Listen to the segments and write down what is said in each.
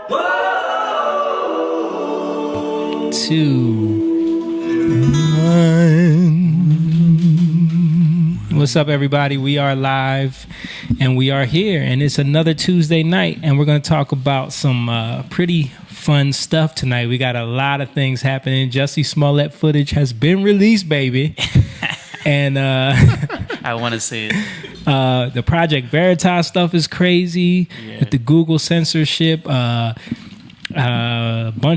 What's up, everybody? We are live and we are here, and it's another Tuesday night, and we're going to talk about some pretty fun stuff tonight. We got a lot of things happening. Jussie Smollett footage has been released, baby. And I want to see it. The Project Veritas stuff is crazy. Yeah. With the Google censorship, bunch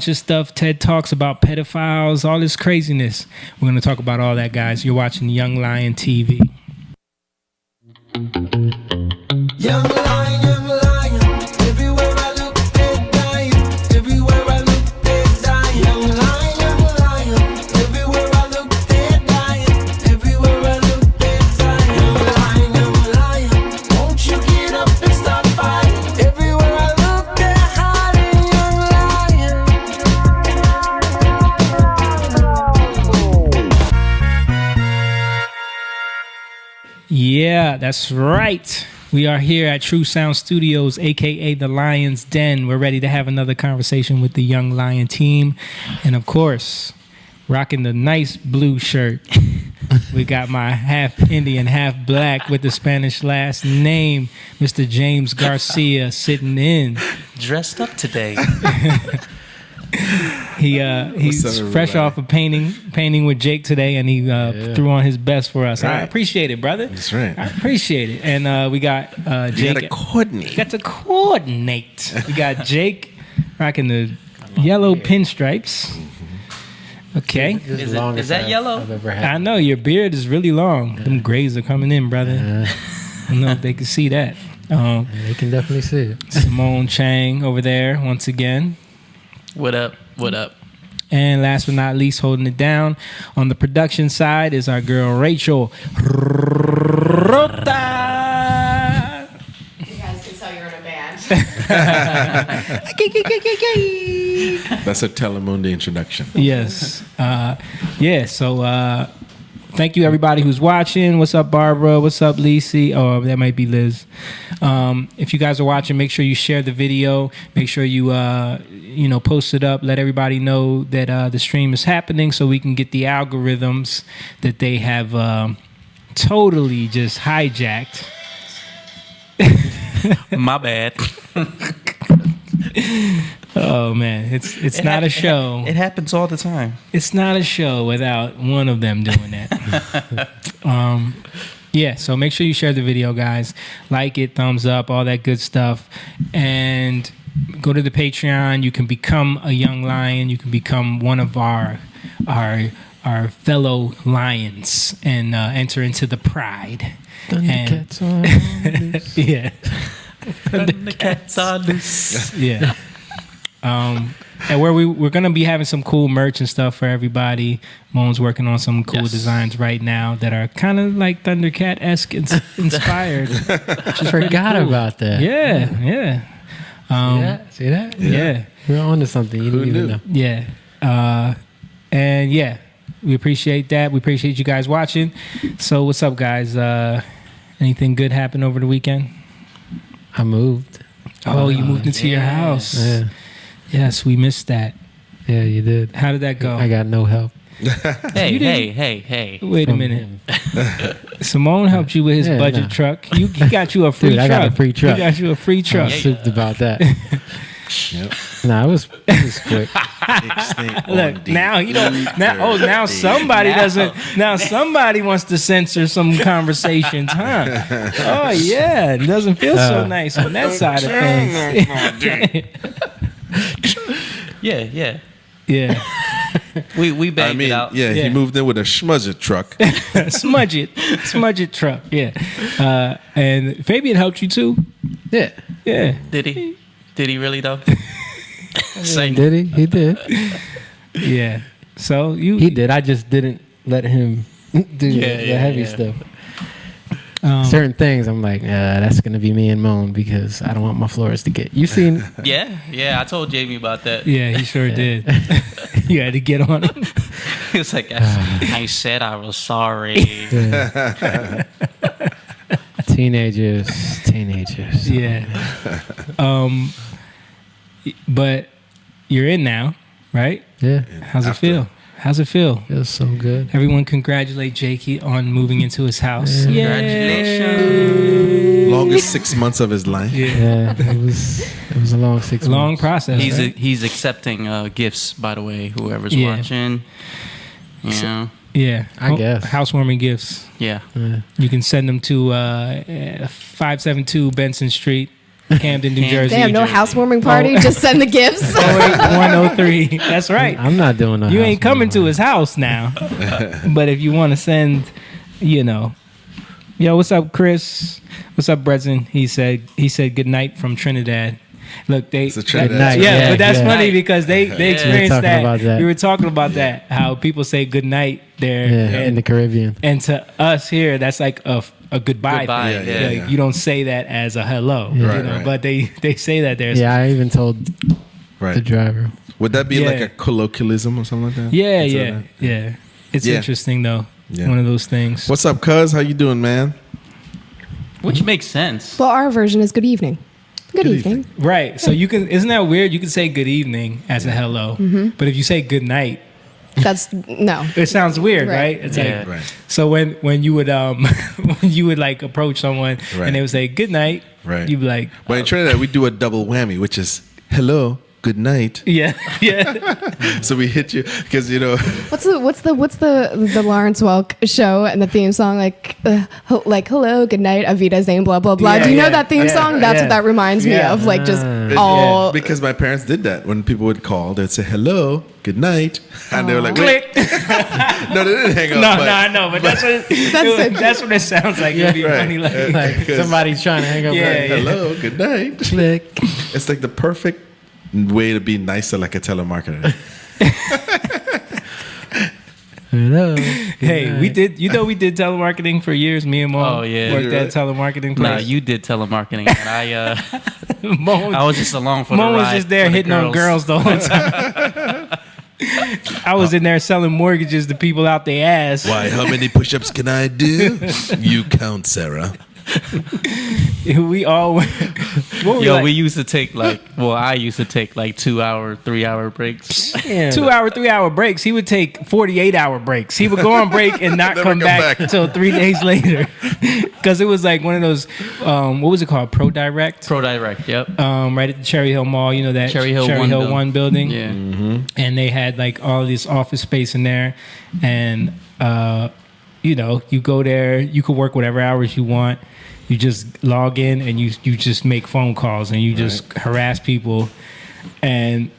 of stuff. TED Talks about pedophiles, all this craziness. We're going to talk about all that, guys. You're watching Young Lion TV. Young lion, everywhere I look, they're dying. Everywhere I look, they're dying. Young lion, everywhere I look, they're dying. Everywhere I look, they're dying. Young lion, won't you get up and stop fighting? Everywhere I look, they're hiding. Young lion. Yeah, that's right. We are here at True Sound Studios, a.k.a. the Lion's Den. We're ready to have another conversation with the Young Lion team. And, of course, rocking the nice blue shirt. We got my half Indian, half black with the Spanish last name, Mr. James Garcia, sitting in. Dressed up today. He's fresh off of painting with Jake today, and he threw on his best for us. Right. I appreciate it, brother. That's right. I appreciate it. And we got Jake. You got to coordinate. We got Jake rocking the yellow pinstripes. Okay. Is that yellow? I've ever had. I know your beard is really long. Them grays are coming in, brother. I don't know if they can see that. They can definitely see it. Simone Chang over there once again. What up? What up? And last but not least, holding it down on the production side is our girl Rachel Rota. You guys can tell you're in a band. That's a Telemundo introduction. Yes. So thank you, everybody who's watching. What's up, Barbara? What's up, Lacey? Oh, that might be Liz. If you guys are watching, make sure you share the video. Make sure you post it up. Let everybody know that the stream is happening, so we can get the algorithms that they have totally just hijacked. My bad. Oh man, it's not a show. It happens all the time. It's not a show without one of them doing that. Yeah, so make sure you share the video, guys. Like it, thumbs up, all that good stuff. And go to the Patreon. You can become a Young Lion. You can become one of our fellow lions and enter into the pride. Thundercats are loose. Yeah. Thundercats are loose. Yeah. And we're gonna be having some cool merch and stuff for everybody. Moan's working on some cool designs right now that are kind of like Thundercat-esque inspired. Just forgot about that. Yeah. See that? Yeah. We're on to something. You didn't even know. Yeah. And yeah, we appreciate that. We appreciate you guys watching. So what's up, guys? Anything good happened over the weekend? I moved. Oh, you moved into your house. Yeah. Yes, we missed that. Yeah, you did. How did that go? I got no help. Hey. Wait a minute. Simone helped you with his budget truck. He got you a free truck. I got a free truck. He got you a free truck. I was souped about that. Yep. Nah, it was quick. Look, now you don't. Now somebody doesn't. Now somebody wants to censor some conversations, huh? Oh yeah, it doesn't feel so nice on that side of things. Yeah. We banged it out. Yeah, he moved in with a smudget truck. Smudge it truck. Yeah. And Fabian helped you too. Yeah. Did he? Did he really though? Did he? He did. Yeah. So he did. I just didn't let him do the heavy stuff. Certain things, I'm like, that's gonna be me and Moan because I don't want my floors to get. You seen? Yeah. I told Jamie about that. Yeah, he sure did. You had to get on him. He was like, I said I was sorry. Yeah. Teenagers. Yeah. but you're in now, right? Yeah. How's it feel? How's it feel? Feels so good. Everyone congratulate Jakey on moving into his house. Congratulations. Longest 6 months of his life. Yeah, it was a long 6 months. Long process. right? He's accepting gifts, by the way. Whoever's Yeah. watching, you know, Yeah, I guess. housewarming gifts. yeah. Yeah. You can send them to 572 Benson Street, Camden, New Jersey. They have no housewarming party. Just send the gifts. 103. That's right. I'm not doing no You ain't house coming to move. his house now. But if you want to send, you know, yo, what's up, Chris? What's up, Brezen? He said good night from Trinidad. Look, they It's a Trinidad. night. yeah, Yeah, but that's yeah. funny because they experienced talking that. about that. We were talking about that. How people say good night there, Yeah, in the Caribbean. and to us here, that's like a goodbye. Goodbye, thing. yeah, Like, you don't say that as a hello, Yeah. you Right, know, right. but they say that there. Yeah, I even told the Right. driver. Would that be Yeah. like a colloquialism or something like that? Yeah, Consider yeah, that? yeah. It's Yeah. interesting though. Yeah. One of those things. What's up, cuz? How you doing, man? Which makes sense. Well, our version is good evening. Good evening. Right. So you can. Isn't that weird? You can say good evening as a hello, but if you say good night, That's no. it sounds weird, Right. right? It's Yeah. like. Right. So when you would when you would like approach someone Right. and they would say good night, Right. you'd be like, But in Trinidad, we do a double whammy, which is hello, good night. yeah, yeah. So we hit you because you know. What's the Lawrence Welk show and the theme song like hello, good night, Avita Zane, blah blah blah. Yeah, Do you know yeah, that theme yeah, song? That's yeah. what that reminds me Yeah. of. Like just It- all. Because my parents did that when people would call, they'd say hello, good night, and they were like, wait, Click. no, they didn't hang up. No, but- no, I know, but that's what that's what it sounds like. It'd be Right. funny, like, Like Because- somebody's trying to hang up. Yeah, Like, yeah. hello, good night. click. It's like the perfect way to be nicer, like a telemarketer. Hello. hey, we did. You know, we did telemarketing for years. Me and Mo Oh, yeah. worked You're at right. telemarketing place. Nah, you did telemarketing, and Mo, I was just along for the Mo ride. was just there for the hitting on girls the whole time. I was in there selling mortgages to people out their ass. Why? How many push-ups can I do? You count, Sarah. We all went. What were we Yo, like? we used to take I used to take like 2 hour, 3 hour breaks. 2 hour, 3 hour breaks. He would take 48-hour breaks. He would go on break and not Never come come back back. until 3 days later. Because it was like one of those, what was it called? Pro Direct? Pro Direct, yep. Right at the Cherry Hill Mall. You know that Cherry Hill 1 building? Yeah. And they had like all this office space in there. And, you know, you go there, you could work whatever hours you want. You just log in and you just make phone calls and you just harass people. And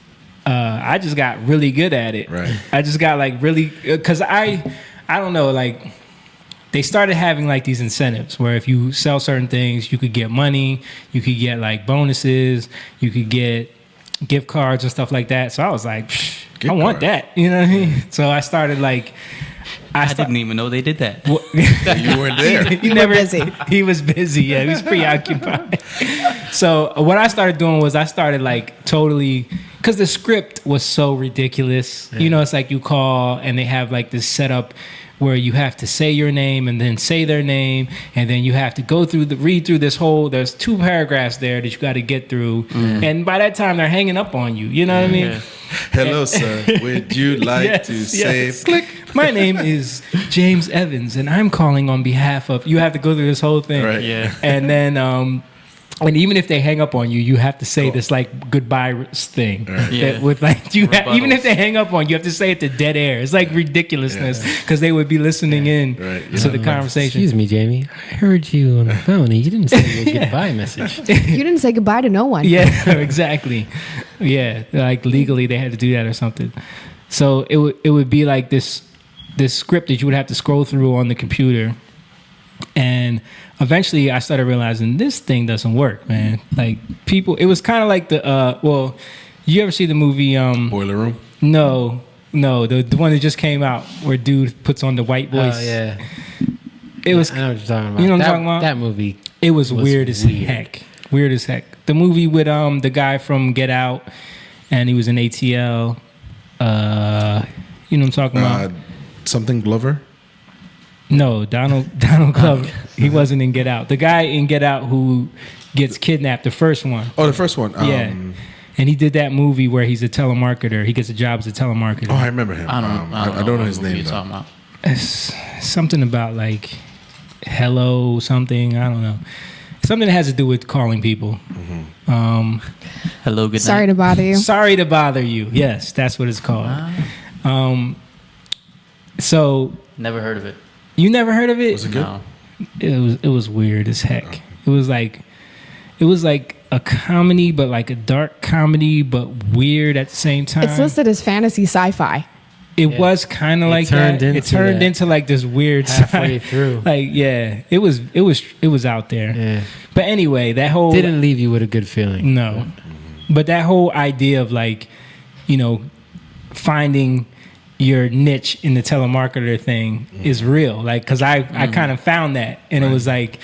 I just got really good at it. Right. I just got like really, because I don't know, like they started having like these incentives where if you sell certain things, you could get money, you could get like bonuses, you could get gift cards and stuff like that. So I was like, Psh, I Gift want cards. that. You know what I mean? So I started like, I didn't even know they did that. You weren't there. he were busy. He was busy. Yeah, he was preoccupied. So what I started doing was I started like totally, because the script was so ridiculous. You know, it's like you call and they have like this setup where you have to say your name and then say their name, and then you have to read through this whole. There's 2 paragraphs there that you got to get through, and by that time they're hanging up on you. You know what I mean? Yeah. Hello, sir. Would you like Yes, to yes. say click? My name is James Evans, and I'm calling on behalf of. You have to go through this whole thing, Right. Yeah. and then and even if they hang up on you, you have to say this like goodbye thing. Yeah. That with like even if Rebuttals. they hang up on you, you have to say it to dead air. It's like ridiculousness because they would be listening in Right, to the conversation. Excuse me, Jamie. I heard you on the phone and you didn't say your goodbye message. You didn't say goodbye to no one. Yeah, exactly. Yeah, like legally they had to do that or something. So it would be like this script that you would have to scroll through on the computer, and eventually I started realizing this thing doesn't work, man. Like people, it was kind of like the you ever see the movie Boiler room. No, the one that just came out where dude puts on the white voice. Oh yeah. It was I know what you're talking about. You know what I'm That- talking about? That movie. It was weird as weird. heck. Weird as heck. The movie with the guy from Get Out, and he was in ATL. You know what I'm talking about? Something Glover. No, Donald Glover. He wasn't in Get Out. The guy in Get Out who gets kidnapped, the first one. Oh, the first one. Yeah. and he did that movie where he's a telemarketer. He gets a job as a telemarketer. Oh, I remember him. I don't know his what name. you're though. talking about. It's something about like hello something. I don't know. Something that has to do with calling people. Hello, good Sorry night. to bother you. Sorry to bother you. Yes, that's what it's called. So Never heard of it. you never heard of it? Was it good? No. It was weird as heck. It was like a comedy, but like a dark comedy, but weird at the same time. It's listed as fantasy sci-fi. It was kind of like that. It turned into like this weird halfway side. through. Like it was out there. Yeah. But anyway, that whole Didn't leave you with a good feeling. no. But that whole idea of like, finding your niche in the telemarketer thing is real. Like, cause I kind of found that, and it was like,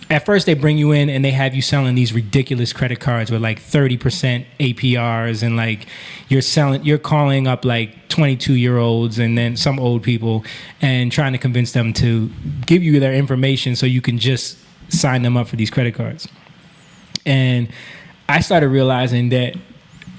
at first they bring you in and they have you selling these ridiculous credit cards with like 30% APRs, and like you're calling up like 22-year-olds and then some old people and trying to convince them to give you their information so you can just sign them up for these credit cards. And I started realizing that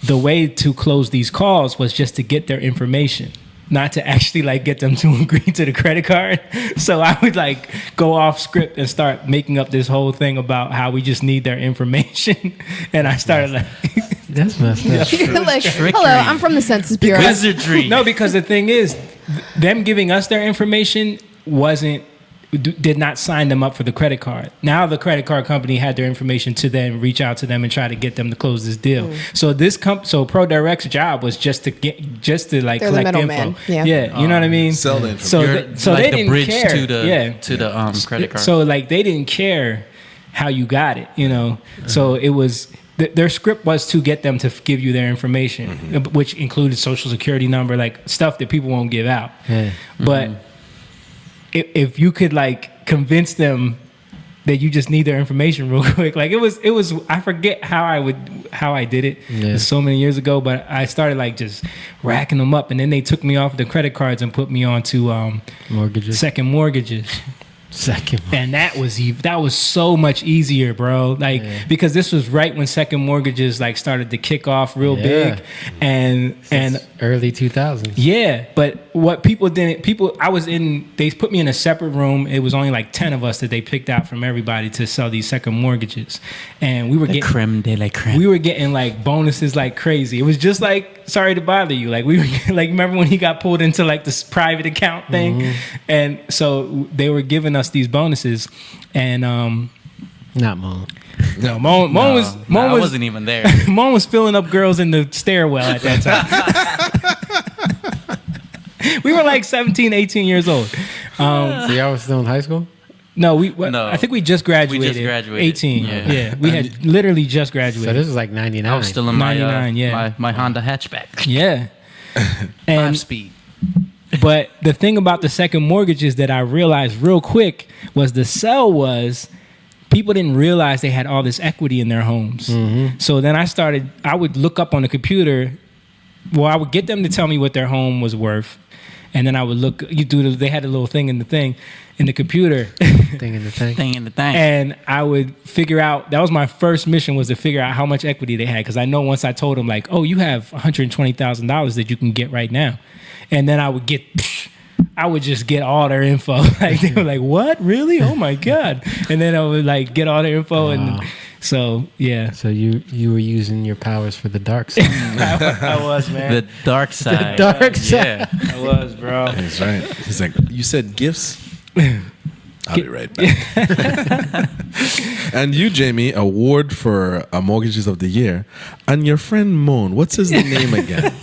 the way to close these calls was just to get their information, not to actually like get them to agree to the credit card. So I would like go off script and start making up this whole thing about how we just need their information. And I started like, That's messed up. You're like, Trickery. hello, I'm from the Census Bureau. Wizardry. no, because the thing is, them giving us their information did not sign them up for the credit card. Now the credit card company had their information to then reach out to them and try to get them to close this deal. So so ProDirect's job was just to like They're the collect middleman. info. Yeah. You know what I mean? Sell the So information. so like they the didn't bridge care. to the credit card. So like they didn't care how you got it, So it was their script was to get them to give you their information, which included social security number, like stuff that people won't give out. Yeah. But if you could like convince them that you just need their information real quick, like it was I forget how I did it. Yeah. It's so many years ago, but I started like just racking them up, and then they took me off the credit cards and put me onto Mortgages. second mortgages. Second. And that was so much easier, bro. Like because this was right when second mortgages like started to kick off real big, and Early 2000s. yeah. But what they put me in a separate room. It was only like 10 of us that they picked out from everybody to sell these second mortgages, and we were getting creme de la creme. we were getting like bonuses like crazy. It was just like sorry to bother you. Like we were like remember when he got pulled into like this private account thing, and so they were giving us these bonuses, and Not Moan. no, Moan was I wasn't even there. Moan was filling up girls in the stairwell at that time. We were like 17, 18 years old. So y'all was still in high school? No, No. I think we just graduated. We just graduated. 18. Yeah. Yeah. We had literally just So graduated. this was like 99. I was still in my 99, yeah. my Honda hatchback. Yeah. 5-speed. But the thing about the second mortgages that I realized real quick was the sell was people didn't realize they had all this equity in their homes. So then I would look up on the computer. Well, I would get them to tell me what their home was worth. And then I would look, they had a little thing in the computer. Thing in the tank. Thing in the thing. And I would figure out, that was my first mission, was to figure out how much equity they had. Because I know once I told them like, oh, you have $120,000 that you can get right now. And then I would just get all their info. Like they were like, what? Really? Oh my God. And then I would like get all their info. And so, yeah. So you were using your powers for the dark side. I was, man. The dark side. dark side. Yeah. I was, bro. He's right. He's like, you said gifts? I'll be right back. And you, Jamie, award for Mortgages of the Year. And your friend Moan, what's his name again?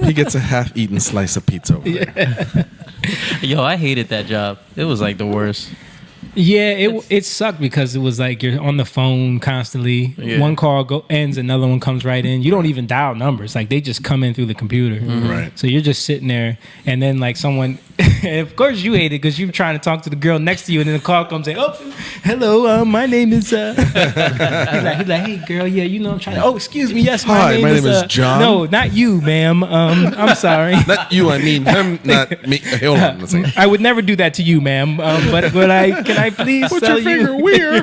He gets a half-eaten slice of pizza over there. Yo, I hated that job. It was like the worst. Yeah, it sucked because it was like you're on the phone constantly. Yeah. One call ends, another one comes right in. You don't even dial numbers; like they just come in through the computer. Right. So you're just sitting there, and then like someone, and of course you hate it because you're trying to talk to the girl next to you, and then the call comes in. Oh, hello, my name is. He's like, hey girl, yeah, I'm trying to. Oh, excuse me, yes, Hi, my name is John. No, not you, ma'am. I'm sorry. Not you, I mean him, not me. Hold on a second. I would never do that to you, ma'am. But can I please Put tell your finger you? where?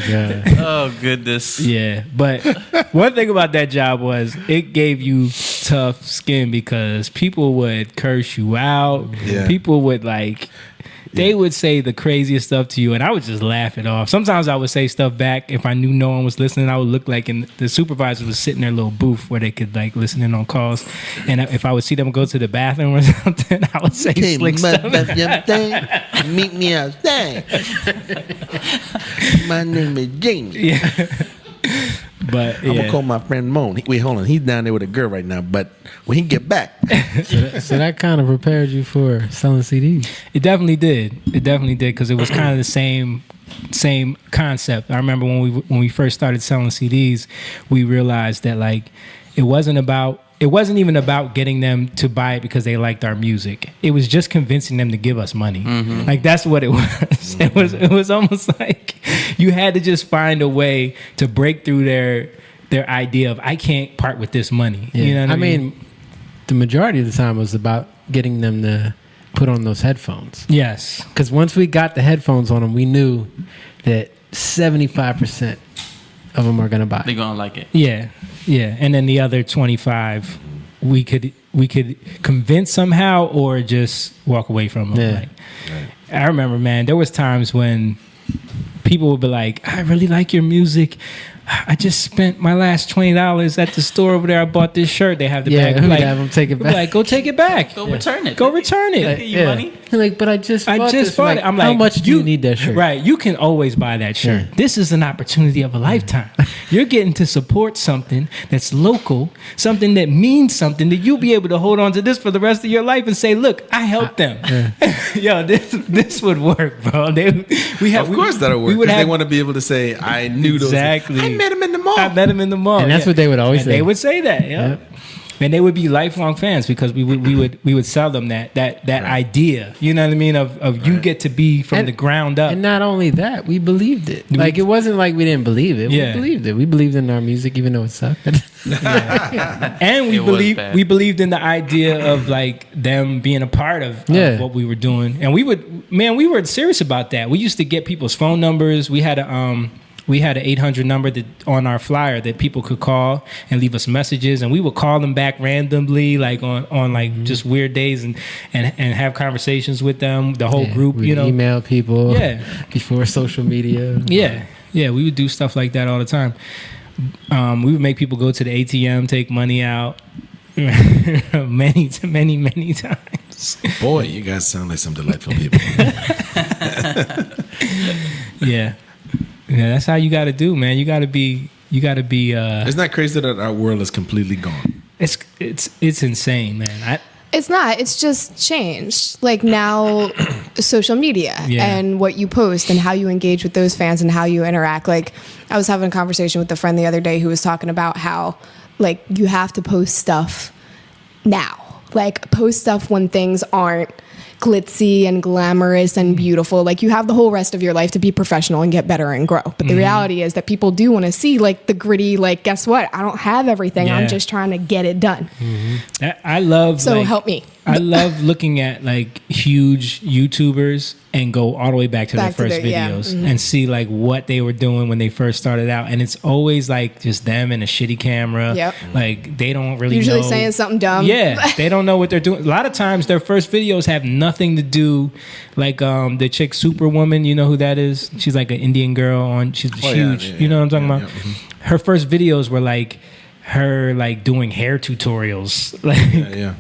God. Oh goodness. Yeah, but one thing about that job was it gave you tough skin because people would curse you out. Yeah. People would they would say the craziest stuff to you, and I would just laugh it off. Sometimes I would say stuff back if I knew no one was listening. I would look and the supervisor was sitting in their little booth where they could listen in on calls, and if I would see them go to the bathroom or something, I would say slick stuff. Meet me outside. My name is Jamie. Yeah. But I'm gonna call my friend Moan. Wait, hold on. He's down there with a girl right now. But when he get back, So that kind of prepared you for selling CDs. It definitely did. It definitely did because it was kind of the same concept. I remember when we first started selling CDs, we realized that it wasn't even about getting them to buy it because they liked our music. It was just convincing them to give us money. That's what it was. It was almost like you had to just find a way to break through their idea of I can't part with this money. Yeah. You know what I mean? The majority of the time was about getting them to put on those headphones. Yes. Because once we got the headphones on them, we knew that 75% of them are going to buy. They're gonna like it. Yeah, yeah, and then the other 25, we could convince somehow or just walk away from them. Yeah. I remember, man, there was times when people would be like, "I really like your music. I just spent my last $20 at the store over there. I bought this shirt." They have the Yeah, bag. we'd have them take it we'd be back. like, "Go take it back. Go return it. Go return it." Give you money. Like, but I just I bought just this. bought it. I'm like, how much do you need that shirt? Right. You can always buy that shirt. Yeah. This is an opportunity of a lifetime. You're getting to support something that's local, something that means something that you'll be able to hold on to this for the rest of your life and say, look, I helped them. Yo, this would work, bro. Of course that'll work. Because they want to be able to say, I knew those. Exactly. I met him in the mall. I met him in the mall. And that's what they would always say. They would say that, yeah. Yep. And they would be lifelong fans because we would sell them that idea. You know what I mean? Of you get to be from the ground up. And not only that, we believed it. Like, it wasn't like we didn't believe it. Yeah. We believed it. We believed in our music, even though it sucked. And It was bad. we believed in the idea of them being a part of what we were doing. And we were serious about that. We used to get people's phone numbers. We had an 800 number that on our flyer that people could call and leave us messages, and we would call them back randomly, on just weird days, and have conversations with them, the whole group. We'd email people. Yeah. Before social media. Yeah, we would do stuff like that all the time. We would make people go to the ATM, take money out, many times. Boy, you guys sound like some delightful people. Yeah. Yeah, that's how you got to do, man. You got to be. Isn't that crazy that our world is completely gone? It's insane, man. It's not. It's just changed. Like now, social media and what you post and how you engage with those fans and how you interact. Like I was having a conversation with a friend the other day who was talking about how you have to post stuff now. Like post stuff when things aren't glitzy and glamorous and beautiful. Like you have the whole rest of your life to be professional and get better and grow. But the reality is that people do want to see the gritty, guess what? I don't have everything. Yeah. I'm just trying to get it done. I love help me. I love looking at huge YouTubers and go all the way back to their first videos and see what they were doing when they first started out, and it's always just them and a shitty camera. Yep. They don't really Usually know. saying something dumb. Yeah, they don't know what they're doing. A lot of times their first videos have nothing to do. The chick Superwoman, you know who that is? She's an Indian girl she's huge. You know what I'm talking about? Her first videos were her doing hair tutorials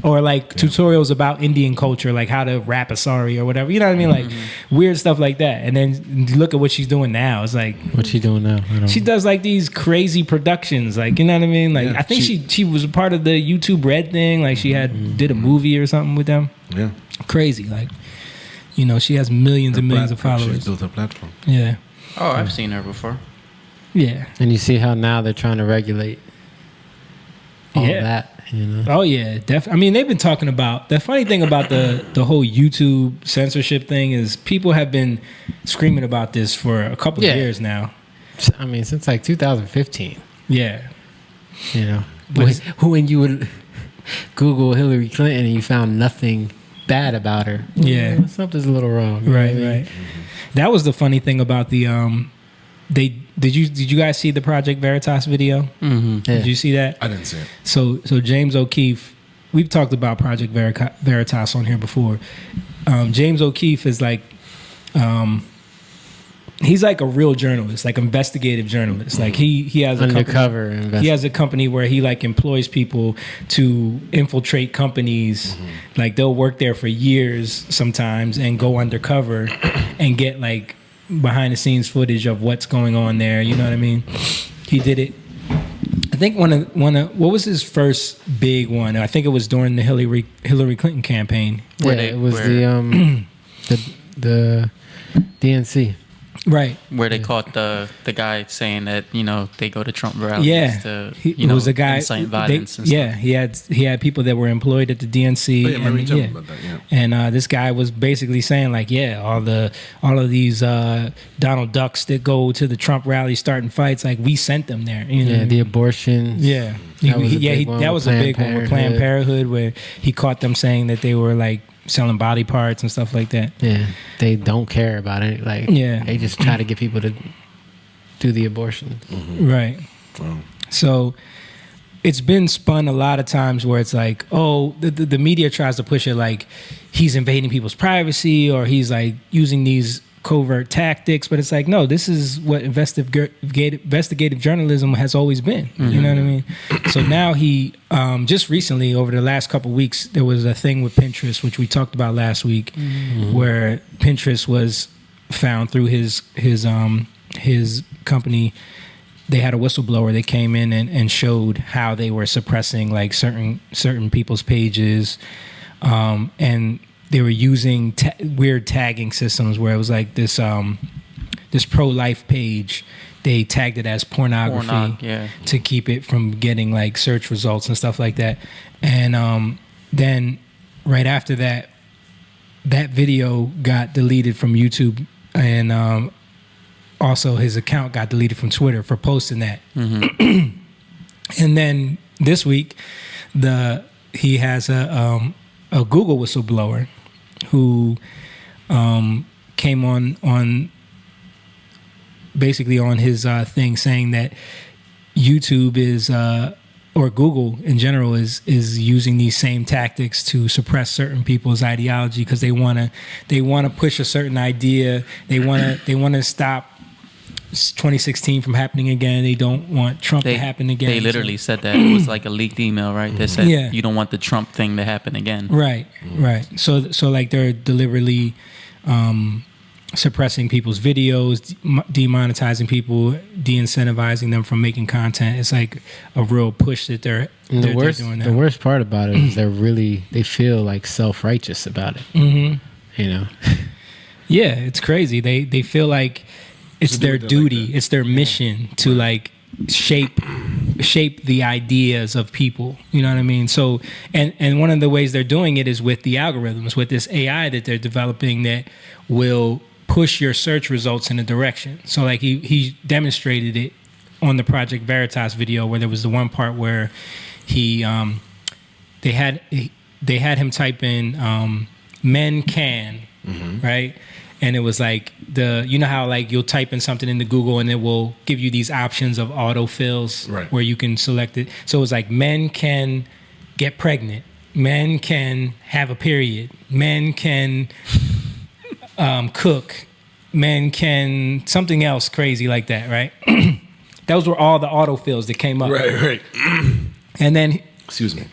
or tutorials about Indian culture, how to wrap a sari or whatever, you know what I mean, weird stuff like that. And then look at what she's doing now. It's what's she doing now? She does these crazy productions, you know what I mean, I think she was a part of the YouTube Red thing, she had did a movie or something with them. Crazy, she has millions and millions of followers. She built a platform. Yeah. Oh, I've seen her before. Yeah. And you see how now they're trying to regulate all that, Oh yeah, definitely. I mean, they've been talking about the funny thing about the whole YouTube censorship thing is people have been screaming about this for a couple of years now. I mean, since 2015. Yeah. When you would Google Hillary Clinton and you found nothing bad about her. Yeah. Something's a little wrong. Right. That was the funny thing about the did you guys see the Project Veritas video? Mm-hmm. Yeah. Did you see that? I didn't see it. So James O'Keefe, we've talked about Project Veritas on here before. James O'Keefe is like, he's like a real journalist, like investigative journalist. Like he has a Undercover company, he has a company where he like employs people to infiltrate companies. Like they'll work there for years sometimes and go undercover and get like behind the scenes footage of what's going on there. You know what I mean? He did it. I think one of what was his first big one? I think it was during the Hillary Clinton campaign. It was the DNC. Right. Where they caught the guy saying that, you know, they go to Trump rallies to, it was a guy. incite violence and stuff. Yeah, he had people that were employed at the DNC. Oh, yeah, I remember you telling me about that, yeah. And this guy was basically saying like, yeah, all of these Donald Ducks that go to the Trump rally starting fights, like we sent them there. You know? Yeah, the abortion. Yeah, That was a big one that with was a big one with Planned Parenthood. Parenthood, where he caught them saying that they were like selling body parts and stuff like that. Yeah, they don't care about it. Like, Yeah. they just try to get people to do the abortion. Right. So it's been spun a lot of times where it's like, oh, the media tries to push it like he's invading people's privacy or he's like using these covert tactics, but it's like, no, this is what investigative journalism has always been. You know what I mean? So now he just recently, over the last couple of weeks, there was a thing with Pinterest, which we talked about last week, where Pinterest was found through his company. They had a whistleblower that came in and showed how they were suppressing like certain people's pages, and they were using weird tagging systems where it was like this pro-life page. They tagged it as pornography to keep it from getting like search results and stuff like that. And then right after that, that video got deleted from YouTube, and also his account got deleted from Twitter for posting that. And then this week, he has a Google whistleblower who came on basically on his thing saying that YouTube is or Google in general is using these same tactics to suppress certain people's ideology because they want to push a certain idea. They want to stop 2016 from happening again. They don't want Trump to happen again. They literally said that. It was like a leaked email, right? They said you don't want the Trump thing to happen again. Right. So like they're deliberately suppressing people's videos, demonetizing people, de-incentivizing them from making content. It's like a real push that they're doing now. The worst part about it is they feel like self-righteous about it. You know? Yeah, it's crazy. They feel like it's their duty, it's their mission to like shape the ideas of people. You know what I mean? So and one of the ways they're doing it is with the algorithms, with this AI that they're developing that will push your search results in a direction. So like he demonstrated it on the Project Veritas video where there was the one part where they had him type in men can, right? And it was like you know how like you'll type in something into Google and it will give you these options of autofills where you can select it. So it was like men can get pregnant, men can have a period, men can cook, men can something else crazy like that, right? Those were all the autofills that came up. Right. And then Excuse me.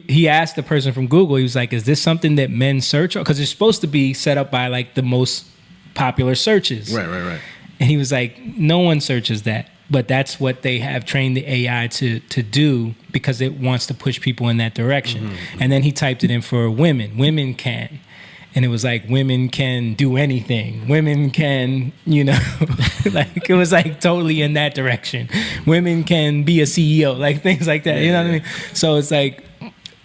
he asked the person from Google, he was like, is this something that men search? Because it's supposed to be set up by like the most popular searches. Right. And he was like, no one searches that. But that's what they have trained the AI to do because it wants to push people in that direction. And then he typed it in for women. Women can. And it was like, women can do anything. Women can, you know, like it was like totally in that direction. Women can be a CEO, like things like that. You know what I mean? So it's like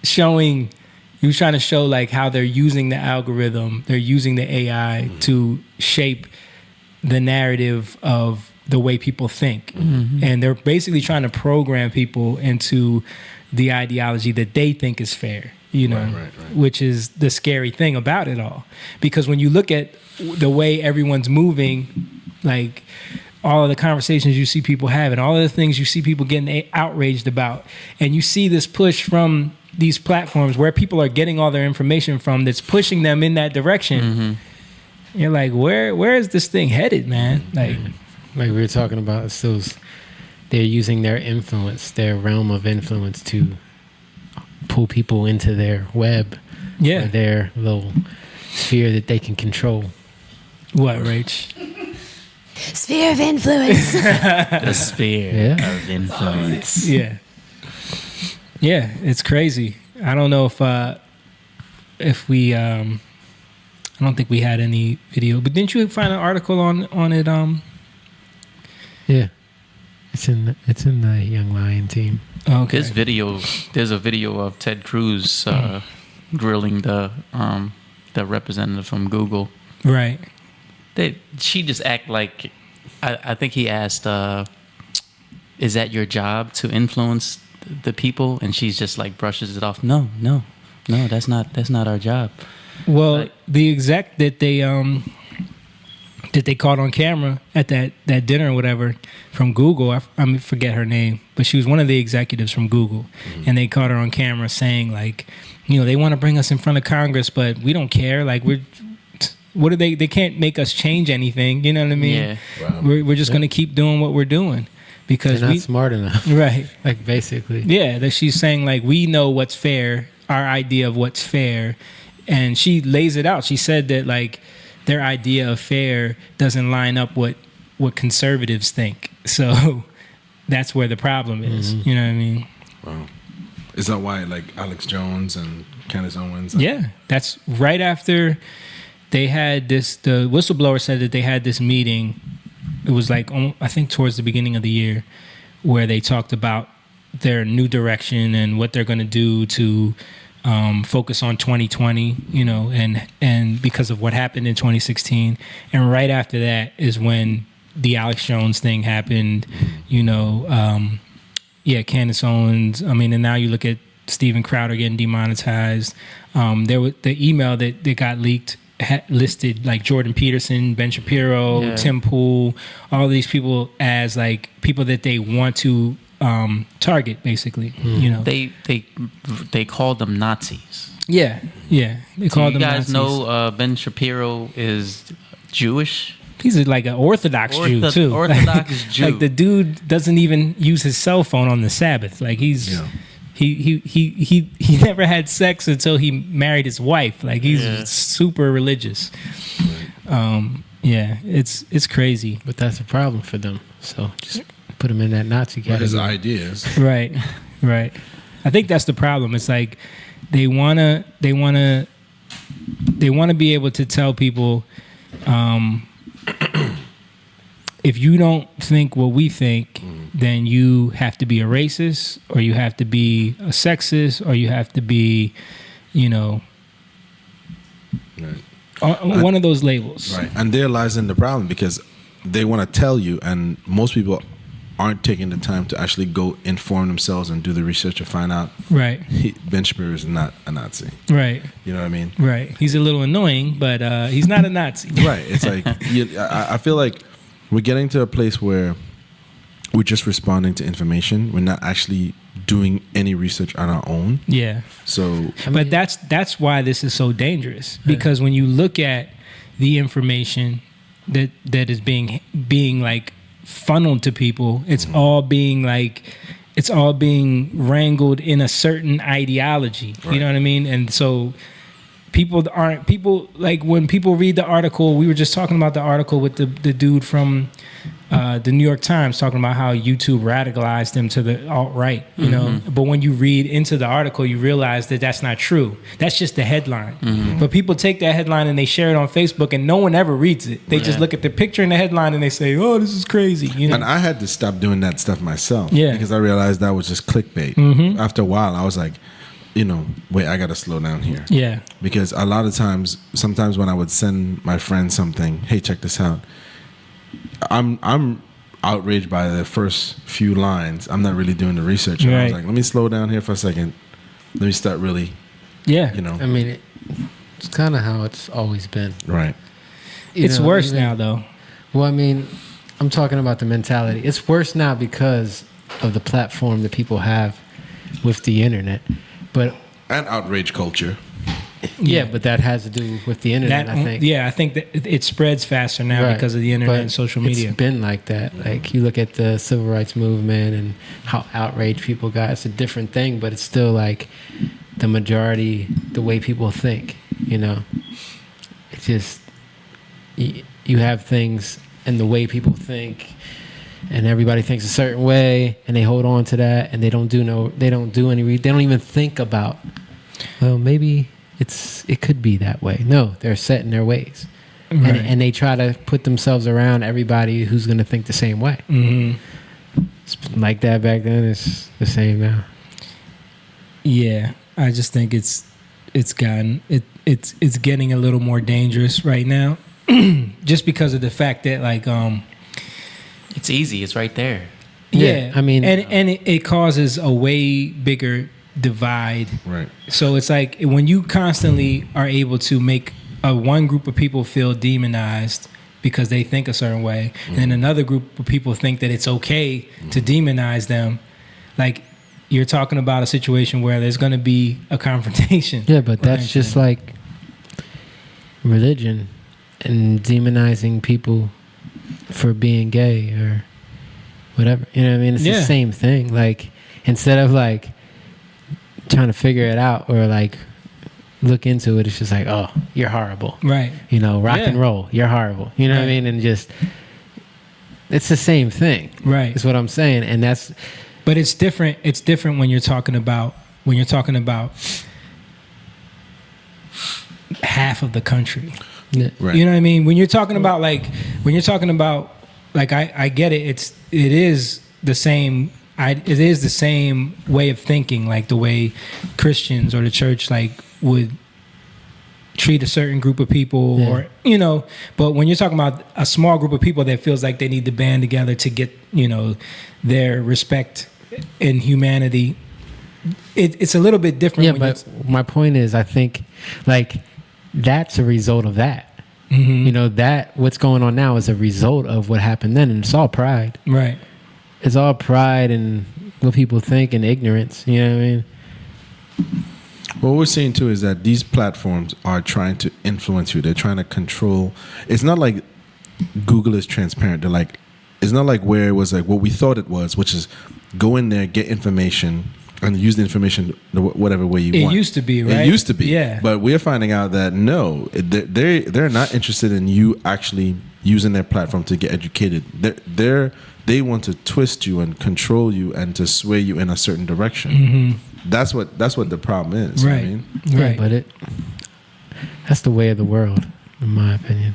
he was trying to show like how they're using the algorithm, they're using the AI to shape the narrative of the way people think. And they're basically trying to program people into the ideology that they think is fair. You know, which is the scary thing about it all. Because when you look at the way everyone's moving, like all of the conversations you see people having, all of the things you see people getting outraged about, and you see this push from these platforms where people are getting all their information from that's pushing them in that direction. You're like, where is this thing headed, man? Like we were talking about, it's those, they're using their influence, their realm of influence to pull people into their web, or their little sphere that they can control. What, Rach? Sphere of influence. The sphere of influence. Yeah, it's crazy. I don't know if we I don't think we had any video, but didn't you find an article on it? Yeah, it's in the Young Lion team. Okay. There's a video of Ted Cruz grilling the representative from Google. Right. She just act like, I think he asked, is that your job to influence the people? And she's just like brushes it off. No, that's not our job. Well, the exec that they caught on camera at that dinner or whatever from Google, I forget her name, but she was one of the executives from Google, and they caught her on camera saying like, they want to bring us in front of Congress, but we don't care. Like what are they can't make us change anything. You know what I mean? Yeah. Wow. We're just going to keep doing what we're doing because they're not smart enough. Right. Like basically. Yeah. That she's saying like, we know what's fair, our idea of what's fair. And she lays it out. She said that like their idea of fair doesn't line up what conservatives think. So that's where the problem is. You know what I mean? Wow. Is that why like Alex Jones and Candace Owens? Yeah. That's right after they had this, the whistleblower said that they had this meeting. It was like, I think towards the beginning of the year, where they talked about their new direction and what they're going to do to focus on 2020, and because of what happened in 2016. And right after that is when the Alex Jones thing happened, Candace Owens. I mean, and now you look at Steven Crowder getting demonetized. There was the email that got leaked listed like Jordan Peterson, Ben Shapiro, Tim Pool, all these people as like people that they want to target, basically. They called them Nazis. Yeah. They called them Nazis. You guys know Ben Shapiro is Jewish? He's like an Orthodox Jew too. Orthodox Jew. Like the dude doesn't even use his cell phone on the Sabbath. Like he's he never had sex until he married his wife. Like he's super religious. It's crazy. But that's a problem for them. So just put him in that Nazi category. His ideas. Right. I think that's the problem. It's like they wanna be able to tell people, if you don't think what we think, then you have to be a racist, or you have to be a sexist, or you have to be, one of those labels. Right. And there lies in the problem, because they want to tell you, and most people aren't taking the time to actually go inform themselves and do the research to find out. Right. Ben Shapiro is not a Nazi. Right. You know what I mean? Right. He's a little annoying, but he's not a Nazi. Right. It's like, I feel like we're getting to a place where we're just responding to information. We're not actually doing any research on our own. Yeah. So, but that's why this is so dangerous, because when you look at the information that is being like funneled to people, it's all being wrangled in a certain ideology. Right. You know what I mean? And so people like when people read the article, we were just talking about the article with the dude from the New York Times talking about how YouTube radicalized them to the alt-right, you know. But when you read into the article, you realize that that's not true. That's just the headline. But people take that headline and they share it on Facebook, and no one ever reads it. They just look at the picture in the headline and they say, "Oh, this is crazy." You know? And I had to stop doing that stuff myself. Yeah. Because I realized that was just clickbait. After a while, I was like, wait, I got to slow down here. Yeah. Because a lot of times, sometimes when I would send my friend something, hey, check this out, I'm outraged by the first few lines. I'm not really doing the research. And I was like, let me slow down here for a second. Let me start really, I mean, it's kind of how it's always been. Right. It's worse now, though. Well, I mean, I'm talking about the mentality. It's worse now because of the platform that people have with the internet. But And outrage culture. yeah, but that has to do with the internet, I think. Yeah, I think that it spreads faster now Right. because of the internet But and social media. It's been like that. Like, you look at the civil rights movement and how outraged people got. It's a different thing, but it's still like the majority, the way people think, you know. It's just, you have things and the way people think, and everybody thinks a certain way, and they hold on to that, and they don't even think about, well, maybe it could be that way. No, they're set in their ways. Right. And they try to put themselves around everybody who's going to think the same way. Mm-hmm. It's like that back then. It's the same now. Yeah, I just think it's getting a little more dangerous right now, just because of the fact that like It's easy. It's right there. yeah, I mean, and it causes a way bigger divide. Right. So it's like when you constantly are able to make one group of people feel demonized because they think a certain way, and then another group of people think that it's okay to demonize them, like you're talking about a situation where there's going to be a confrontation. yeah, but that's just like religion and demonizing people for being gay or whatever. You know what I mean? It's the same thing. Like, instead of like trying to figure it out or like look into it, it's just like, oh, you're horrible. Right. You know, rock and roll, you're horrible. You know what I mean? And just, it's the same thing. Right. Is what I'm saying. And that's, but it's different. It's different when you're talking about half of the country. Right. You know what I mean? When you're talking about like I get it. It is the same way of thinking, like the way Christians or the church like would treat a certain group of people, or you know. But when you're talking about a small group of people that feels like they need to band together to get, you know, their respect in humanity, it's a little bit different. yeah, but my point is, I think like that's a result of that. Mm-hmm. You know, that what's going on now is a result of what happened then, and it's all pride. Right. It's all pride and what people think and ignorance. You know what I mean? What we're saying too is that these platforms are trying to influence you. They're trying to control. It's not like Google is transparent. They're like, it's not like where it was like what we thought it was, which is go in there, get information, and use the information whatever way you want. It used to be, right? It used to be, yeah. But we're finding out that no, they're not interested in you actually using their platform to get educated. They want to twist you and control you and to sway you in a certain direction. Mm-hmm. That's what the problem is. Right. I mean? Right. Yeah, but that's the way of the world, in my opinion.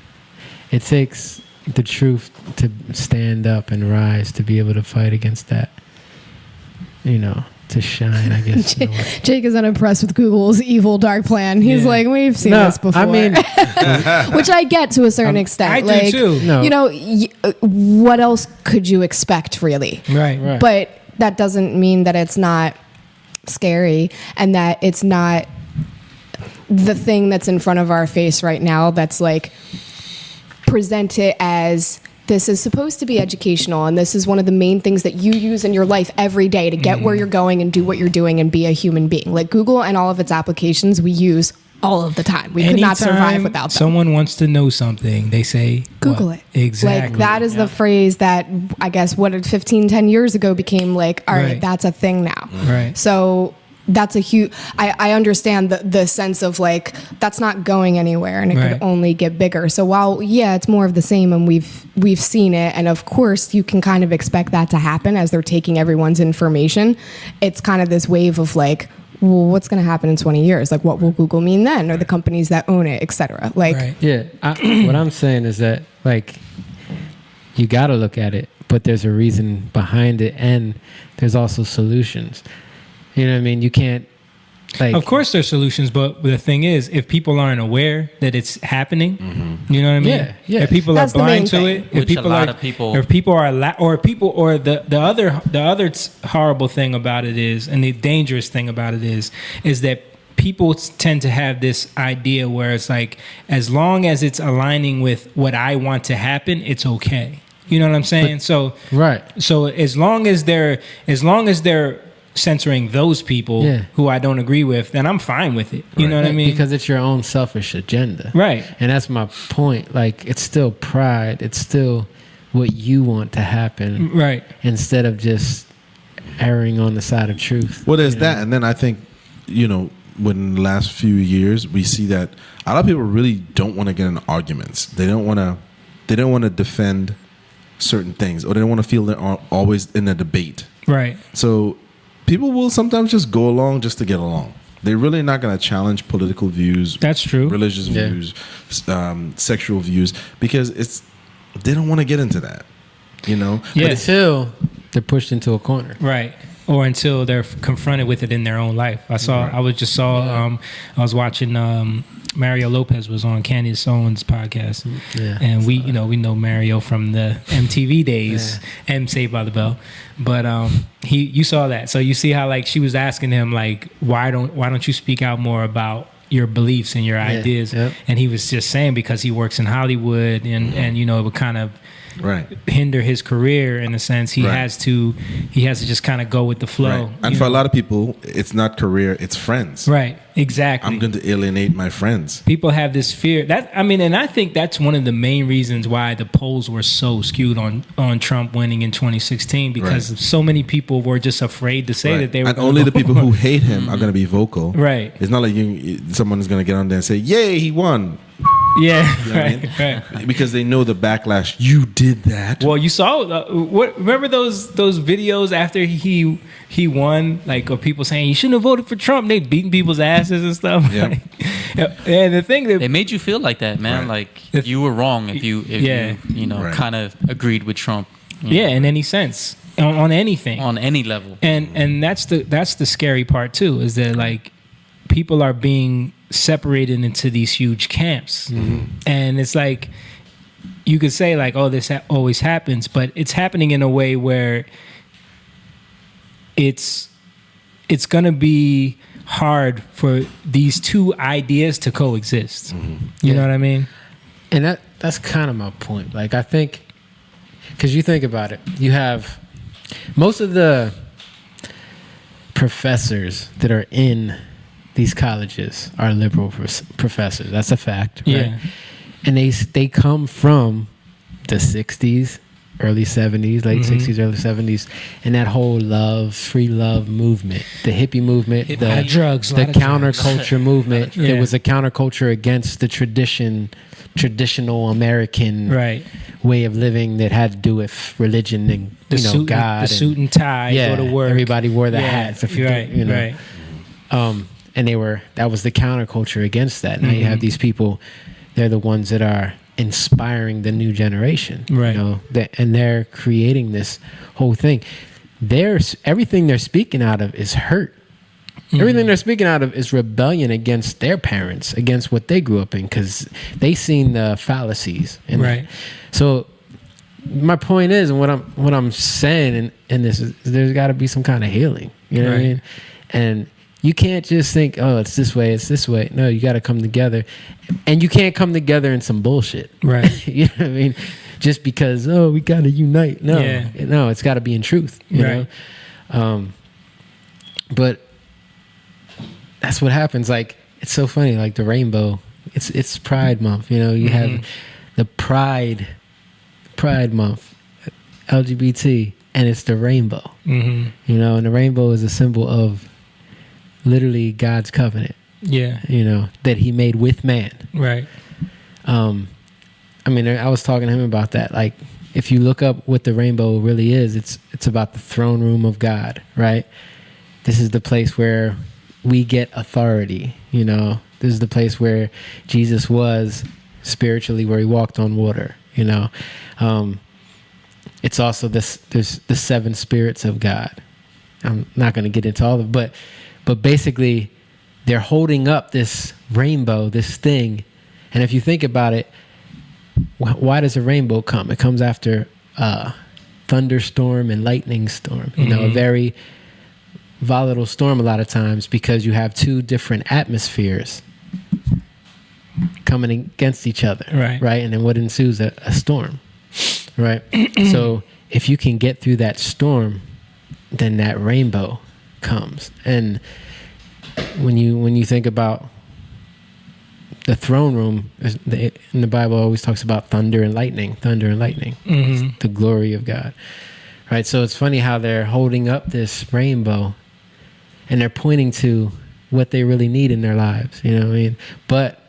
It takes the truth to stand up and rise to be able to fight against that. You know, to shine, I guess. Jake is unimpressed with Google's evil dark plan. He's like, we've seen this before. I mean, which I get to a certain extent. I like, do too. No. You know, what else could you expect, really? Right. But that doesn't mean that it's not scary and that it's not the thing that's in front of our face right now that's like presented as this is supposed to be educational and this is one of the main things that you use in your life every day to get where you're going and do what you're doing and be a human being. Like Google and all of its applications we use all of the time. We could not survive without them. Someone wants to know something, they say Google what? it. Exactly. Like that is the phrase that I guess 10 years ago became like, all right, that's a thing now. Right. So that's a huge, I understand the sense of like, that's not going anywhere and it could only get bigger. So while, it's more of the same and we've seen it. And of course you can kind of expect that to happen as they're taking everyone's information. It's kind of this wave of like, well, what's going to happen in 20 years? Like, what will Google mean then? Or the companies that own it, et cetera. Like, what I'm saying is that, like, you got to look at it, but there's a reason behind it, and there's also solutions. You know what I mean? You can't, like... Of course there's solutions, but the thing is, if people aren't aware that it's happening, you know what I mean? Yeah. If people That's are the main blind to thing. it, if Which people a lot are, of people- or people are, or the other horrible thing about it is, and the dangerous thing about it is that people tend to have this idea where it's like, as long as it's aligning with what I want to happen, it's okay. You know what I'm saying? So Right. So as long as they're censoring those people who I don't agree with, then I'm fine with it. You know what I mean? Because it's your own selfish agenda. Right. And that's my point. Like, it's still pride. It's still what you want to happen. Right. Instead of just erring on the side of truth. Well, there's that. And then I think, within the last few years, we see that a lot of people really don't want to get in arguments. They don't want to defend certain things, or they don't want to feel they're always in a debate. Right. So people will sometimes just go along just to get along. They're really not going to challenge political views. That's true. Religious views, sexual views, because they don't want to get into that. Yeah. But until they're pushed into a corner. Right. Or until they're confronted with it in their own life. I was watching Mario Lopez was on Candace Owens' podcast. Yeah. And we know Mario from the MTV days and Saved by the Bell. But you saw that. So you see how like she was asking him like why don't you speak out more about your beliefs and your ideas? Yep. And he was just saying because he works in Hollywood and it would kind of hinder his career in a sense. He has to just kind of go with the flow. Right. And for a lot of people, it's not career, it's friends. Right. Exactly. I'm going to alienate my friends. People have this fear and I think that's one of the main reasons why the polls were so skewed on Trump winning in 2016 because so many people were just afraid to say that they were. And only the people who hate him are going to be vocal. Right. It's not like someone is going to get on there and say, "Yay, he won." Yeah, You know what I mean? Right. Because they know the backlash. You did that. Well, you saw remember those videos after he won, like of people saying you shouldn't have voted for Trump. They beating people's asses and stuff. Yeah. And the thing that They made you feel like that, man. Right. Like you were wrong if you Right. kind of agreed with Trump. in any sense on anything On any level. and that's the scary part too is that like people are being separated into these huge camps, and it's like you could say like, oh, this always happens, but it's happening in a way where it's gonna be hard for these two ideas to coexist. You know what I mean? And that's kind of my point. Like, I think, because you think about it, you have most of the professors that are in these colleges are liberal professors. That's a fact, right? Yeah. And they come from the 60s, early 70s, late 60s, early 70s, and that whole free love movement, the hippie movement, A lot of drugs, the counterculture movement. Yeah. There was a counterculture against the traditional American way of living that had to do with religion and God. The suit and tie, go to work. Everybody wore the hats. Right. And that was the counterculture against that. Now you have these people, they're the ones that are inspiring the new generation. Right. And they're creating this whole thing. Everything they're speaking out of is hurt. Everything they're speaking out of is rebellion against their parents, against what they grew up in, because they seen the fallacies. So my point is, and what I'm saying in this is, there's got to be some kind of healing. You know what I mean? And you can't just think, oh, it's this way. No, you got to come together, and you can't come together in some bullshit. Right. You know what I mean? Just because, we got to unite. No, it's got to be in truth. You know. But that's what happens. Like, it's so funny. Like the rainbow. It's Pride Month. You have the Pride Month, LGBT, and it's the rainbow. And the rainbow is a symbol of literally God's covenant. Yeah. That he made with man. Right. I was talking to him about that. Like, if you look up what the rainbow really is, it's about the throne room of God, right? This is the place where we get authority. This is the place where Jesus was spiritually, where he walked on water. It's also there's the seven spirits of God. I'm not going to get into all of it, but basically they're holding up this rainbow, this thing. And if you think about it, why does a rainbow come? It comes after a thunderstorm and lightning storm, a very volatile storm a lot of times, because you have two different atmospheres coming against each other. Right. And then what ensues? A storm. Right. So if you can get through that storm, then that rainbow comes. And when you think about the throne room, in the Bible always talks about thunder and lightning, Mm-hmm. the glory of God. Right. So it's funny how they're holding up this rainbow and they're pointing to what they really need in their lives. You know what I mean? But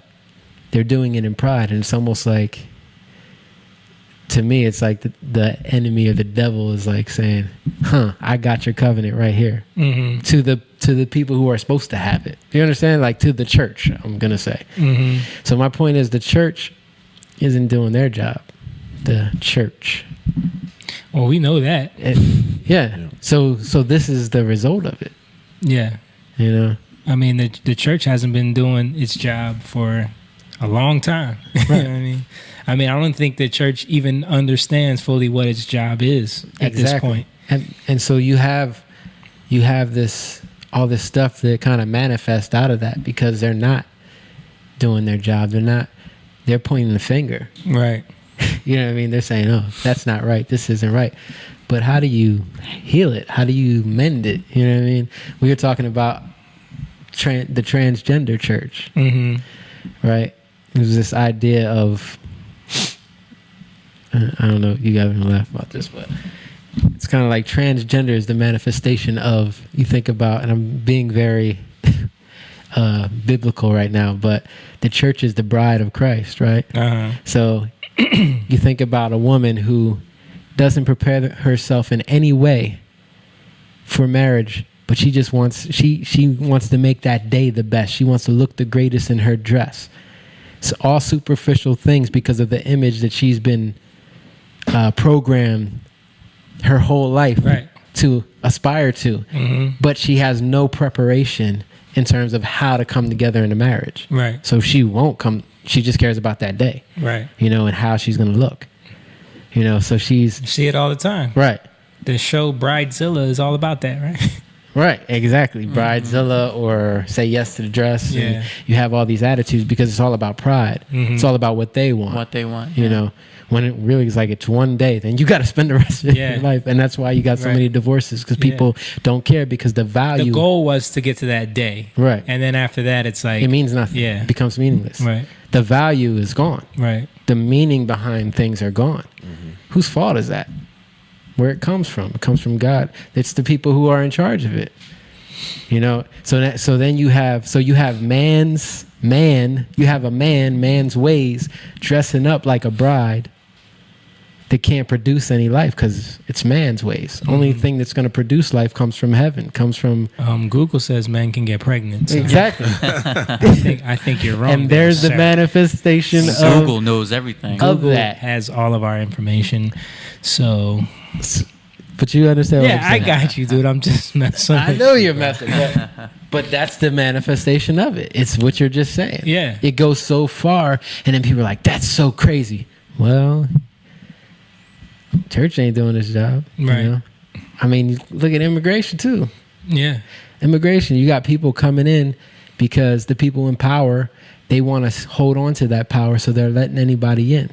they're doing it in pride. And it's almost like, to me, it's like the enemy or the devil is like saying, I got your covenant right here. Mm-hmm. To the people who are supposed to have it. You understand? Like to the church, I'm going to say. Mm-hmm. So my point is the church isn't doing their job. The church. Well, we know that. Yeah. So this is the result of it. Yeah. You know? I mean, the church hasn't been doing its job for a long time. Right. You know what I mean, I don't think the church even understands fully what its job is at this point. And so you have this all this stuff that kind of manifests out of that because they're not doing their job. They're pointing the finger. Right. You know what I mean? They're saying, "Oh, that's not right. This isn't right." But how do you heal it? How do you mend it? You know what I mean? We were talking about the transgender church, Mm-hmm. right? It was this idea of, I don't know, you guys are gonna laugh about this, but it's kind of like transgender is the manifestation of, you think about, and I'm being very biblical right now, but the church is the bride of Christ, right? Uh-huh. So you think about a woman who doesn't prepare herself in any way for marriage, but she just wants she wants to make that day the best. She wants to look the greatest in her dress. It's all superficial things because of the image that she's been programmed her whole life to aspire to. Mm-hmm. But she has no preparation in terms of how to come together in a marriage. Right. So she won't come. She just cares about that day. Right. You know, and how she's going to look. You know, so she's... You see it all the time. Right. The show Bridezilla is all about that, right? Right, exactly. Bridezilla or Say Yes to the Dress. Yeah. And you have all these attitudes because it's all about pride. Mm-hmm. It's all about what they want. What they want. You know, when it really is like it's one day, then you got to spend the rest of your life. And that's why you got so many divorces, because people don't care, because the value... The goal was to get to that day. Right. And then after that, it's like... It means nothing. Yeah. It becomes meaningless. Right. The value is gone. Right. The meaning behind things are gone. Mm-hmm. Whose fault is that? Where it comes from? It comes from God. It's the people who are in charge of it. You know, so then you have man's ways dressing up like a bride that can't produce any life because it's man's ways. Mm-hmm. Only thing that's going to produce life comes from heaven, comes from... Google says men can get pregnant. So exactly. I think you're wrong. And there's the manifestation of... Google knows everything. Google that. has all of our information. So... But you understand what I'm Yeah, saying? I got you, dude. I'm just messing I with know you. you're messing, but that's the manifestation of it. It's what you're just saying. Yeah. It goes so far, and then people are like, that's so crazy. Well, church ain't doing its job. Right. You know? I mean, look at immigration, too. Yeah. Immigration, you got people coming in because the people in power, they want to hold on to that power, so they're letting anybody in.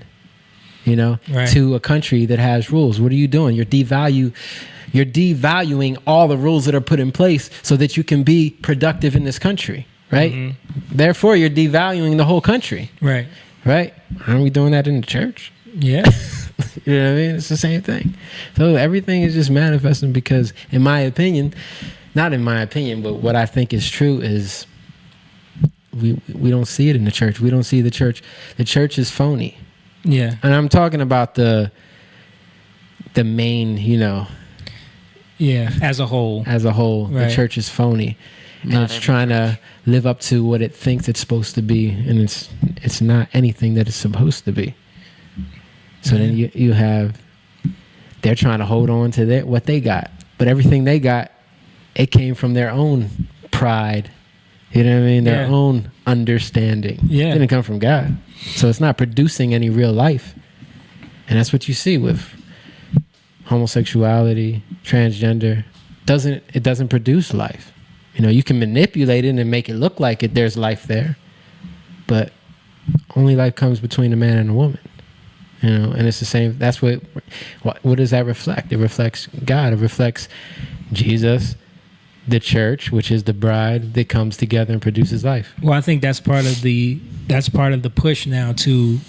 You know, to a country that has rules. What are you doing? You're devaluing all the rules that are put in place so that you can be productive in this country, right? Mm-hmm. Therefore, you're devaluing the whole country. Right. Right? Aren't we doing that in the church? Yeah. You know what I mean? It's the same thing. So everything is just manifesting because, in my opinion, not in my opinion, but what I think is true is we don't see it in the church. We don't see the church. The church is phony. Yeah. And I'm talking about the main, you know. Yeah, as a whole. The church is phony. And it's trying to live up to what it thinks it's supposed to be. And it's not anything that it's supposed to be. So then you have, they're trying to hold on to what they got. But everything they got, it came from their own pride. You know what I mean? Their own understanding. Yeah. It didn't come from God. So it's not producing any real life. And that's what you see with homosexuality, transgender. It doesn't produce life. You know, you can manipulate it and make it look like there's life there. But only life comes between a man and a woman. And it's the same. That's what does that reflect? It reflects God. It reflects Jesus, the church, which is the bride that comes together and produces life. Well, I think that's part of the push now to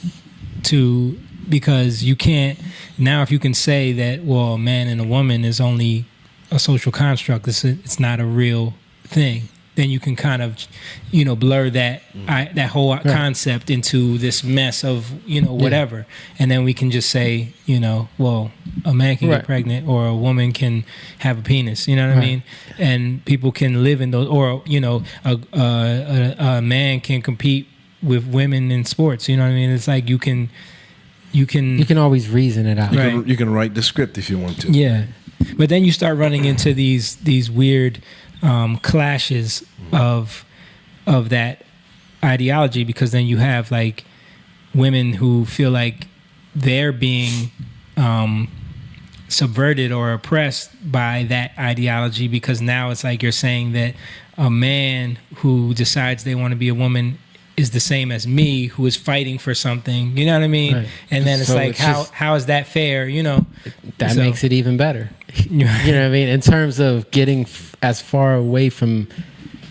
because you can't now, if you can say that, well, a man and a woman is only a social construct, it's not a real thing, then you can kind of, blur that that whole concept into this mess of, whatever. And then we can just say, well, a man can get pregnant or a woman can have a penis, you know what I mean? And people can live in those, or, a man can compete with women in sports, you know what I mean? It's like you can always reason it out. You can write the script if you want to. Yeah. But then you start running into these weird clashes of that ideology, because then you have like women who feel like they're being subverted or oppressed by that ideology, because now it's like you're saying that a man who decides they want to be a woman is the same as me, who is fighting for something, you know what I mean? Right. And then it's like, how is that fair, That makes it even better. You know what I mean? In terms of getting as far away from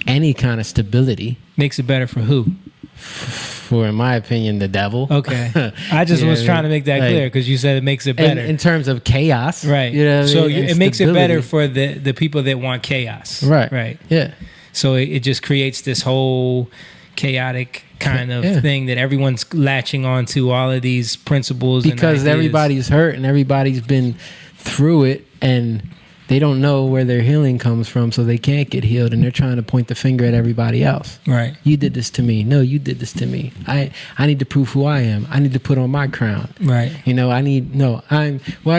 any kind of stability. Makes it better for who? For, in my opinion, the devil. Okay. I just was trying to make that clear, because you said it makes it better. In terms of chaos. Right. So it makes it better for the people that want chaos. Right. Right. Yeah. So it just creates this whole chaotic kind of thing that everyone's latching on to, all of these principles, because everybody's hurt and everybody's been through it, and they don't know where their healing comes from, so they can't get healed, and they're trying to point the finger at everybody else. Right. You did this to me. No, you did this to me. I need to prove who I am. I need to put on my crown. Right. Why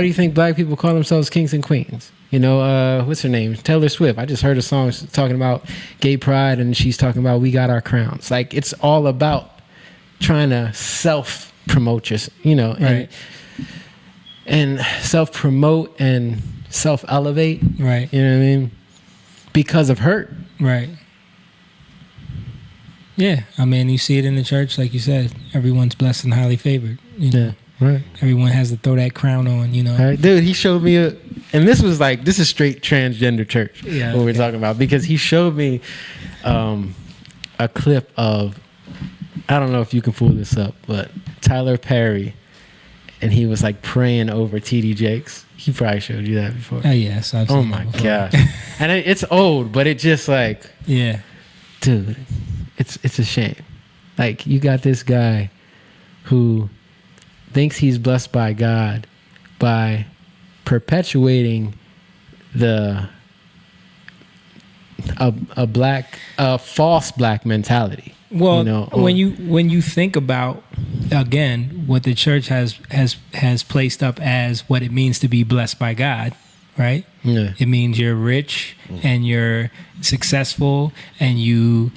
do you think black people call themselves kings and queens? What's her name? Taylor Swift. I just heard a song talking about gay pride, and she's talking about we got our crowns. Like, it's all about trying to self-promote and self-promote and self-elevate. Right. You know what I mean? Because of hurt. Right. Yeah. I mean, you see it in the church, like you said. Everyone's blessed and highly favored. Yeah. Right. Everyone has to throw that crown on, Right. Dude, he showed me and this is straight transgender church. Yeah. What we're talking about, because he showed me a clip of, I don't know if you can pull this up, but Tyler Perry, and he was like praying over TD Jakes. He probably showed you that before. Oh yes, I've seen my gosh. And it's old, but it just like, yeah, dude, it's a shame. Like, you got this guy who thinks he's blessed by God by perpetuating a false black mentality. Well, when you think about, again, what the church has placed up as what it means to be blessed by God, right? Yeah. It means you're rich and you're successful and you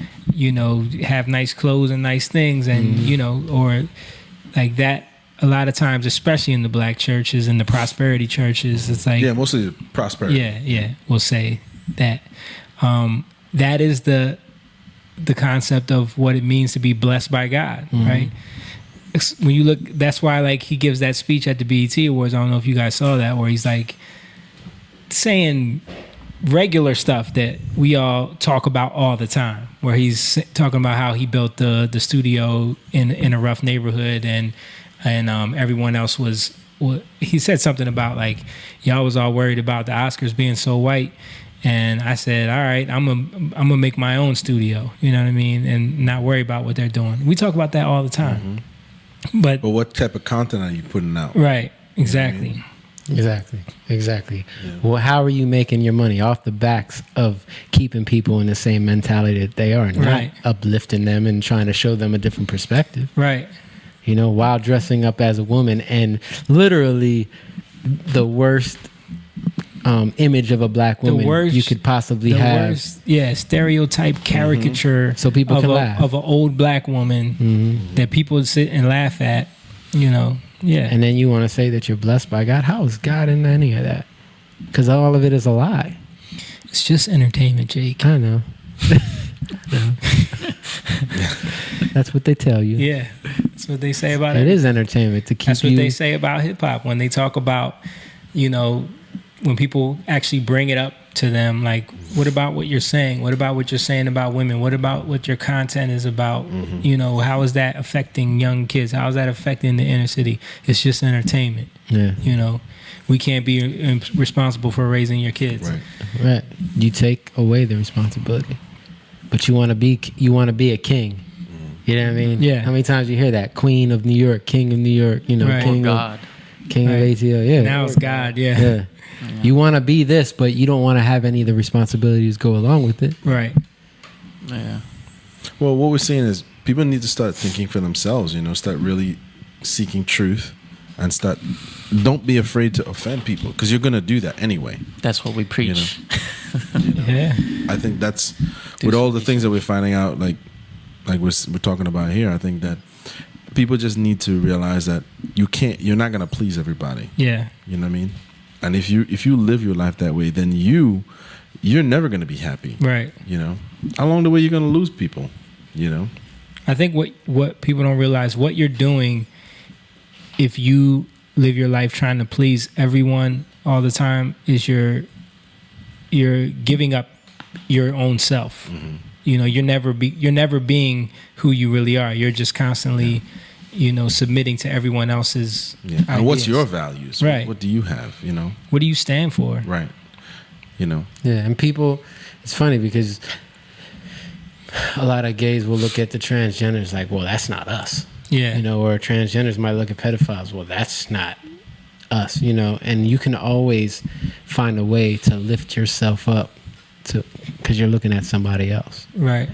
have nice clothes and nice things, and or like that. A lot of times, especially in the black churches and the prosperity churches, it's like, mostly prosperity. Yeah, we'll say that. That is the concept of what it means to be blessed by God, right? When you look, that's why like he gives that speech at the BET Awards. I don't know if you guys saw that, where he's like saying regular stuff that we all talk about all the time, where he's talking about how he built the studio in a rough neighborhood, and everyone else was. He said something about like, y'all was all worried about the Oscars being so white. And I said, all right, I'm gonna make my own studio, you know what I mean, and not worry about what they're doing. We talk about that all the time. But what type of content are you putting out? Right, exactly. You know what I mean? Exactly. Yeah. Well, how are you making your money? Off the backs of keeping people in the same mentality that they are, not uplifting them and trying to show them a different perspective. Right. While dressing up as a woman, and literally the worst image of a black woman you could possibly have. Stereotype caricature. So people can laugh. Of an old black woman that people sit and laugh at, And then you want to say that you're blessed by God. How is God in any of that? Because all of it is a lie. It's just entertainment, Jake. I know. That's what they tell you. Yeah. That's what they say about It it. is entertainment to keep That's what you. they say about hip hop when they talk about, when people actually bring it up to them, like, what about what you're saying? What about what you're saying about women? What about what your content is about? How is that affecting young kids? How is that affecting the inner city? It's just entertainment. Yeah. We can't be responsible for raising your kids. Right. You take away the responsibility, but you want to be a king. You know what I mean? Yeah. How many times you hear that? Queen of New York, King of New York. Right. King Or of God. King of ATL. Yeah. Now it's God. Yeah. Yeah. You want to be this, but you don't want to have any of the responsibilities go along with it. Right. Yeah. Well, what we're saying is people need to start thinking for themselves, start really seeking truth and don't be afraid to offend people because you're going to do that anyway. That's what we preach. Yeah. I think that's with all the things that we're finding out, like we're talking about here. I think that people just need to realize that you're not going to please everybody. Yeah. You know what I mean? And if you live your life that way, then you're never going to be happy. Right. Along the way, you're going to lose people. I think what people don't realize, what you're doing, if you live your life trying to please everyone all the time, is you're giving up your own self. You're never being who you really are. You're just constantly, submitting to everyone else's ideas. And what's your values? Right. What do you have? What do you stand for? Right. Yeah, and people, it's funny because a lot of gays will look at the transgenders like, well, that's not us. Yeah. Or transgenders might look at pedophiles, well, that's not us, and you can always find a way to lift yourself up because you're looking at somebody else. Right.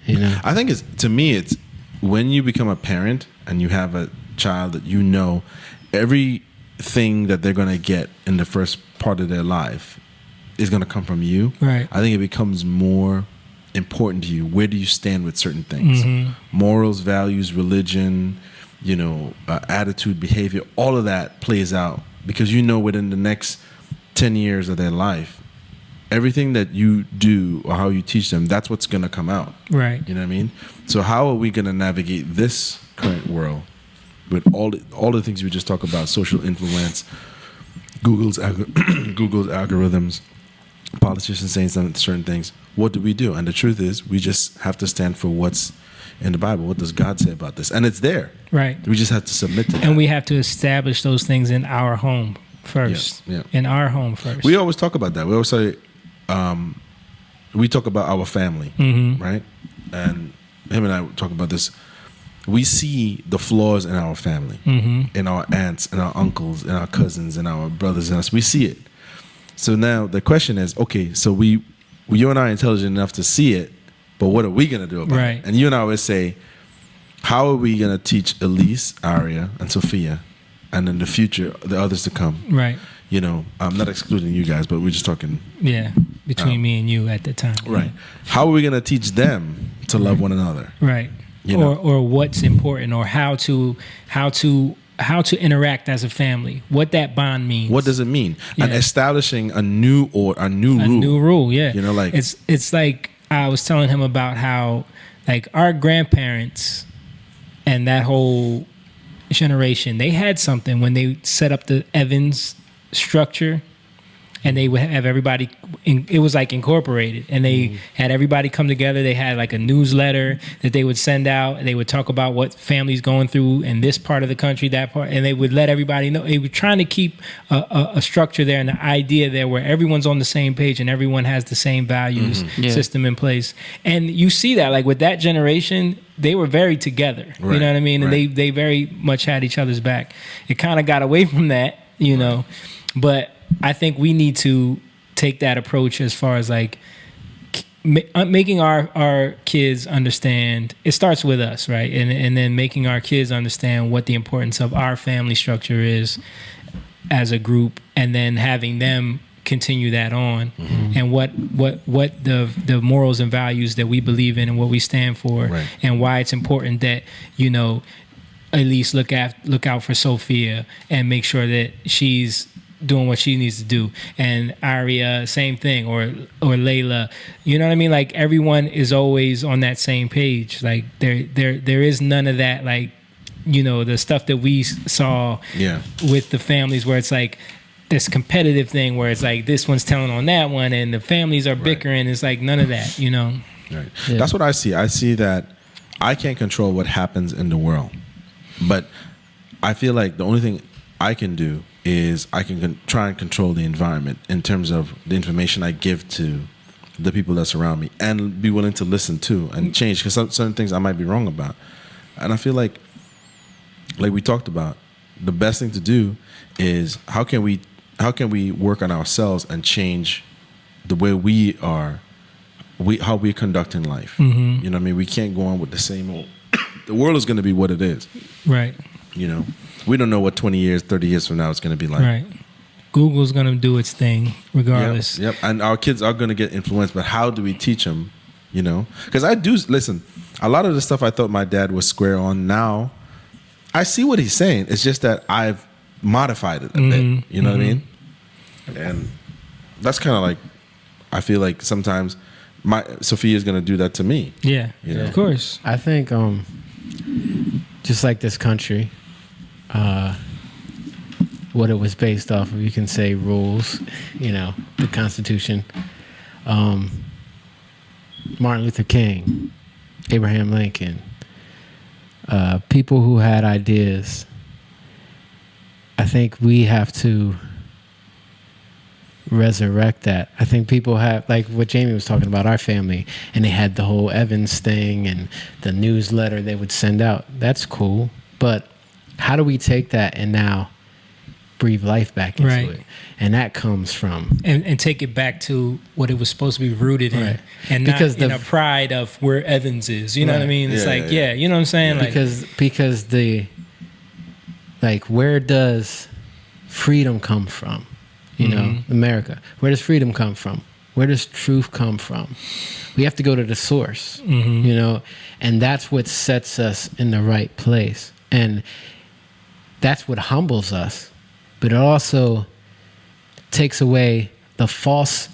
I think to me, it's when you become a parent and you have a child that everything that they're going to get in the first part of their life is going to come from you. Right. I think it becomes more important to you. Where do you stand with certain things? Morals, values, religion, attitude, behavior, all of that plays out because within the next 10 years of their life, everything that you do or how you teach them, that's what's going to come out. Right. You know what I mean? So how are we going to navigate this current world with all the things we just talked about, social influence, Google's algorithms, politicians saying certain things? What do we do? And the truth is, we just have to stand for what's in the Bible. What does God say about this? And it's there. Right. We just have to submit to that. And we have to establish those things in our home first. Yeah. In our home first. We always talk about that. We always say, we talk about our family, right? And him and I talk about this. We see the flaws in our family, in our aunts, in our uncles, in our cousins, in our brothers and us. We see it. So now the question is, okay, so you and I are intelligent enough to see it, but what are we going to do about it? And you and I always say, how are we going to teach Elise, Aria, and Sophia, and in the future, the others to come? Right. I'm not excluding you guys, but we're just talking. Yeah, between me and you at the time. Right. How are we going to teach them to love one another? Right. Or what's important, or how to interact as a family. What that bond means. What does it mean? Yeah. And establishing a new rule. A new rule. Yeah. Like it's like I was telling him about how like our grandparents and that whole generation, they had something when they set up the Evans structure, and they would have everybody it was like incorporated, and they had everybody come together. They had like a newsletter that they would send out, and they would talk about what families going through in this part of the country, that part, and they would let everybody know. They were trying to keep a structure there and an idea there where everyone's on the same page and everyone has the same values system in place. And you see that like with that generation, they were very together. Right. You know what I mean? And they very much had each other's back. It kind of got away from that, but I think we need to take that approach as far as like making our kids understand. It starts with us, right? And then making our kids understand what the importance of our family structure is as a group, and then having them continue that on, and what the morals and values that we believe in and what we stand for, and why it's important that at least look out for Sophia and make sure that she's doing what she needs to do, and Aria, same thing, or Layla. You know what I mean? Like everyone is always on that same page. Like there is none of that like the stuff that we saw with the families where it's like this competitive thing where it's like this one's telling on that one and the families are bickering. It's like none of that, Right. Yeah. That's what I see. I see that I can't control what happens in the world, but I feel like the only thing I can do is I can try and control the environment in terms of the information I give to the people that surround me, and be willing to listen to and change, because certain things I might be wrong about. And I feel like we talked about, the best thing to do is how can we work on ourselves and change the way we are, how we conduct in life. You know what I mean? We can't go on with the same old. The world is going to be what it is. Right. We don't know what 20 years, 30 years from now it's going to be like. Right. Google's going to do its thing regardless. Yep. And our kids are going to get influenced, but how do we teach them, Because I do, listen, a lot of the stuff I thought my dad was square on, now I see what he's saying. It's just that I've modified it a bit. You know what I mean? And that's kind of like, I feel like sometimes Sophia's going to do that to me. Yeah, of course. I think just like this country, what it was based off of, you can say rules, the Constitution. Martin Luther King, Abraham Lincoln, people who had ideas. I think we have to resurrect that. I think people have, like what Jamie was talking about, our family, and they had the whole Evans thing and the newsletter they would send out. That's cool, but how do we take that and now breathe life back into it? And that comes from and take it back to what it was supposed to be rooted in, and because not in a pride of where Evans is. You know what I mean? It's you know what I'm saying? Because the where does freedom come from? America. Where does freedom come from? Where does truth come from? We have to go to the source, and that's what sets us in the right place. And that's what humbles us. But it also takes away the false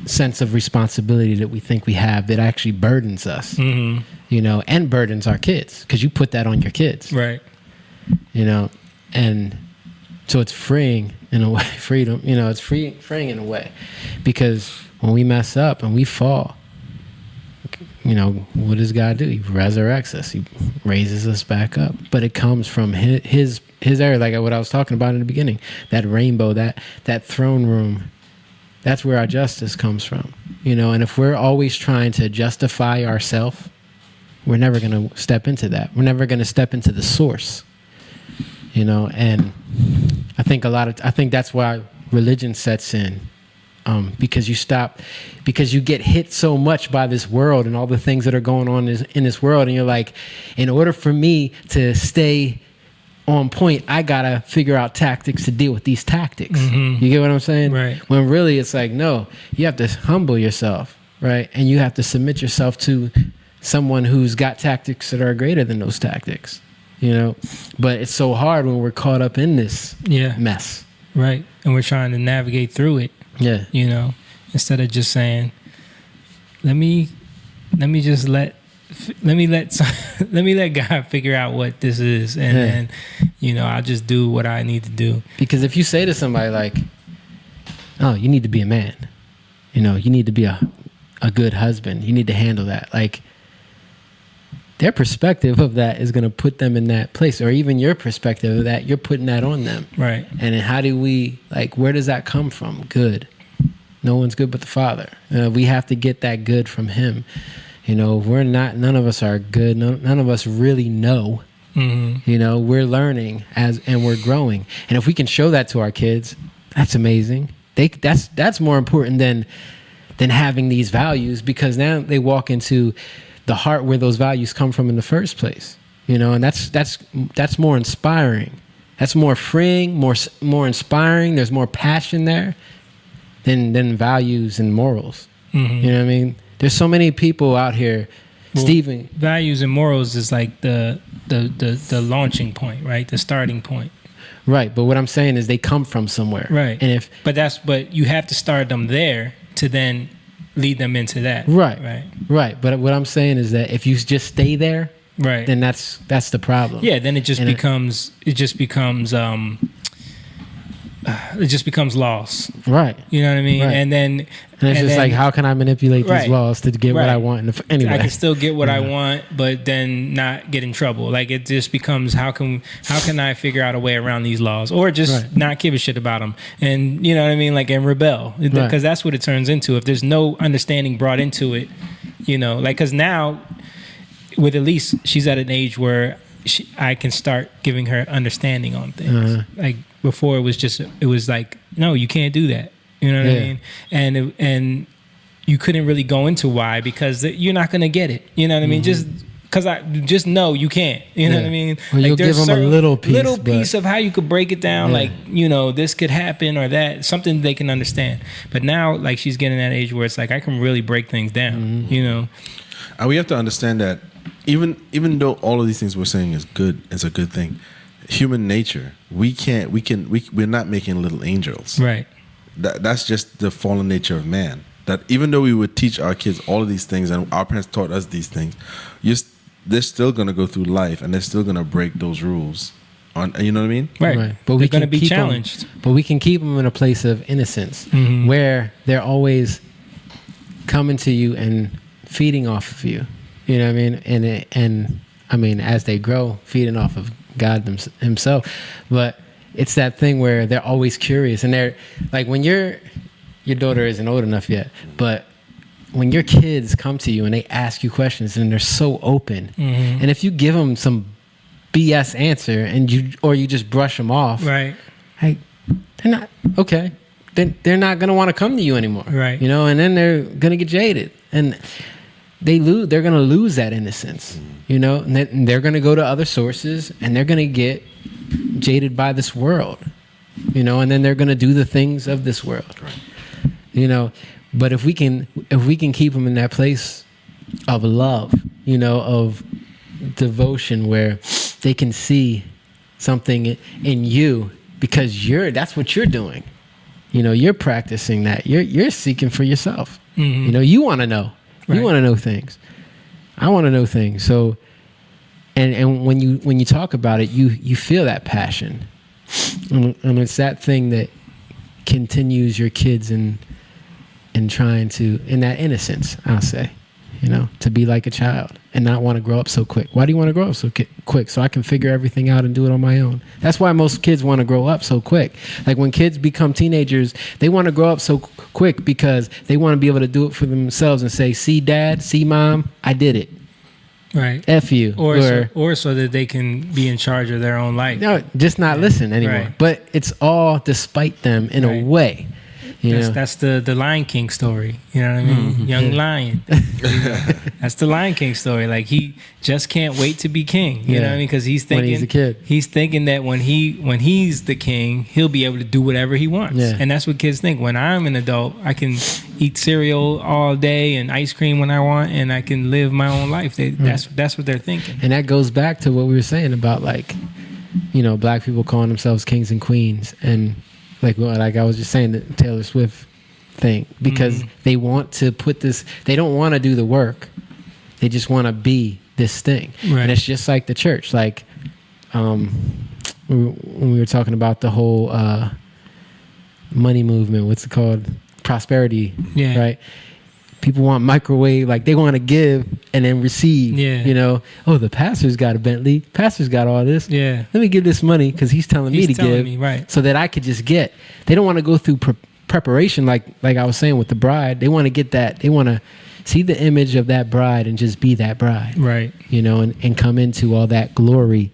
sense of responsibility that we think we have that actually burdens us, and burdens our kids, because you put that on your kids. Right. And so it's freeing in a way, freedom, it's freeing in a way, because when we mess up and we fall, what does God do? He resurrects us. He raises us back up. But it comes from his area, like what I was talking about in the beginning, that rainbow, that throne room. That's where our justice comes from, and if we're always trying to justify ourselves, we're never going to step into that. We're never going to step into the source, and I think that's why religion sets in, because you get hit so much by this world and all the things that are going on in this world, and you're like, in order for me to stay on point, I gotta figure out tactics to deal with these tactics. You get what I'm saying? Right. When really it's like, no, you have to humble yourself, right? And you have to submit yourself to someone who's got tactics that are greater than those tactics. But it's so hard when we're caught up in this mess. Right. And we're trying to navigate through it. Yeah. Instead of just saying, let me let God figure out what this is, and then I'll just do what I need to do. Because if you say to somebody like, oh, you need to be a man, you need to be a good husband, you need to handle that, like, their perspective of that is going to put them in that place, or even your perspective of that, you're putting that on them. Right. And then how do we, where does that come from? Good. No one's good but the Father. We have to get that good from Him. We're not, none of us are good. None of us really know. We're learning and we're growing. And if we can show that to our kids, that's amazing. That's more important than having these values, because now they walk into the heart where those values come from in the first place, and that's more inspiring. That's more freeing, more inspiring. There's more passion there than values and morals. You know what I mean? There's so many people out here. Well, Stephen, values and morals is like the launching point, right? The starting point. Right, but what I'm saying is they come from somewhere. Right. And but you have to start them there to then lead them into that. Right. But what I'm saying is that if you just stay there, Right. then that's the problem. Yeah, then it just And becomes loss. right. You know what I mean? Right. And then And it's just like, how can I manipulate these Right. laws to get what Right. I want? Anyway, I can still get what I want, but then not get in trouble. Like it just becomes how can I figure out a way around these laws, or just Right. not give a shit about them, and you know what I mean, like and rebel, because that's what it turns into. If there's no understanding brought into it, you know, like because now with Elise, she's at an age where I can start giving her understanding on things. Like before, it was like, no, you can't do that. You know what I mean? And you couldn't really go into why, because you're not going to get it. You know what I mean? Just because I just know you can't. You know what I mean? Well, you'll there's give them a little piece, of how you could break it down. Like, you know, this could happen or that, something they can understand. But now, like, she's getting that age where it's like I can really break things down. You know? And we have to understand that even though all of these things we're saying is good, is a good thing. Human nature, we're not making little angels. Right. That's just the fallen nature of man. That even though we would teach our kids all of these things, and our parents taught us these things, they're still gonna go through life, and they're still gonna break those rules. You know what I mean? Right. But They're going to be keep challenged. but we can keep them in a place of innocence where they're always coming to you and feeding off of you. You know what I mean? And I mean, as they grow, feeding off of God himself. But it's that thing where they're always curious, and they're like, when your daughter isn't old enough yet, but when your kids come to you and they ask you questions and they're so open, and if you give them some BS answer and you just brush them off, Right. like, they're not okay. They're not gonna want to come to you anymore, Right. You know, and then they're gonna get jaded, and they're gonna lose that innocence, you know, and they're gonna go to other sources and they're gonna get jaded by this world, you know, and then they're gonna do the things of this world, you know. But if we can keep them in that place of love, you know, of devotion, where they can see something in you, because that's what you're doing, you know, you're practicing that, you're seeking for yourself, you know, you want to know. You want to know things. I want to know things. So, and when you talk about it, you feel that passion, and it's that thing that continues your kids in that innocence. I'll say, you know, to be like a child and not want to grow up so quick. Why do you want to grow up so quick? So I can figure everything out and do it on my own. That's why most kids want to grow up so quick. Like when kids become teenagers, they want to grow up so quick because they want to be able to do it for themselves and say, see dad, see mom, I did it. Right. F you. Or so that they can be in charge of their own life. No, just not listen anymore. Right. But it's all despite them in a way. That's the Lion King story. You know what I mean? Young lion. That's the Lion King story. Like he just can't wait to be king. You know what I mean? Because he's thinking when he's a kid. He's thinking that when he's the king, he'll be able to do whatever he wants. Yeah. And that's what kids think. When I'm an adult, I can eat cereal all day and ice cream when I want, and I can live my own life. That's what they're thinking. And that goes back to what we were saying about, like, you know, black people calling themselves kings and queens, and like I was just saying, the Taylor Swift thing, because they want to put this, they don't want to do the work, they just want to be this thing. Right. And it's just like the church, like when we were talking about the whole money movement, what's it called, prosperity, right? People want microwave, like they want to give and then receive. You know, oh, the pastor's got a Bentley, pastor's got all this. Let me give this money because he's telling me to give, so that I could just get. They don't want to go through preparation, like I was saying with the bride. They want to get that. They want to see the image of that bride and just be that bride, right? You know, and come into all that glory.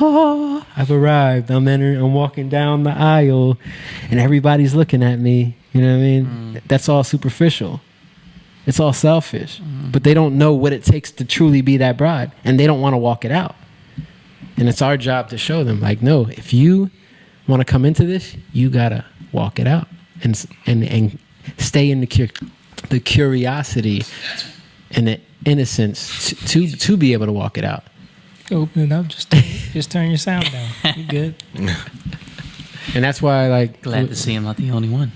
Oh, I've arrived. I'm walking down the aisle, and everybody's looking at me. You know what I mean? That's all superficial. It's all selfish, but they don't know what it takes to truly be that bride, and they don't want to walk it out. And it's our job to show them, like, no, if you want to come into this, you gotta walk it out and stay in the curiosity and the innocence to be able to walk it out. Open it up, just turn your sound down. You good? And that's why, like, glad to see I'm not the only one.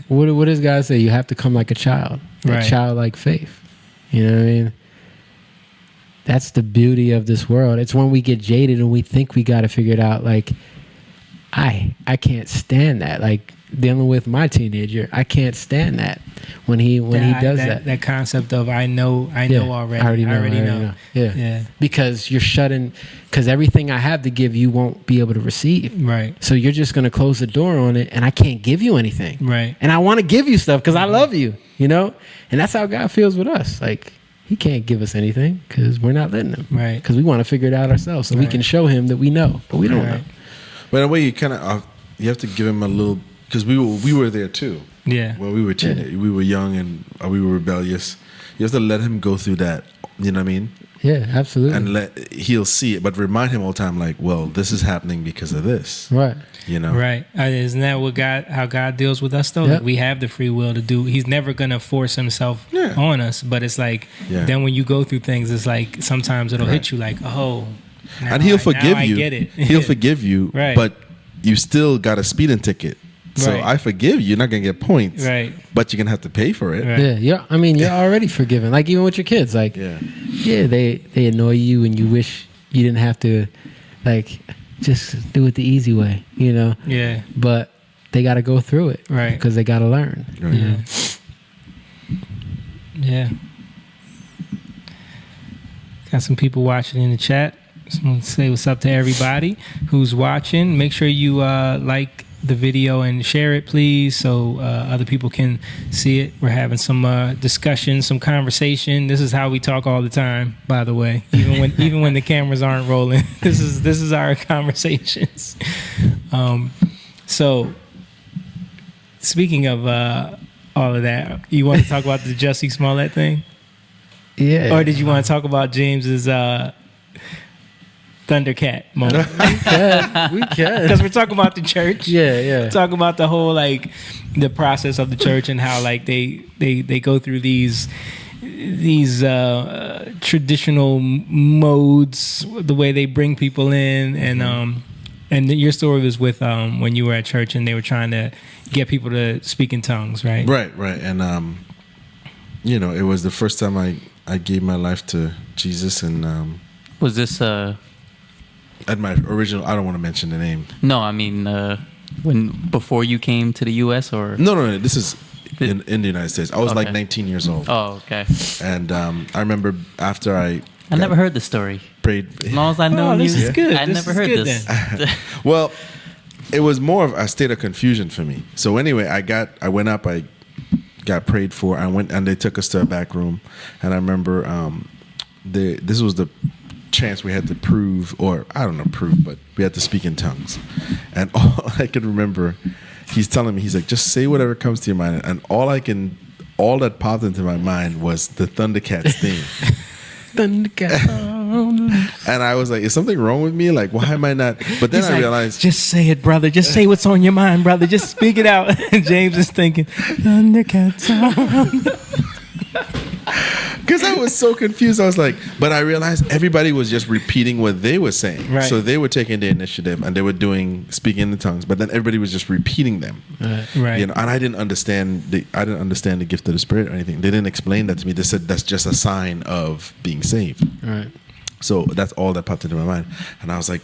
what does God say? You have to come like a child, childlike faith. You know what I mean? that's the beauty of this world. It's when we get jaded and we think we got to figure it out. Like, I can't stand that. Like, dealing with my teenager, I can't stand that when he does that. That concept of I know already. I already know. Yeah. Because you're shutting, because everything I have to give you won't be able to receive. Right. So you're just going to close the door on it, and I can't give you anything. Right. And I want to give you stuff because I love you, you know? And that's how God feels with us. Like, he can't give us anything because we're not letting him. Right. Because we want to figure it out ourselves so we can show him that we know, but we don't know. But in a way, you kind of you have to give him a little, because we were there too. Yeah. When we were teenagers, we were young and we were rebellious. You have to let him go through that. You know what I mean? Yeah, absolutely. And he'll see it, but remind him all the time, like, well, this is happening because of this. Right. You know? Right. Isn't that what how God deals with us though? Yep. Like, we have the free will to do. He's never gonna force himself on us. But it's like then when you go through things, it's like sometimes it'll hit you like, oh. And he'll forgive you. I get it. He'll forgive you. Right. But you still got a speeding ticket. So Right. I forgive you. You're not gonna get points. Right. But you're gonna have to pay for it. Right. Yeah, you're already forgiven. Like, even with your kids, like, they annoy you and you wish you didn't have to, like, just do it the easy way, you know? Yeah. But they got to go through it. Right. Because they got to learn. Right. Yeah. Yeah. Got some people watching in the chat. Just want to say what's up to everybody who's watching. Make sure you like the video and share it, please, so other people can see it. We're having some discussion, some conversation. This is how we talk all the time, by the way. Even when the cameras aren't rolling, this is our conversations. So, speaking of all of that, you want to talk about the Jussie Smollett thing? Yeah. Or did you want to talk about James's Thundercat moment? We can. Because we're talking about the church. Yeah. Talking about the whole, like, the process of the church and how, like, they go through these traditional modes, the way they bring people in, and your story was with when you were at church and they were trying to get people to speak in tongues, right? Right. And you know, it was the first time I gave my life to Jesus, and Was this at my original, I don't want to mention the name. no, I mean before you came to the US, or No, this is in the United States. I was like Okay. 19 years old. Oh, okay. And I remember after I never heard the story. prayed. As long as I know this you, is good. I This never is heard good this. Well, it was more of a state of confusion for me. So anyway, I went up, I got prayed for. I went and they took us to a back room, and I remember this was the chance we had to prove, or I don't know, but we had to speak in tongues. And all I could remember, he's telling me, he's like, just say whatever comes to your mind. And all that popped into my mind was the Thundercats theme. And I was like, is something wrong with me? Like, why am I not? But then I realized, just say it, brother. Just say what's on your mind, brother. Just speak it out. And James is thinking, Thundercats. because I was so confused. I was like, but I realized everybody was just repeating what they were saying. Right. So they were taking the initiative and they were speaking in the tongues, but then everybody was just repeating them. Right. You know, and I didn't understand the gift of the Spirit or anything. They didn't explain that to me. They said that's just a sign of being saved. Right. So that's all that popped into my mind. And I was like,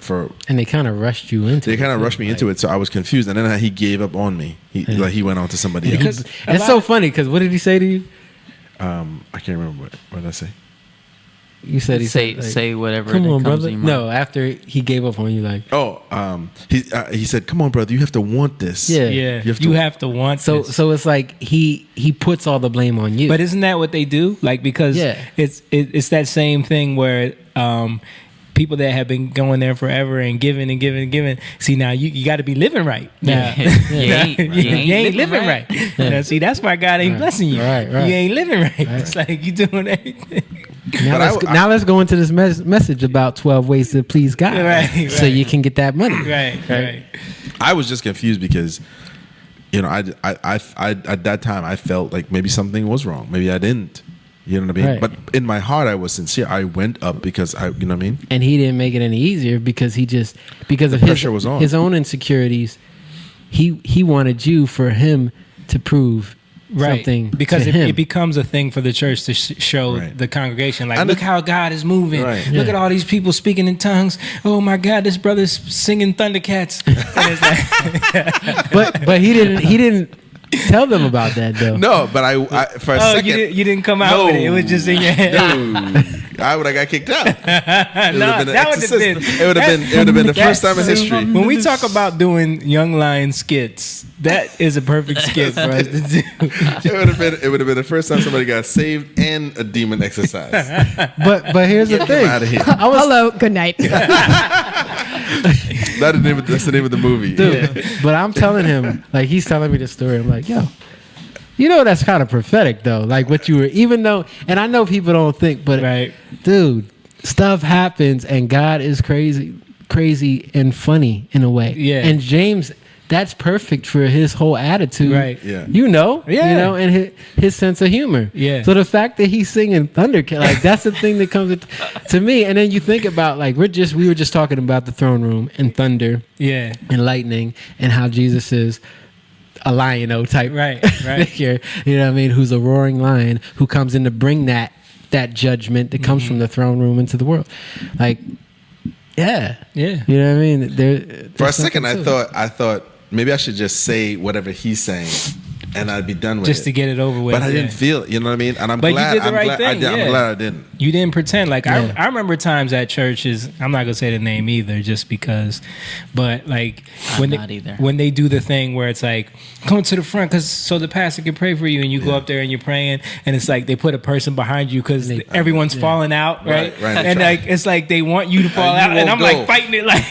and they kind of rushed you into it. They kind of rushed me into it. So I was confused. And then he gave up on me. He went on to somebody else. It's so funny because what did he say to you? I can't remember what did I say. You said he say said, like, say whatever. come that on, comes brother. to your mind. No, after he gave up on you, like, He said, "Come on, brother, you have to want this." Yeah. You have to want so this. so it's like he puts all the blame on you. But isn't that what they do? Like, because it's that same thing where people that have been going there forever and giving and giving and giving. See, now you got to be living right. Now, You ain't living right. Now, see, that's why God ain't blessing you. Right. You ain't living right. It's like you doing everything. Now let's go into this message about 12 ways to please God, Right. So you can get that money. Right. I was just confused because, you know, I at that time I felt like maybe something was wrong. Maybe I didn't. You know what I mean? Right. But in my heart, I was sincere. I went up because you know what I mean? And he didn't make it any easier because because The of pressure was on. his own insecurities. He wanted you for him to prove something because to it, him. it becomes a thing for the church to show Right. the congregation, like, And look how God is moving. Right. Look Yeah. at all these people speaking in tongues. Oh my God, this brother's singing Thundercats. And it's like, but he didn't tell them about that though. No, but I for a oh, second. you didn't come out with it. It was just in your head. Dude, I would have got kicked out. It would have been an that would've exorcism. been- It would have been the first time in history. When we talk about doing Young Lion skits, that is a perfect skit for us to do. It would have been the first time somebody got saved and a demon exercised. But here's the thing. Out of here. Hello, good night. That's the name of the movie. Dude, but I'm telling him, like, he's telling me the story. I'm like, yo, you know, that's kind of prophetic though. Like what you were, even though, and I know people don't think, but Right. dude, stuff happens and God is crazy and funny in a way. Yeah. And James, that's perfect for his whole attitude. Right. Yeah. You know, Yeah. you know, and his sense of humor. Yeah. So the fact that he's singing Thundercat, like that's the thing that comes to me. And then you think about like, we were just talking about the throne room and thunder Yeah. and lightning and how Jesus is a lion-o type Right, right. figure, you know what I mean, who's a roaring lion who comes in to bring that judgment that comes from the throne room into the world. Like, yeah. Yeah. You know what I mean? For a second, I thought maybe I should just say whatever he's saying, and I'd be done with Just it. to get it over with. But I yeah. didn't feel it. You know what I mean? And I'm But you glad. did the I'm right glad thing, I'm yeah. glad I didn't. You didn't pretend. Like Yeah. I remember times at churches. I'm not gonna say the name either, just because. But like I'm not either. when they do the thing where it's like, come to the front, because so the pastor can pray for you, and you go up there and you're praying, and it's like they put a person behind you because everyone's falling out, right? Right. And like it's like they want you to fall you out, and I'm won't like go. fighting it, like,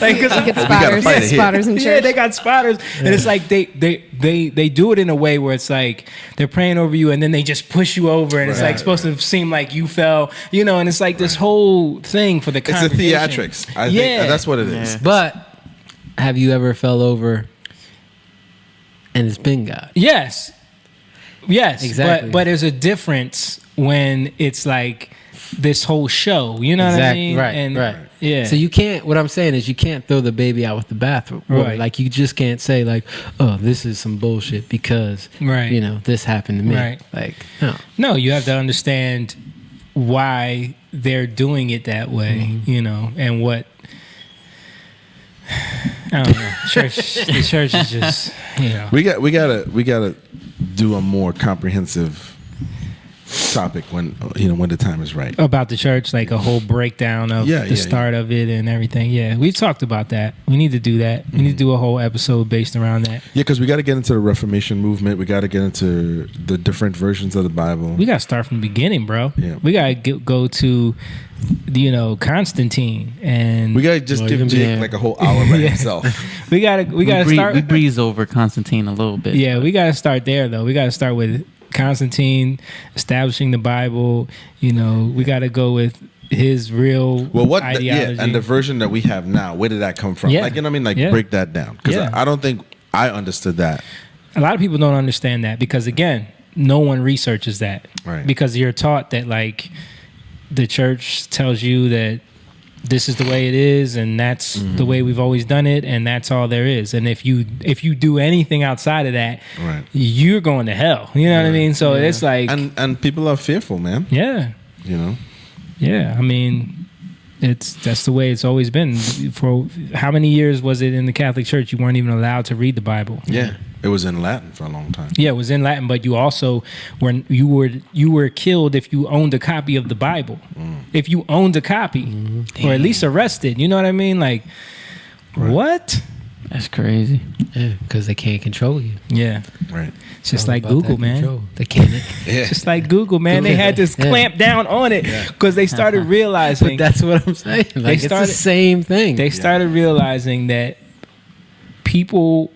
like 'cause Get gotta spotters, fight it here. spotters in church. yeah, they got spotters, and it's like they do it in a way where it's like they're praying over you, and then they just push you over, and it's like supposed to seem like you fell, you know, and it's like this whole thing for the It's a congregation. theatrics. I think that's what it is. Yeah. But have you ever fell over and it's been God? Yes, Exactly. But there's a difference when it's like this whole show. You know what I Exactly. mean? Right. And, Right. Yeah. So you can't. What I'm saying is, you can't throw the baby out with the bathwater. Right. Like you just can't say like, "Oh, this is some bullshit because Right. you know this happened to me." Right. Like, no. No, you have to understand why they're doing it that way, you know, and what. I don't know. The church is just, you know. We gotta do a more comprehensive topic when the time is right. About the church, like a whole breakdown of Yeah, the yeah, start of it and everything. Yeah, we've talked about that. We need to do that. We need to do a whole episode based around that. Yeah, because we got to get into the Reformation movement. We got to get into the different versions of the Bible. We got to start from the beginning, bro. Yeah. We got to go to, Constantine, and We got to just Well, give even Jake being- like a whole hour by Yeah. himself. we got to start. We breeze over Constantine a little bit. Yeah, we got to start there, though. We got to start with Constantine establishing the Bible. We got to go with his real Well, ideology. and the version that we have now, where did that come from? Yeah. Like, you know what I mean? Like, Yeah. break that down. Because Yeah. I don't think I understood that. A lot of people don't understand that because, again, no one researches that. Right. Because you're taught that, like, the church tells you that this is the way it is, and that's the way we've always done it, and that's all there is. And if you do anything outside of that, Right. you're going to hell. You know what I mean? So it's like, And people are fearful, man. yeah. You know? Yeah, I mean, that's the way it's always been. For how many years was it in the Catholic Church you weren't even allowed to read the Bible? Yeah. It was in Latin for a long time. Yeah, it was in Latin, but you also were killed if you owned a copy of the Bible. If you owned a copy, or at least arrested. You know what I mean? Like, what? That's crazy. Yeah, because they can't control you. Yeah, Right. it's just All like about Google, that man. control. They can't. Yeah. Just like Google, man. They had to clamp down on it because they started realizing. But that's what I'm saying. Like, it's the same thing. They started realizing that people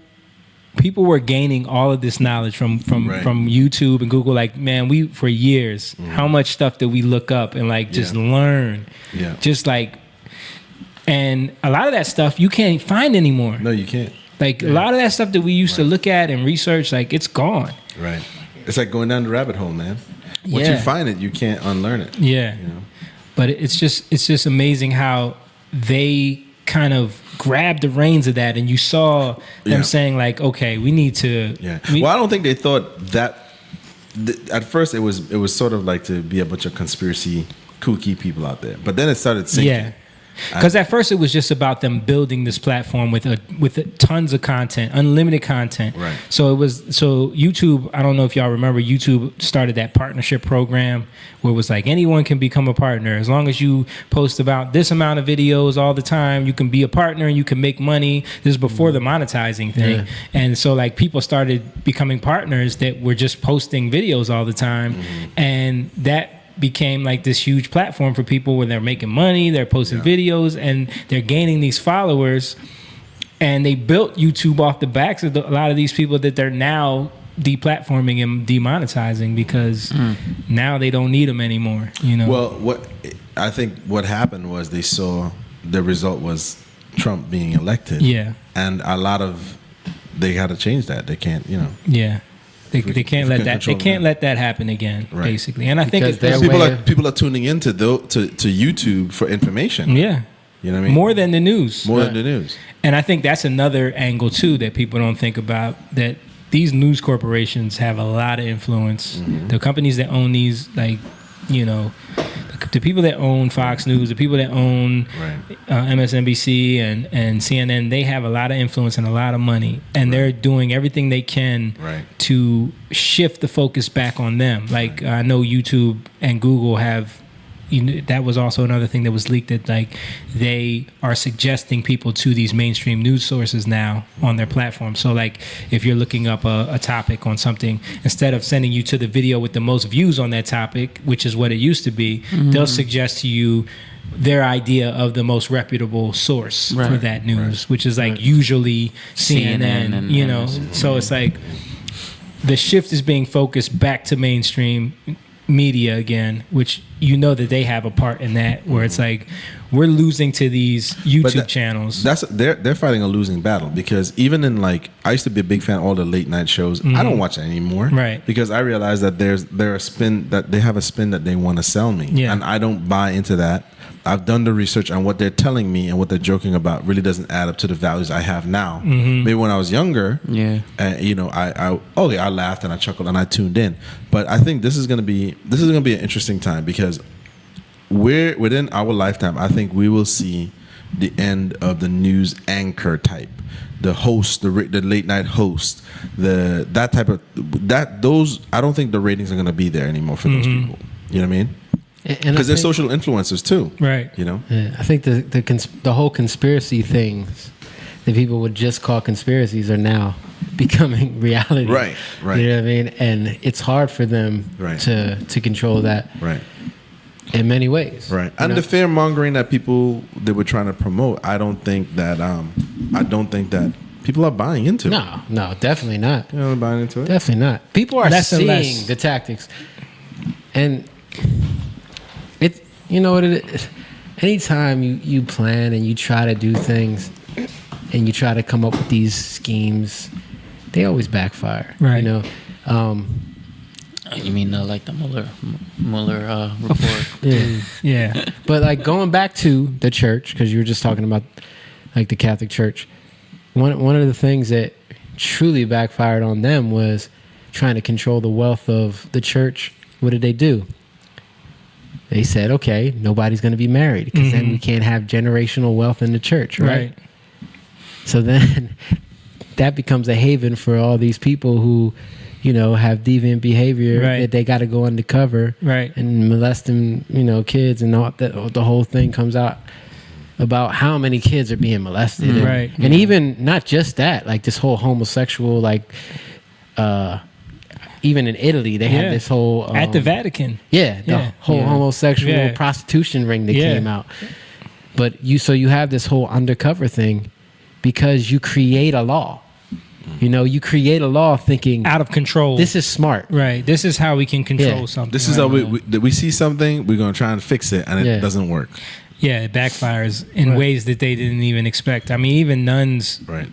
were gaining all of this knowledge from Right. YouTube and Google. Like, man, we for years, how much stuff did we look up and like just learn? Yeah. Just like, and a lot of that stuff you can't find anymore. No, you can't. Like a lot of that stuff that we used to look at and research, like it's gone. Right. It's like going down the rabbit hole, man. Once Yeah. you find it, you can't unlearn it. Yeah. You know? But it's just amazing how they kind of grabbed the reins of that, and you saw them saying like, okay, we need to. Yeah. Well, I don't think they thought that. At first, it was sort of like to be a bunch of conspiracy kooky people out there, but then it started sinking. Yeah. Because at first it was just about them building this platform with tons of content, unlimited content. Right. So YouTube. I don't know if y'all remember. YouTube started that partnership program where it was like anyone can become a partner as long as you post about this amount of videos all the time. You can be a partner and you can make money. This is before the monetizing thing, and so like people started becoming partners that were just posting videos all the time, and that became like this huge platform for people where they're making money, they're posting videos, and they're gaining these followers. And they built YouTube off the backs of a lot of these people that they're now deplatforming and demonetizing because now they don't need them anymore. You know. Well, what I think what happened was they saw the result was Trump being elected. Yeah. And a lot of they had to change that. They can't, you know. Yeah. They can't let that. They can't let that happen again. Right. Basically, and I think people are tuning into to YouTube for information. Yeah, you know what I mean. More than the news. More than the news. And I think that's another angle too that people don't think about. That these news corporations have a lot of influence. The companies that own these, like, you know, the people that own Fox News, the people that own MSNBC and CNN, they have a lot of influence and a lot of money, and they're doing everything they can to shift the focus back on them. Like I know YouTube and Google have. That was also another thing that was leaked, that like they are suggesting people to these mainstream news sources now on their platform. So like if you're looking up a topic on something, instead of sending you to the video with the most views on that topic, which is what it used to be, they'll suggest to you their idea of the most reputable source for that news, which is like usually CNN and you know. So it's like the shift is being focused back to mainstream media again, which you know that they have a part in that, where it's like we're losing to these YouTube channels. They're fighting a losing battle, because even in like I used to be a big fan of all the late night shows. I don't watch it anymore, right? Because I realize that they're a spin that they have a spin that they want to sell me, and I don't buy into that. I've done the research on what they're telling me, and what they're joking about really doesn't add up to the values I have now. Maybe when I was younger, you know, I laughed and I chuckled and I tuned in. But I think this is gonna be an interesting time, because we're within our lifetime. I think we will see the end of the news anchor type, the host, the late night host, that type of that. Those, I don't think the ratings are gonna be there anymore for those people. You know what I mean? Because they're social influencers too, right? You know, I think the whole conspiracy things that people would just call conspiracies are now becoming reality, right? You know what I mean? And it's hard for them to control that, right? In many ways, right? And the fear mongering that people they were trying to promote, I don't think that people are buying into it. No, definitely not. You're not buying into it. Definitely not. People are seeing the tactics, and you know what it is. Anytime you plan and you try to do things and you try to come up with these schemes, they always backfire. Right. You know. You mean like the Mueller report? Yeah. But like going back to the church, because you were just talking about like the Catholic Church. One of the things that truly backfired on them was trying to control the wealth of the church. What did they do? They said, okay, nobody's going to be married, because then we can't have generational wealth in the church, right? So then that becomes a haven for all these people who, you know, have deviant behavior that they got to go undercover and molesting, you know, kids, and all the whole thing comes out about how many kids are being molested. And even not just that, like this whole homosexual, like, even in Italy, they had this whole at the Vatican. Whole homosexual prostitution ring that came out. But you have this whole undercover thing because you create a law. You know, you create a law thinking out of control. This is smart, right? This is how we can control something. This is how we see something. We're gonna try and fix it, and it doesn't work. Yeah, it backfires in ways that they didn't even expect. I mean, even nuns. Right.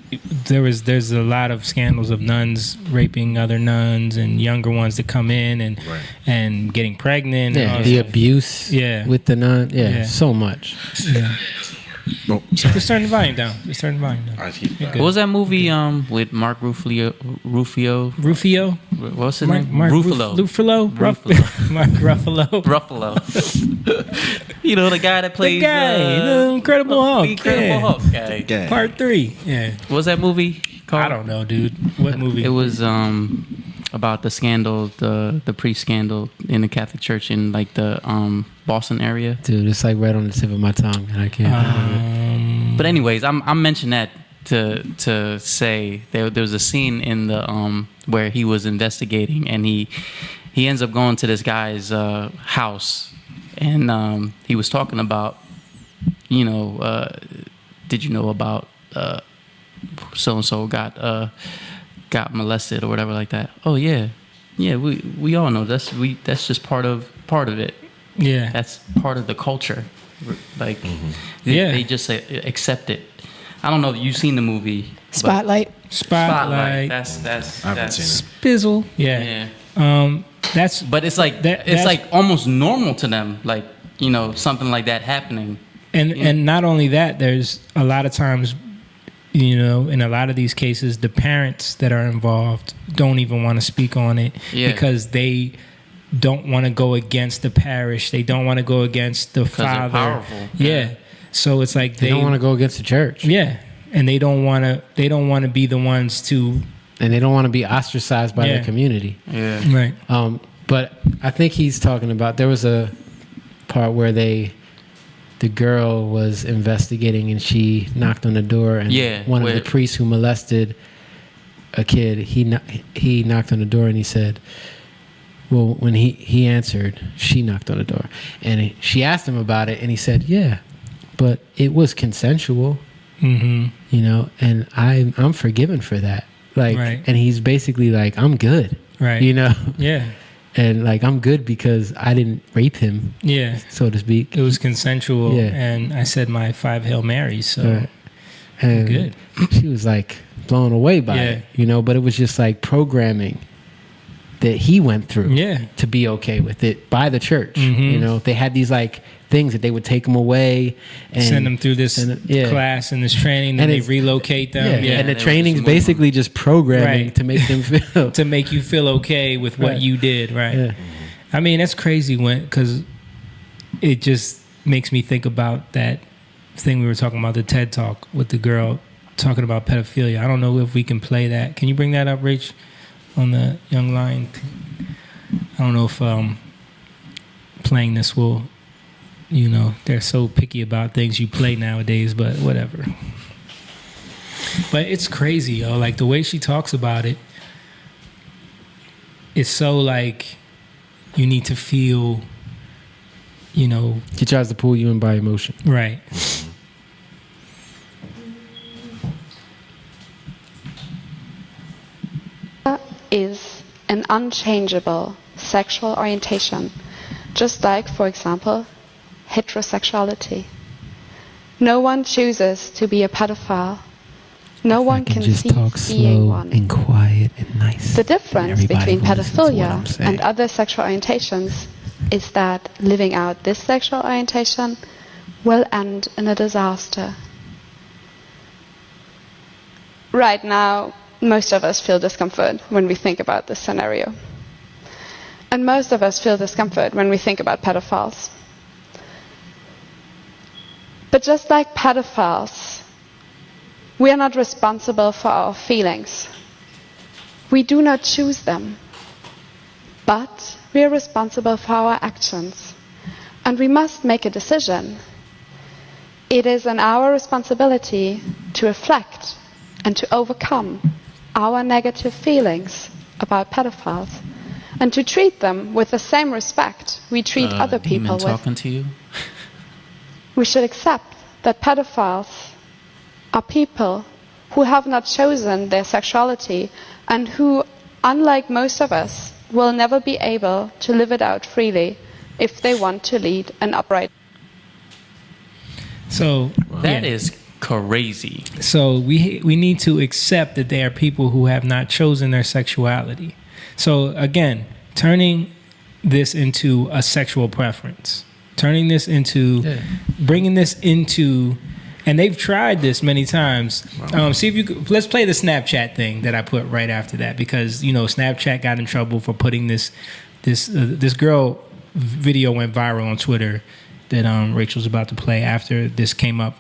There's a lot of scandals of nuns raping other nuns and younger ones that come in and getting pregnant. Yeah, and the abuse. Yeah. With the nun. Yeah, so much. Yeah. Oh, sorry. Just turn the volume down. Just turn the volume down. All right, keep You're What was that movie with Mark Rufio? Rufio? What's his name? Mark Ruffalo. Ruffalo? Mark Ruffalo. Ruffalo. You know, the guy that plays The guy, the Incredible Hulk. The Incredible Yeah. Hulk guy. Yeah. Part 3. Yeah. What was that movie called? I don't know, dude. What movie? It was about the scandal, the priest scandal in the Catholic Church in like the Boston area. Dude, it's like right on the tip of my tongue, and I can't remember it. But anyways, I'm mentioning that to say there was a scene in the where he was investigating, and he ends up going to this guy's house, and he was talking about, you know, did you know about so and so got molested or whatever like that. Oh yeah, we all know that's just part of it. Yeah. That's part of the culture. Like, Yeah. they just say, accept it. I don't know if you've seen the movie. but- Spotlight. Spotlight. That's I haven't seen it. Spizzle. Yeah. Yeah. That's. But it's like That- it's that's- like almost normal to them. Like, you know, something like that happening. And not only that, there's a lot of times, you know, in a lot of these cases, the parents that are involved don't even want to speak on it because they don't want to go against the parish. They don't want to go against the father. They're powerful. Yeah. So it's like They don't want to go against the church. Yeah. And they don't want to. They don't want to be the ones to. And they don't want to be ostracized by Yeah. the community. Yeah. Right. But I think he's talking about, there was a part where the girl was investigating and she knocked on the door, and one of the priests who molested a kid, he knocked on the door and he said, well, when he answered, she knocked on the door, and she asked him about it, and he said, yeah, but it was consensual. Mm-hmm. You know, and I'm forgiven for that. Like, Right. and he's basically like, I'm good. Right. You know? Yeah. And like, I'm good because I didn't rape him, Yeah. so to speak. It was consensual, Yeah. and I said my 5 Hail Marys, so Right. And good. She was like blown away by Yeah. it, you know, but it was just like programming that he went through Yeah. to be okay with it by the church. Mhm. You know, they had these like things that they would take them away and send them through this yeah. class and this training, then And they it's- relocate them. Yeah. Yeah. And the they would training's just move basically just programming Right. to make them feel. To make you feel okay with what Right. you did, right? Yeah. I mean, that's crazy because it just makes me think about that thing we were talking about, the TED Talk with the girl talking about pedophilia. I don't know if we can play that. Can you bring that up, Rach, on the Young Lion? I don't know if playing this will, you know, they're so picky about things you play nowadays, but whatever. But it's crazy, yo. Like the way she talks about it, it's so like you need to feel, you know, He tries to pull you in by emotion. right. Is an unchangeable sexual orientation, just like, for example, heterosexuality. No one chooses to be a pedophile. No one can see being one. and quiet and nice. The difference Everybody between will listen to what I'm pedophilia saying. and other sexual orientations is that living out this sexual orientation will end in a disaster. Right now, most of us feel discomfort when we think about this scenario. And most of us feel discomfort when we think about pedophiles. But just like pedophiles, we are not responsible for our feelings. We do not choose them. But we are responsible for our actions. And we must make a decision. It is in our responsibility to reflect and to overcome our negative feelings about pedophiles and to treat them with the same respect we treat other people Demon with. talking to you? We should accept that pedophiles are people who have not chosen their sexuality and who, unlike most of us, will never be able to live it out freely if they want to lead an upright. So That is crazy. So we need to accept that there are people who have not chosen their sexuality. So again, turning this into a sexual preference, turning this into, bringing this into And they've tried this many times. See if you could, let's play the Snapchat thing that I put right after that, because Snapchat got in trouble for putting this girl video went viral on Twitter that Rachel's about to play after this came up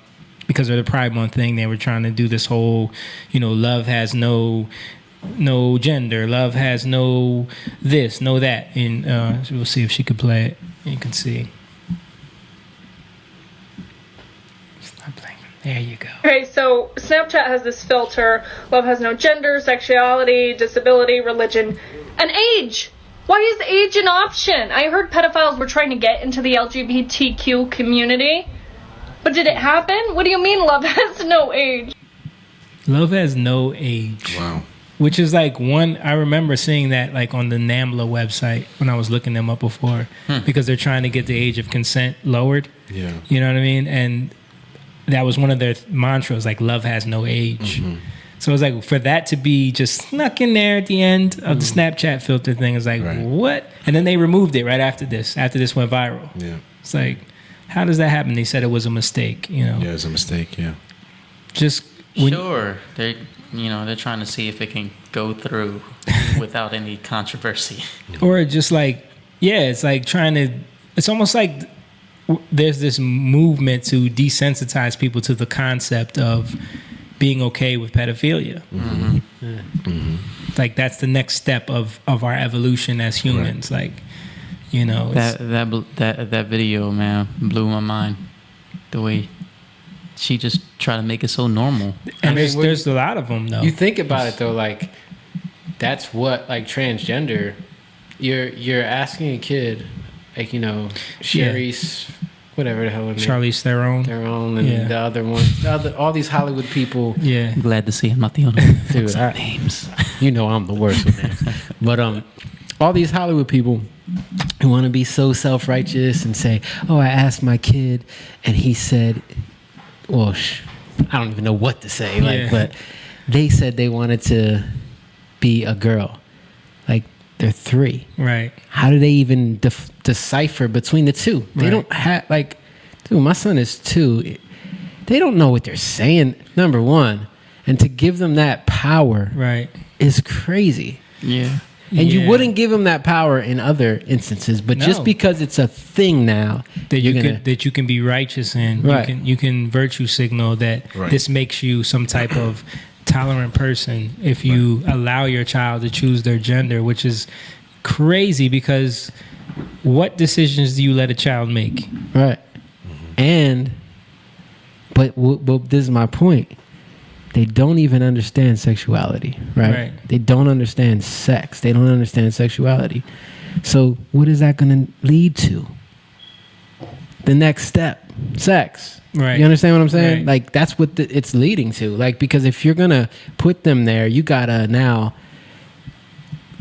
because of the Pride Month thing. They were trying to do this whole, love has no gender, love has no this, no that, and so we'll see if she could play it. You can see. There you go. Okay, so Snapchat has this filter: love has no gender, sexuality, disability, religion, and age. Why is age an option? I heard pedophiles were trying to get into the LGBTQ community, but did it happen? What do you mean love has no age? Love has no age. Wow. Which is like I remember seeing that like on the NAMBLA website when I was looking them up before, because they're trying to get the age of consent lowered. Yeah. You know what I mean? And that was one of their mantras, like love has no age. Mm-hmm. So it was like, for that to be just snuck in there at the end of the Snapchat filter thing, is like, what? And then they removed it right after this went viral. Yeah. It's like, how does that happen? They said it was a mistake, Yeah, it's a mistake, yeah. Just sure, they're trying to see if it can go through without any controversy. Or just like, it's like it's almost like there's this movement to desensitize people to the concept of being okay with pedophilia. Mm-hmm. Yeah. Mm-hmm. Like that's the next step of our evolution as humans. Right. Like, that video, man, blew my mind. The way she just tried to make it so normal. And there's a lot of them though. You think about it though, like that's what, like, transgender. You're asking a kid, like, Sherry's. Whatever the hell her name. Charlize Theron, and the other one, all these Hollywood people. Yeah, I'm glad to see I'm not the only one. Dude, names. I'm the worst with names. But all these Hollywood people who want to be so self-righteous and say, "Oh, I asked my kid, and he said, well, I don't even know what to say." Like, but they said they wanted to be a girl. Like, they're 3. Right. How do they even decipher between the two? They don't have, like, dude, my son is 2. They don't know what they're saying, number one. And to give them that power is crazy. Yeah. And you wouldn't give them that power in other instances, but just because it's a thing now that you can be righteous in, you can virtue signal that this makes you some type of tolerant person if you allow your child to choose their gender, which is crazy, because what decisions do you let a child make? Right. And but this is my point. They don't even understand sexuality, right? They don't understand sex. They don't understand sexuality. So what is that going to lead to? The next step, sex. Right. You understand what I'm saying? Like, that's what it's leading to. Like, because if you're going to put them there, you got to now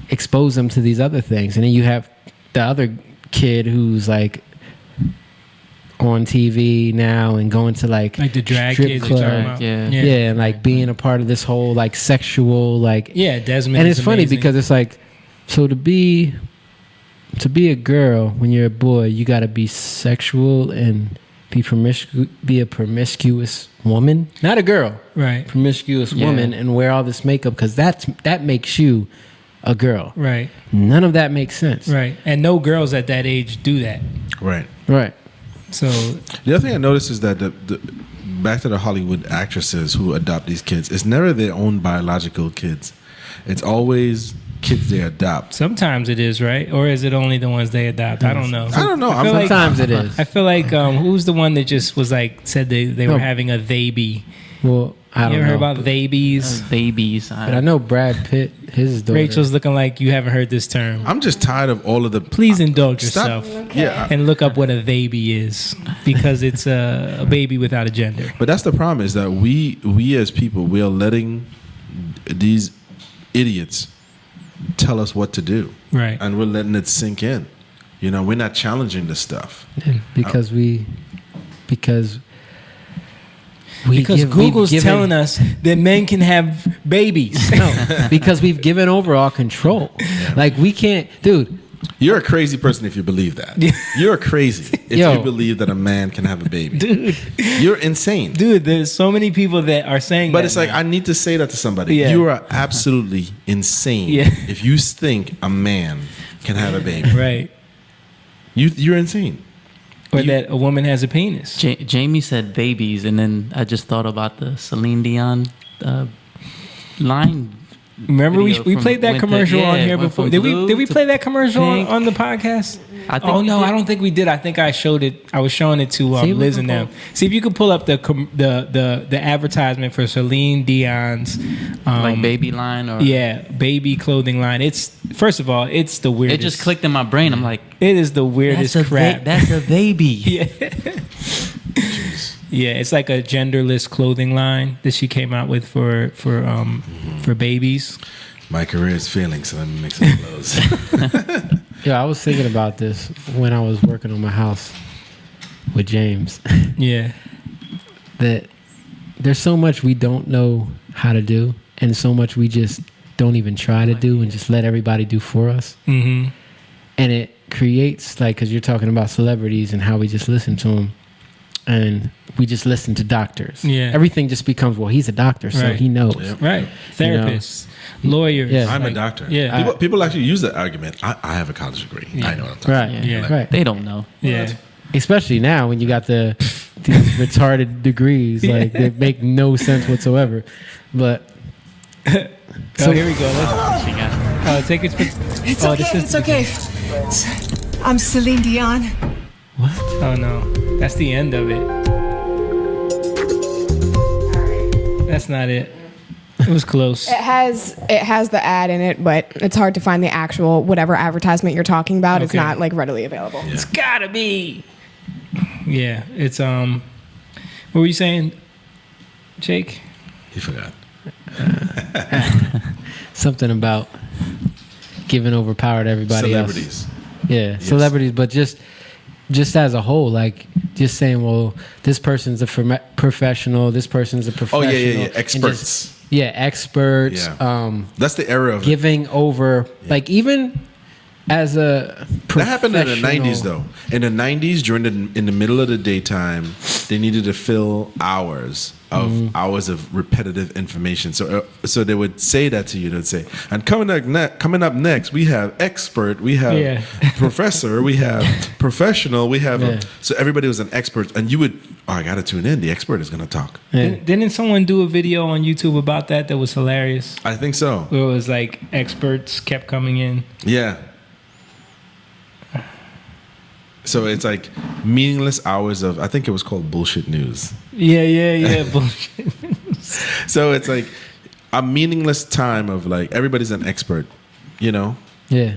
expose them to these other things. And then you have the other kid who's like on TV now and going to like the drag strip kids club. you're talking about. Yeah, and like being a part of this whole like sexual, like, Desmond. And it's funny amazing. because it's like, so to be a girl when you're a boy, you got to be sexual and be a promiscuous woman, not a girl, right? Promiscuous woman, and wear all this makeup because that makes you a girl, right? None of that makes sense, right? And no girls at that age do that, right? So the other thing I noticed is that the back to the Hollywood actresses who adopt these kids, it's never their own biological kids. It's always kids they adopt. Sometimes it is, right? Or is it only the ones they adopt? I don't know. Sometimes it is. I feel like who's the one that just was like said they were having a baby? Well, I don't know. You ever heard about babies? Babies. But I know Brad Pitt, his daughter. Rachel's looking like you haven't heard this term. I'm just tired of all of the. Please indulge yourself. Yeah. And look up what a baby is, because it's a baby without a gender. But that's the problem, is that we as people, we are letting these idiots tell us what to do, right? And we're letting it sink in. We're not challenging this stuff because Google's telling us that men can have babies. No, because we've given over all control. Like, we can't, dude. You're a crazy person if you believe that. You're crazy if you believe that a man can have a baby. Dude. You're insane. Dude, there's so many people that are saying but that. It's like, now. I need to say that to somebody. Yeah. You are absolutely insane if you think a man can have a baby. Right. You're insane. Or that a woman has a penis. Jamie said babies, and then I just thought about the Celine Dion line. Remember we video played that from commercial on here went before. from Did blue we to play that commercial pink. on the podcast? I think Oh we no, did. I don't think we did. I think I showed it. I was showing it to See, Liz and them. See if you could pull up the advertisement for Celine Dion's like baby line or baby clothing line. It's first of all, it's the weirdest. It just clicked in my brain. I'm like, it is the weirdest crap. That's a baby. Yeah. Yeah, it's like a genderless clothing line that she came out with for babies. My career is failing, so let me make some clothes. Yeah, I was thinking about this when I was working on my house with James. Yeah. That there's so much we don't know how to do, and so much we just don't even try to do and just let everybody do for us. Mm-hmm. And it creates, like, because you're talking about celebrities and how we just listen to them. And we just listen to doctors. Yeah. Everything just becomes, well, he's a doctor, so he knows. Yep. Right. Therapists, lawyers. Yeah. I'm a doctor. Yeah. People actually use that argument. I have a college degree. I know what I'm talking Right. about. Yeah. Right. They don't know. Yeah. Especially now when you got these retarded degrees, like they make no sense whatsoever. But So here we go. Take it. It's okay. It's okay. I'm Celine Dion. What? Oh no, that's the end of it. That's not it. It was close. It has the ad in it, but it's hard to find the actual whatever advertisement you're talking about. It's Okay. not like readily available. It's gotta be. Yeah, it's What were you saying, Jake? He forgot. something about giving over power to everybody Celebrities. else. Yeah, celebrities, but just as a whole, like just saying, well, this person's a professional, this person's a professional. Oh yeah. and Experts. just- experts. Yeah. That's the era of giving over, like even as a that happened in the professional- 90s though. In the 90s, in the middle of the daytime, they needed to fill hours of repetitive information. So they would say that to you. They'd say, and coming up next, we have expert, we have professor, we have professional, we have. So everybody was an expert, and you would. Oh, I gotta tune in. The expert is gonna talk. Yeah. Didn't someone do a video on YouTube about that was hilarious? I think so. Where it was like experts kept coming in. Yeah. So it's like meaningless hours of, I think it was called bullshit news. Yeah. Bullshit. So it's like a meaningless time of like, everybody's an expert, you know? Yeah.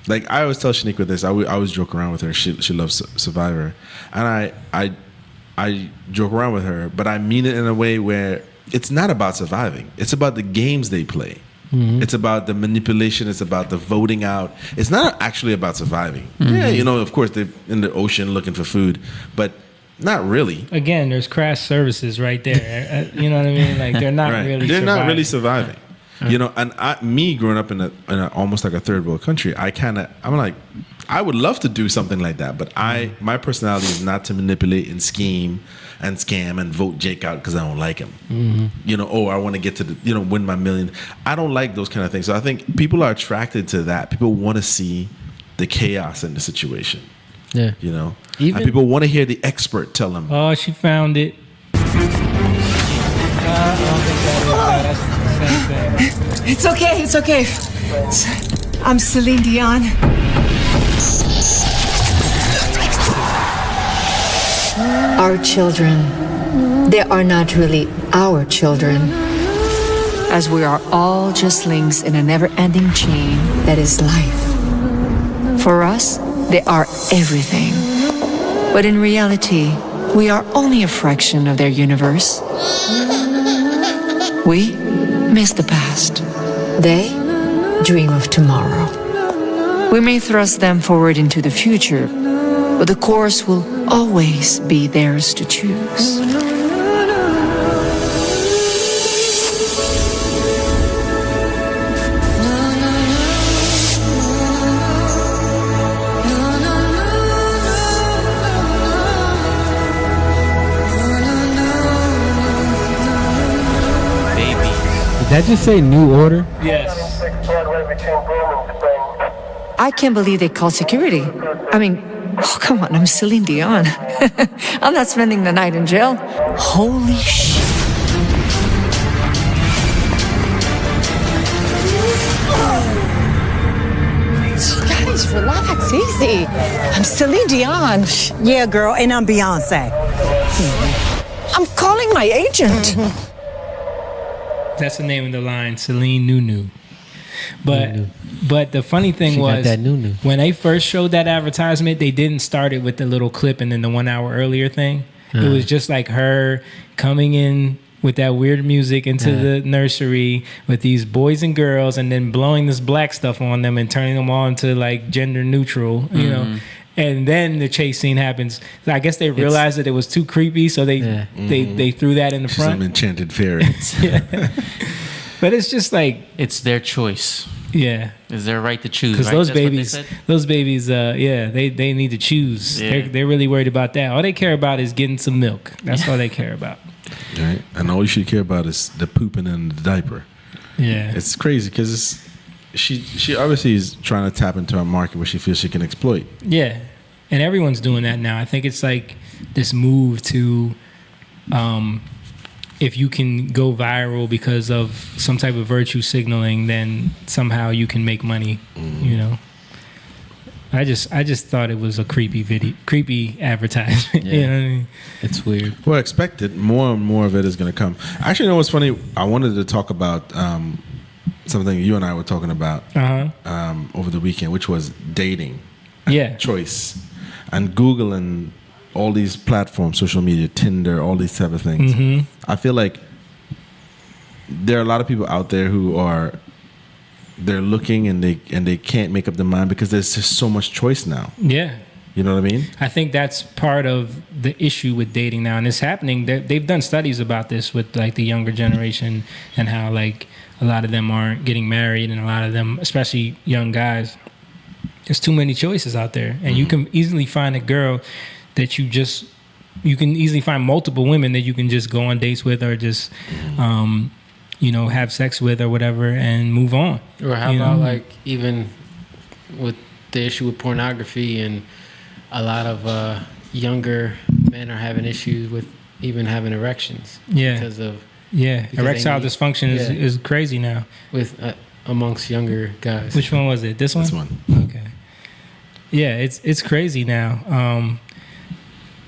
Like I always tell Shaniqua this, I always joke around with her. She loves Survivor. And I joke around with her, but I mean it in a way where it's not about surviving. It's about the games they play. Mm-hmm. It's about the manipulation. It's about the voting out. It's not actually about surviving. Mm-hmm. Yeah, you know, of course, they're in the ocean looking for food, but not really. Again, there's crash services right there. You know what I mean? Like they're not really. They're surviving. not really surviving. You know, and me growing up in a almost like a third world country, I'm like, I would love to do something like that, but my personality is not to manipulate and scheme and scam and vote Jake out because I don't like him. Mm-hmm. You know, I want to get to win my million. I don't like those kind of things. So I think people are attracted to that. People want to see the chaos in the situation. Yeah. You know, and people want to hear the expert tell them. Oh, she found it. I don't think that's the same thing. It's okay. It's okay. I'm Celine Dion. Our children, they are not really our children, as we are all just links in a never-ending chain that is life. For us, they are everything. But in reality, we are only a fraction of their universe. We miss the past. They dream of tomorrow. We may thrust them forward into the future, but the course will always be theirs to choose. that just say New Order? Yes. I can't believe they called security. I mean, oh, come on, I'm Celine Dion. I'm not spending the night in jail. Holy shit. Guys, relax, easy. I'm Celine Dion. Yeah, girl, and I'm Beyonce. I'm calling my agent. That's the name of the line, Celine Nunu. But the funny thing She got was that Nunu. when they first showed that advertisement, they didn't start it with the little clip and then the 1 hour earlier thing. It was just like her coming in with that weird music into the nursery with these boys and girls, and then blowing this black stuff on them and turning them all into like gender neutral, you know. And then the chase scene happens. I guess they realized that it was too creepy, so they threw that in the She's front. some enchanted fairies. But it's just like, It's their choice. yeah. It's their right to choose. Because right? those That's what they babies, said? they need to choose. Yeah. They're really worried about that. All they care about is getting some milk. That's all they care about. Right? And all you should care about is the pooping in the diaper. Yeah, It's crazy because she obviously is trying to tap into a market where she feels she can exploit. yeah, and everyone's doing that now. I think it's like this move to, if you can go viral because of some type of virtue signaling, then somehow you can make money. You know. I just thought it was a creepy advertisement. Yeah. You know what I mean? It's weird. Well, expected. More and more of it is going to come. Actually, you know what's funny? I wanted to talk about something you and I were talking about over the weekend, which was dating. Yeah. Choice. And Google and all these platforms, social media, Tinder, all these type of things. Mm-hmm. I feel like there are a lot of people out there who are they're looking and they can't make up their mind because there's just so much choice now. Yeah. You know what I mean? I think that's part of the issue with dating now, and it's happening. They've done studies about this with like the younger generation and how like a lot of them aren't getting married, and a lot of them, especially young guys, there's too many choices out there, and you can easily find a girl that you can easily find multiple women that you can just go on dates with or just have sex with or whatever and move on. Or how about like even with the issue with pornography, and a lot of younger men are having issues with even having erections. Yeah. Because of Erectile dysfunction Yeah. is crazy now. with amongst younger guys. Which one was it? This one? This one. Okay. Yeah, it's crazy now.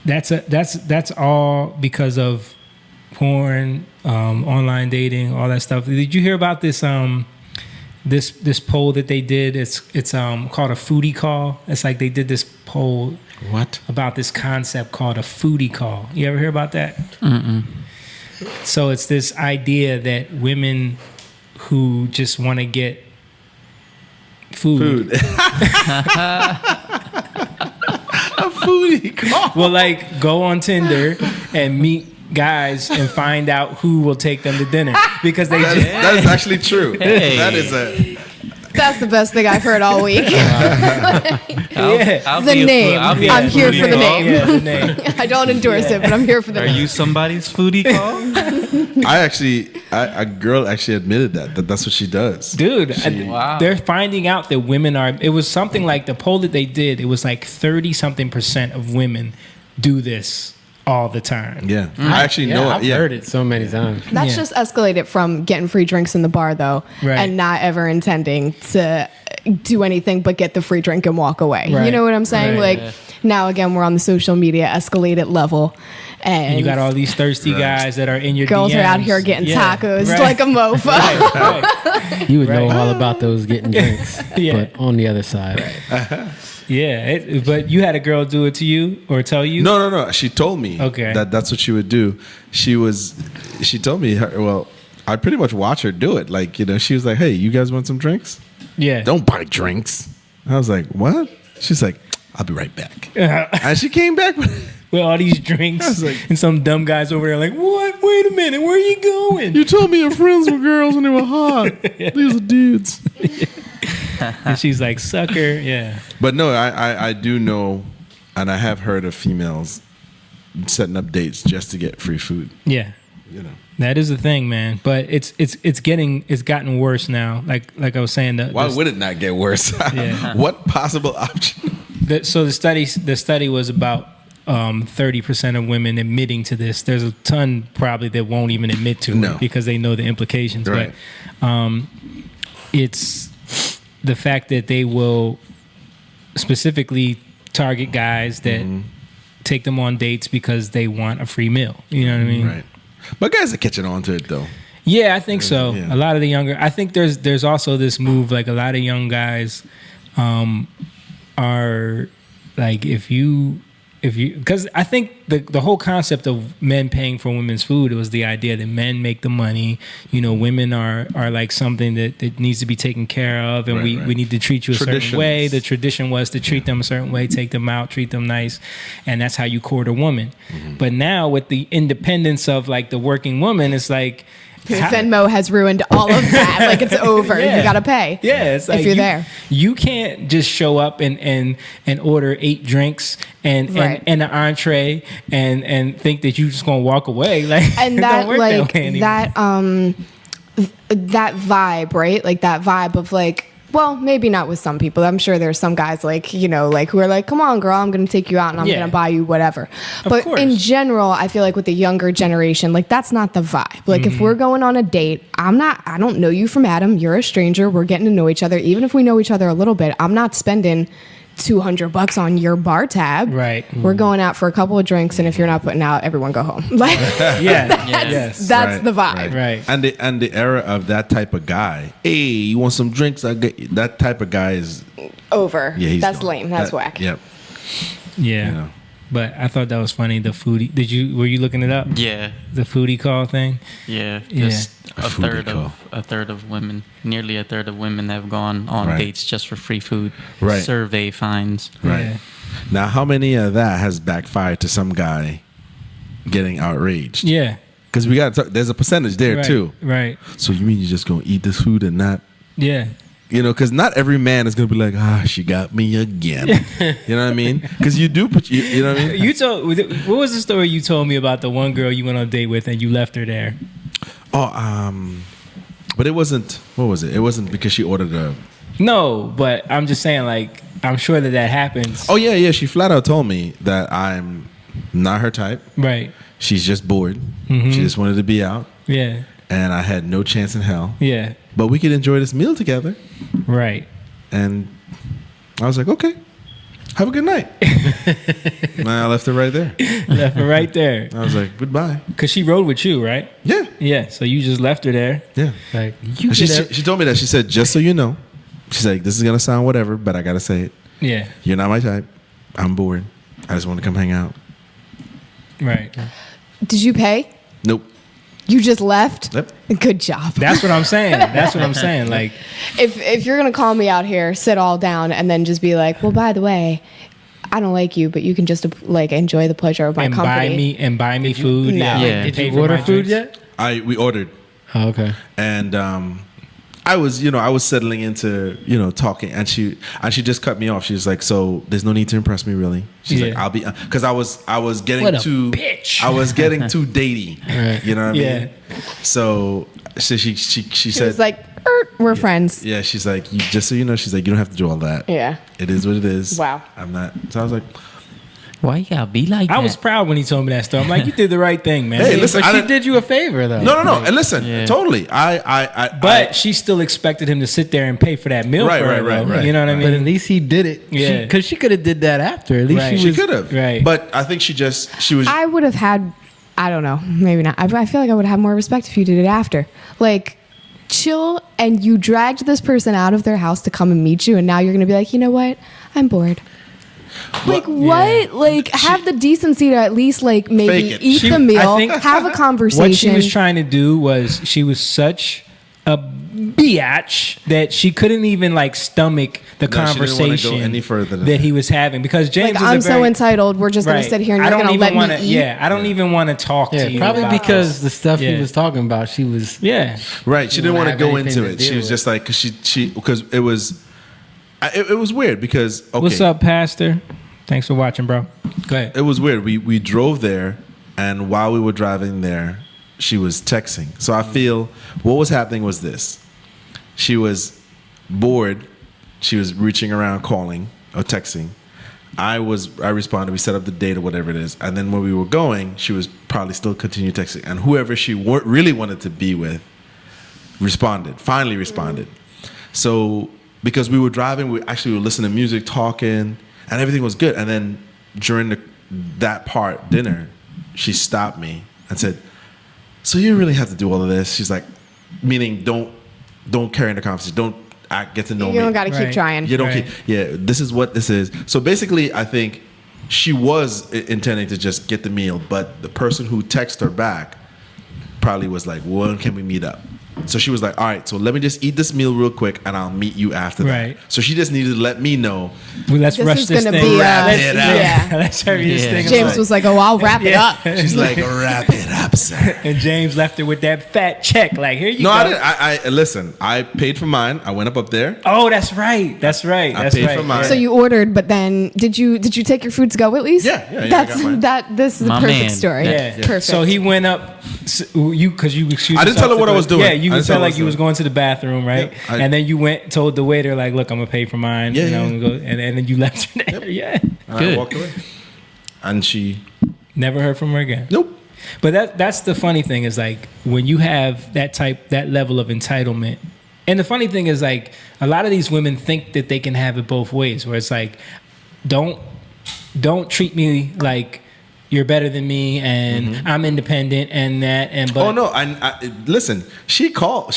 That's all because of porn, online dating, all that stuff. Did you hear about this this poll that they did? It's called a foodie call. It's like they did this poll about this concept called a foodie call. You ever hear about that? Mm-mm. So it's this idea that women who just want to get food. A foodie call. Will like go on Tinder and meet guys and find out who will take them to dinner because they that is actually true. Hey. That is That's the best thing I've heard all week. I'll The be a name. I'll be a I'm here foodie for the call. name. Yeah, the name. I don't endorse it, but I'm here for the Are name. you somebody's foodie call? a girl actually admitted that's what she does. Dude, Wow. they're finding out that women are. It was something like the poll that they did. It was like 30-something% of women do this all the time. Yeah, I actually know it. I've Yeah, heard it so many times. That's Yeah. just escalated from getting free drinks in the bar, though, Right. and not ever intending to do anything but get the free drink and walk away. You Right. know what I'm saying? Right. Like, now again, we're on the social media escalated level. And you got all these thirsty guys that are in your girls DMs. are out here getting Yeah, tacos right. like a mofo. Right. You would know all about those getting drinks, Yeah. but on the other side. Yeah, but you had a girl do it to you or tell you? No. She told me Okay. that's what she would do. She told me, I pretty much watch her do it. Like, she was like, "Hey, you guys want some drinks? Yeah. Don't buy drinks." I was like, "What?" She's like, "I'll be right back." And she came back with all these drinks, and some dumb guys over there like, "What? Wait a minute, where are you going?" You told me your friends were girls and they were hot. These are dudes. And she's like, "Sucker." Yeah. But no, I do know, and I have heard of females setting up dates just to get free food. Yeah. you know. That is the thing, man. But it's gotten worse now. Like I was saying, Why would it not get worse? Yeah. What possible option? So the study was about 30% of women admitting to this. There's a ton probably that won't even admit to it because they know the implications. Right. But it's the fact that they will specifically target guys that take them on dates because they want a free meal. You know what I mean? Right. But guys are catching on to it though. Yeah, I think so. Yeah. A lot of the younger, I think there's also this move, like a lot of young guys are like, if you, because I think the whole concept of men paying for women's food was the idea that men make the money. You know, women are like something that needs to be taken care of, and we need to treat you a certain way. The tradition was to treat them a certain way, take them out, treat them nice, and that's how you court a woman. But now with the independence of like the working woman, it's like Venmo has ruined all of that. Like it's over. Yeah. You gotta pay. Yeah, it's like if you're there. You can't just show up and order 8 drinks and an entree and think that you're just gonna walk away. Like And it that don't work like that way anymore. that vibe, right? Like that vibe of like, well, maybe not with some people. I'm sure there's some guys like, you know, like who are like, come on, girl, I'm going to take you out and I'm going to buy you whatever. But in general, I feel like with the younger generation, like that's not the vibe. Like if we're going on a date, I don't know you from Adam. You're a stranger. We're getting to know each other. Even if we know each other a little bit, I'm not spending $200 on your bar tab. Right. We're going out for a couple of drinks, and if you're not putting out, everyone go home. Like that's the vibe. Right. And the era of that type of guy. Hey, you want some drinks? I get you. That type of guy is over. Yeah, that's gone. lame. That's whack. Yep. Yeah. You know. But I thought that was funny. The foodie. Were you looking it up? Yeah. The foodie call thing. Yeah. Yeah. Just a third of women, nearly a third of women have gone on dates just for free food. Right. Survey finds. Right. Yeah. Now, how many of that has backfired to some guy getting outraged? Yeah. Because we got there's a percentage there too. Right. So you mean you're just gonna eat this food and not? Yeah. You know, because not every man is gonna be like, she got me again. You know what I mean? Because you do put you know what I mean? What was the story you told me about the one girl you went on a date with and you left her there? But it wasn't. What was it? It wasn't because she ordered a. No, but I'm just saying, like, I'm sure that happens. Oh yeah. She flat out told me that I'm not her type. Right. She's just bored. She just wanted to be out. Yeah. And I had no chance in hell. Yeah. But we could enjoy this meal together. Right. And I was like, okay, have a good night. And I left her right there. Left her right there. I was like, goodbye. Because she rode with you, right? Yeah. Yeah. So you just left her there. Yeah. Like, she told me that. She said, just so you know, she's like, this is going to sound whatever, but I got to say it. Yeah. You're not my type. I'm bored. I just want to come hang out. Right. Did you pay? Nope. You just left? Yep. Good job. That's what I'm saying. That's what I'm saying. Like, if you're gonna call me out here, sit all down, and then just be like, well, by the way, I don't like you, but you can just like enjoy the pleasure of my company. Buy me food. No. Yeah. Did you order food yet? We ordered. Oh, okay. And I was settling into, talking, and she just cut me off. She was like, "So there's no need to impress me, really." She's like, "I'll be," because I was getting too bitch. I was getting too datey. Right. You know what I mean? So she said, was like, "We're friends." Yeah, she's like, just so you know, she's like, you don't have to do all that. Yeah, it is what it is. Wow. I'm not. So I was like, why you gotta be like that? I was proud when he told me that story. I'm like, you did the right thing, man. Hey, listen, but she did you a favor, though. No. And listen, totally. But she still expected him to sit there and pay for that meal for her. Right. You know what I mean? But at least he did it. Yeah. Because she could have did that after. At least she could have. Right. But I think she was. I would have had, I don't know, maybe not. I feel like I would have more respect if you did it after. Like, chill, and you dragged this person out of their house to come and meet you, and now you're going to be like, you know what? I'm bored. Like, what? Yeah. Like, have the decency to at least, like, maybe eat the meal, I think have a conversation. What she was trying to do was, she was such a biatch that she couldn't even, like, stomach the conversation she didn't want to go any further than that he was having. Because James like, was I'm so entitled, we're just going to sit here and you're going to let me eat. Yeah, I don't even want to talk to you. Probably about because this. the stuff he was talking about, she was... Yeah. Right. She didn't want to go into it. She was just like, because it was weird because, okay. What's up, Pastor? Thanks for watching, bro. Go ahead. It was weird. We drove there, and while we were driving there, she was texting. So I feel what was happening was this. She was bored. She was reaching around calling or texting. I responded. We set up the date or whatever it is. And then when we were going, she was probably still continue texting. And whoever she really wanted to be with finally responded. So because we were driving, we were listening to music, talking, and everything was good. And then during that part, dinner, she stopped me and said, so you really have to do all of this? She's like, meaning don't carry in the conversation. Don't get to know me. You don't got to keep trying. You don't keep. Yeah, this is what this is. So basically, I think she was intending to just get the meal, but the person who texted her back probably was like, when can we meet up? So she was like, all right, so let me just eat this meal real quick and I'll meet you after that. So she just needed to let me know. Well, let's rush this thing. Wrap it up. Yeah. Let's hurry this thing up. James was like, oh, I'll wrap it up. She's like, wrap it up, sir. And James left her with that fat check. Like, here you go. No, I didn't. I listen, I paid for mine. I went up there. Oh, that's right. That's right. I paid for mine. So you ordered, but then did you take your food to go at least? Yeah. This is a perfect story. Yeah. Perfect. So he went up, because you excused I didn't tell her what I was doing. Yeah, you I felt like you was going to the bathroom, right? Yeah, and then you told the waiter, like, look, I'm going to pay for mine. Yeah, and then you left her there. Yeah. Good. I walked away. And she never heard from her again. Nope. But that's the funny thing is, like, when you have that level of entitlement. And the funny thing is, like, a lot of these women think that they can have it both ways, where it's like, don't treat me like you're better than me and I'm independent and that. But oh no, I listen. She called.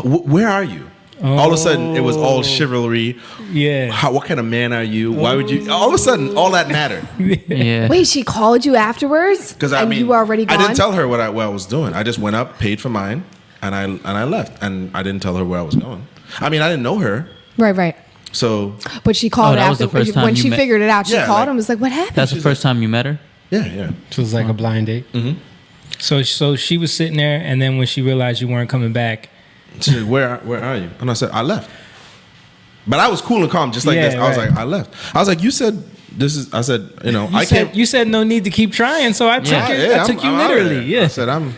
Where are you? All of a sudden, it was all chivalry. Yeah. What kind of man are you? Why would you? All of a sudden, all that mattered. Yeah. Wait, she called you afterwards? Because you were already gone? I didn't tell her what I was doing. I just went up, paid for mine, and I left. And I didn't tell her where I was going. I mean, I didn't know her. Right. So. But she called that after was the first time when you she met- figured it out. She Yeah, called like- and was like, "What happened?" That's the first time you met her? Yeah. It was like a blind date. Mm-hmm. So she was sitting there, and then when she realized you weren't coming back, she said, "Where are you?" And I said, "I left." But I was cool and calm, just like this. I was like, "I left." I was like, "You said this is." I said, "You know, You said no need to keep trying, so I took it. I took you literally. Yeah. I said,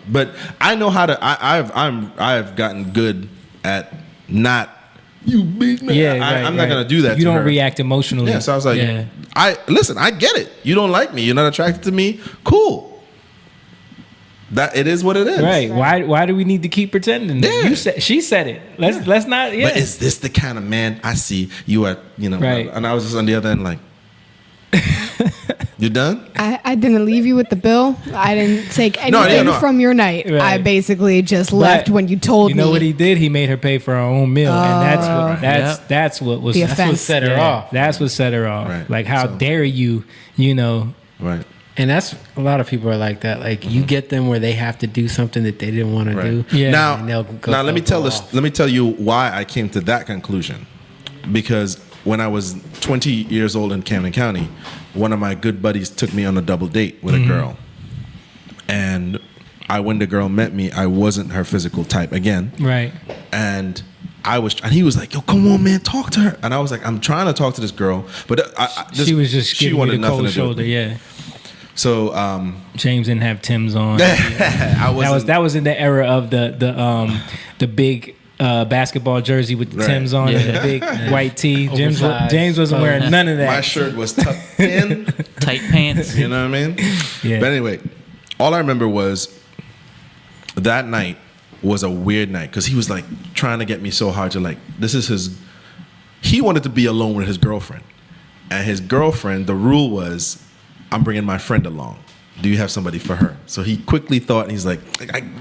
but I know how to. I've gotten good at not. You beat me. Yeah, I'm not gonna do that. You to don't her. react emotionally. Yeah, so I was like, I get it. You don't like me. You're not attracted to me. Cool. That it is what it is. Right. Why do we need to keep pretending? Yeah. She said it. Let's not. Yeah. But is this the kind of man I see? You are. Right. And I was just on the other end, like, you done? I didn't leave you with the bill. I didn't take anything from your night. Right. I basically just left when you told me. You know what he did? He made her pay for her own meal, and that's what The offense. set her off. That's what set her off. Right. Like, how dare you? Right. And that's a lot of people are like that. Like you get them where they have to do something that they didn't want to do. Yeah. And they'll go, Now let me tell you why I came to that conclusion. Because when I was 20 years old in Camden County, one of my good buddies took me on a double date with a girl. And when the girl met me, I wasn't her physical type again. Right. And he was like, "Yo, come on, man, talk to her." And I was like, "I'm trying to talk to this girl," but she was just she giving wanted me the nothing cold to do with shoulder. me. Yeah. So James didn't have Tim's on. that was in the era of the big basketball jersey with the Tim's on and the big white tee. James wasn't wearing none of that. My shirt was tucked in, tight pants. You know what I mean? Yeah. But anyway, all I remember was that night was a weird night because he was like trying to get me so hard to like. He wanted to be alone with his girlfriend, and his girlfriend. The rule was, I'm bringing my friend along. Do you have somebody for her? So he quickly thought, he's like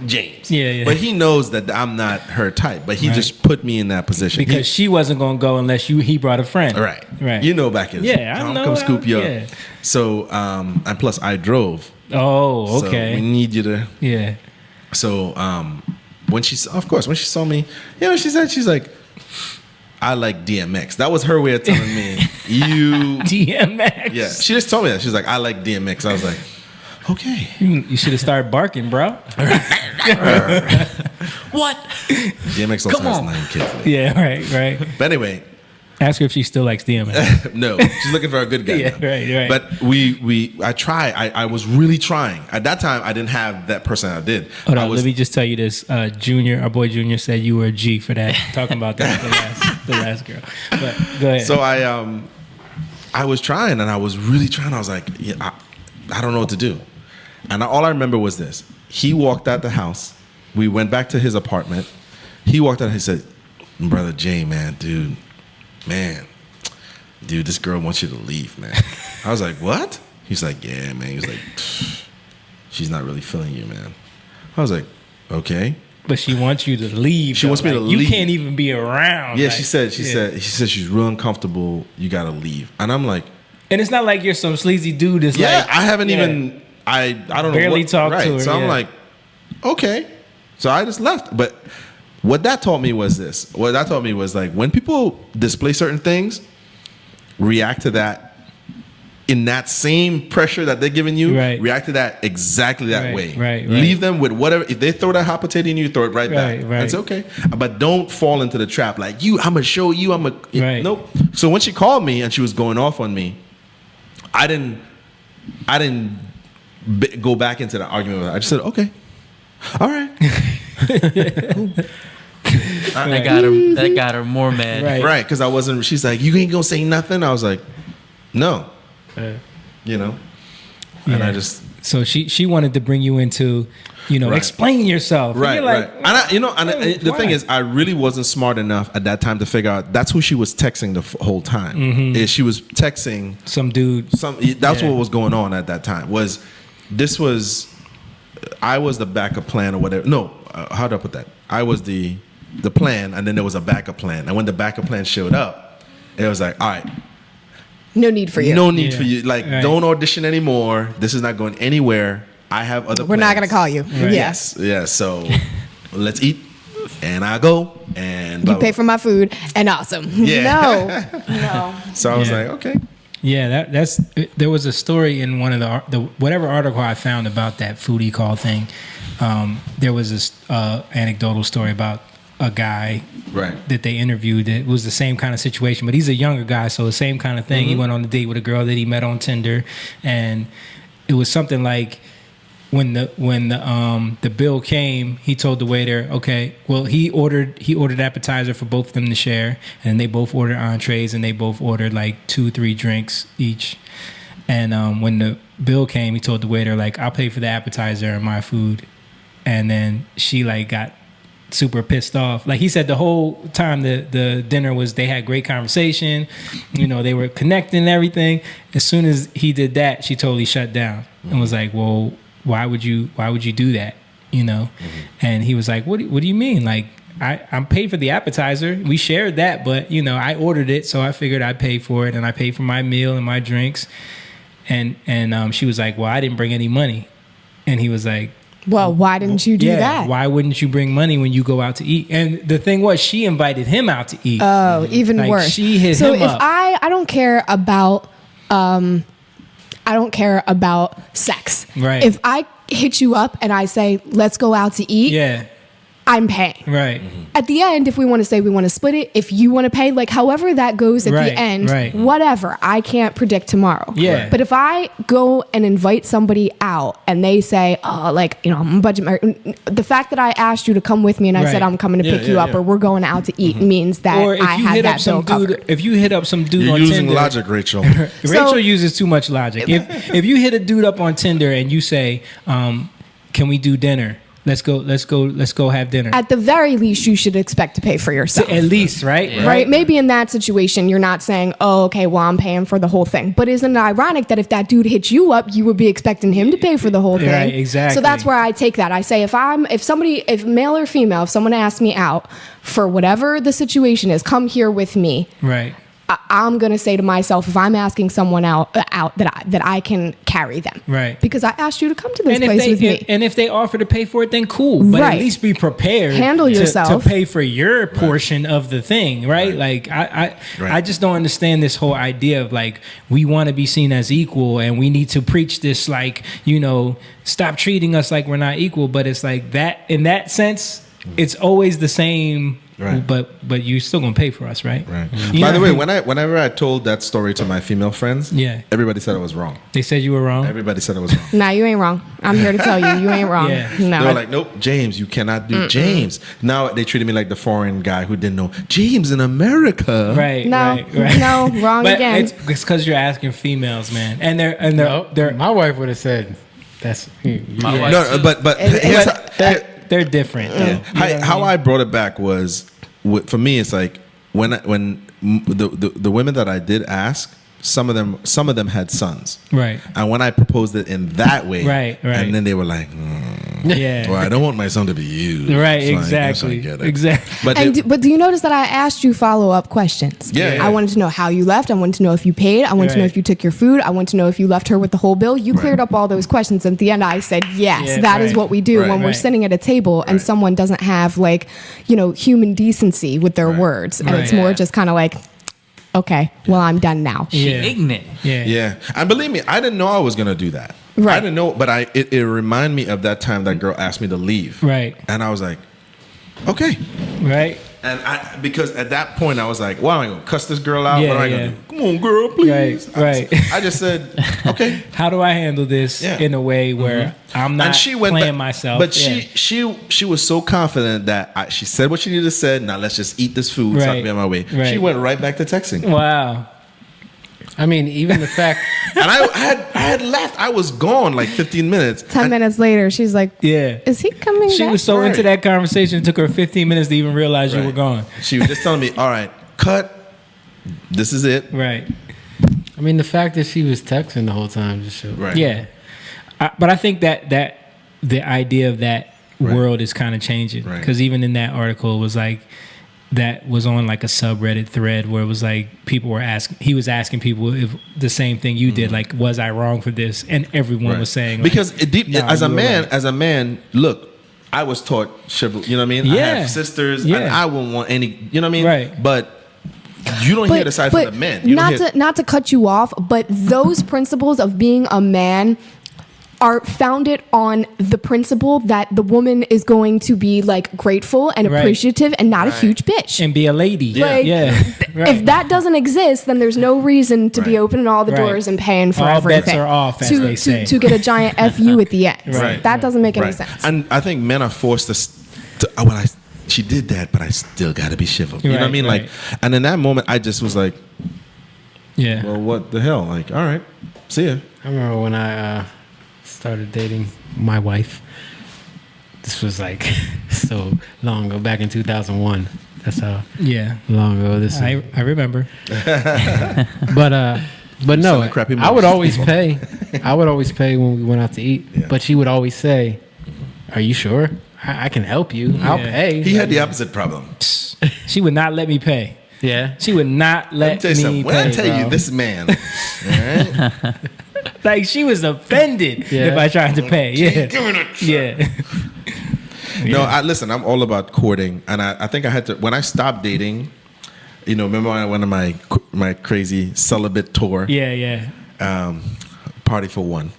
James. Yeah. But he knows that I'm not her type. But he just put me in that position. Because she wasn't going to go unless he brought a friend. Right. You know back in. Yeah, I know. Come scoop you yeah. up. So, and plus I drove. Oh, okay. So we need you to. Yeah. So, when she saw me, she's like, I like DMX. That was her way of telling me, you... DMX? Yeah. She just told me that. She's like, I like DMX. I was like, okay. You should have started barking, bro. What? DMX also has 9 kids. Yeah, right. But anyway, Ask her if she still likes DMX. No, she's looking for a good guy. Yeah, now. right. But I was really trying. At that time, I didn't have that person I did. Hold on, let me just tell you this. Junior, our boy Junior said you were a G for that. Talking about that, the last girl. But go ahead. So I was trying, and I was really trying. I was like, yeah, I don't know what to do. And all I remember was this. He walked out the house. We went back to his apartment. He walked out and he said, Brother Jay, man, dude, this girl wants you to leave, man. I was like, what? He's like, yeah, man. He was like, she's not really feeling you, man. I was like, okay. But she wants you to leave. She wants me to leave. You can't even be around. Yeah, she said she's real uncomfortable. You gotta leave. And I'm like, and it's not like you're some sleazy dude that's yeah, like, I haven't even I don't barely know talked to her. So I'm like, okay. So I just left. But what that taught me was this. What that taught me was like when people display certain things, react to that in that same pressure that they're giving you, react to that exactly that way. Right. Leave them with whatever. If they throw that hot potato in you, throw it right back. That's okay. But don't fall into the trap. Like I'm gonna show you. Nope. So when she called me and she was going off on me, I didn't go back into the argument with her. I just said, okay, all right. That got her more mad. Right, because I wasn't. She's like, you ain't gonna say nothing. I was like, no. You know, and I just. So she wanted to bring you into, explain yourself. Right, and you're like, right. The thing is, I really wasn't smart enough at that time to figure out that's who she was texting the whole time. Mm-hmm. She was texting some dude. That's what was going on at that time. I was the backup plan or whatever. No, how do I put that? I was the plan, and then there was a backup plan. And when the backup plan showed up, it was like, all right. No need for you. No need for you. Like, don't audition anymore. This is not going anywhere. I have other We're plans. not going to call you. Right. Yes. Yeah, so let's eat. And I go. And you pay for my food. And awesome. Yeah. No. So I was like, okay. Yeah, there was a story in one of the whatever article I found about that Foodie call thing. There was this anecdotal story about a guy that they interviewed. It was the same kind of situation, but he's a younger guy, so the same kind of thing. He went on a date with a girl that he met on Tinder, and it was something like when the bill came, he told the waiter, okay, well he ordered appetizer for both of them to share, and they both ordered entrees, and they both ordered like 2-3 drinks each. And when the bill came, he told the waiter, like, I'll pay for the appetizer and my food. And then she like got super pissed off. Like he said, the whole time the dinner was, they had great conversation, they were connecting and everything. As soon as he did that, she totally shut down and was like, well, why would you do that? And he was like, what do you mean? Like, I'm paid for the appetizer. We shared that, but I ordered it, so I figured I'd pay for it, and I paid for my meal and my drinks. And she was like, well, I didn't bring any money. And he was like, well, why didn't you do that? Why wouldn't you bring money when you go out to eat? And the thing was, she invited him out to eat. Oh, even like, worse. She hit him up. So if I don't care about sex. Right. If I hit you up and I say, let's go out to eat, I'm paying. Right. At the end, if we want to say we want to split it, if you want to pay, like however that goes at the end, whatever. I can't predict tomorrow. Yeah. But if I go and invite somebody out and they say, oh, like, I'm a budget, the fact that I asked you to come with me and I said I'm coming to pick you up or we're going out to eat means that I had that bill covered. If you hit up some dude You're on using Tinder, logic, Rachel. Rachel uses too much logic. If you hit a dude up on Tinder and you say, can we do dinner? Let's go have dinner. At the very least, you should expect to pay for yourself. At least, right? Yeah. Right? Maybe in that situation, you're not saying, oh, okay, well, I'm paying for the whole thing. But isn't it ironic that if that dude hits you up, you would be expecting him to pay for the whole thing? Right, exactly. So that's where I take that. I say, if male or female, if someone asks me out for whatever the situation is, come here with me. Right. I'm gonna say to myself, if I'm asking someone out that I can carry them, right? Because I asked you to come to this place with me. And if they offer to pay for it, then cool. But at least be prepared. Handle yourself to pay for your portion of the thing, right? Like I just don't understand this whole idea of like we want to be seen as equal and we need to preach this like stop treating us like we're not equal. But it's like that in that sense, it's always the same. Right. but you still gonna pay for us, right? Right. You By the know- way, whenever I told that story to my female friends, Yeah. everybody said I was wrong. They said you were wrong. Everybody said I was wrong. Nah, you ain't wrong. I'm here to tell you ain't wrong. Yeah. No. They were like, nope, James, you cannot do James. Now they treated me like the foreign guy who didn't know James in America. Right. No, Right. no, wrong But again. it's because you're asking females, man, and they're My wife would have said, "That's My wife No, too. but here's they're different. Though. yeah. How I brought it back was for me. It's like when the women that I did ask, some of them had sons, Right. and when I proposed it in that way, Right. and then they were like, Yeah. well, I don't want my son to be used, Right. So I guess I Exactly. get it. Exactly. But But do you notice that I asked you follow-up questions? Yeah, yeah. I wanted to know how you left. I wanted to know if you paid. I wanted to know Right. if you took your food. I wanted to know if you left her with the whole bill. You cleared up all those questions. At the end, I said, yes, Yeah, that is right. what we do Right. when we're Right. sitting at a table and someone doesn't have like, human decency with their words. And it's Right. more just kind of like, okay, well, I'm done now. She Yeah. ignorant. Yeah. yeah, and believe me, I didn't know I was gonna do that. Right. I didn't know, but it reminded me of that time that girl asked me to leave. Right. And I was like, okay. Right. And because at that point I was like, well, am I gonna cuss this girl out? Yeah, What am I yeah. gonna do? Come on, girl, please. Right. I just said, okay. How do I handle this Yeah. in a way where I'm not And she went playing back, myself? but Yeah. she was so confident that she said what she needed to say. Now let's just eat this food. So I Right. can be on my way. Right. She went right back to texting. Wow. I mean, even the fact And I had left. I was gone like 15 minutes. 10 minutes later, she's like, Yeah. is he coming She back? was so Right. into that conversation, it took her 15 minutes to even realize you Right. were gone. She was just telling me, all right, cut. This is it. Right. I mean, the fact that she was texting the whole time just showed. Right. Yeah. But I think that the idea of that Right. world is kind of changing. Right. Because even in that article, it was like, that was on like a subreddit thread where it was like he was asking people if the same thing you did, like, was I wrong for this? And everyone was saying, like, because "No, as a you were man, right." look, I was taught chivalry. You know what I mean? I Yeah. have sisters, Yeah. and I wouldn't want any. You know what I mean? Right. But you don't hear the side from the men. You don't hear, not to cut you off, but those principles of being a man are founded on the principle that the woman is going to be like grateful and Right. appreciative and not a huge bitch. and be a lady. Like, Yeah. Right. If that doesn't exist, then there's no reason to be Right. opening all the Right. doors and paying for All everything. bets are off, as to, they say. to get a giant FU at the end. Right. That doesn't make any right. sense. And I think men are forced she did that, but I still got to be chivalrous. You know what I Right, mean? right. Like, and in that moment, I just was like, Yeah. well, what the hell? Like, all right, see ya. I remember when I started dating my wife. This was like so long ago, back in 2001. That's how Yeah. long ago this is. I remember. But no, like crappy I would movies. always pay. I would always pay when we went out to eat. Yeah. But she would always say, "Are you sure? I can help you. I'll Yeah. pay." He had the opposite problem. She would not let me pay. Yeah. She would not Let me let tell you me something. When pay. I tell you bro. this man, all right? Like, she was offended Yeah. if I tried to pay. Yeah. Yeah. No, listen, I'm all about courting. And I think I had to, when I stopped dating, remember when I went on my crazy celibate tour? Yeah. Yeah. Party for one.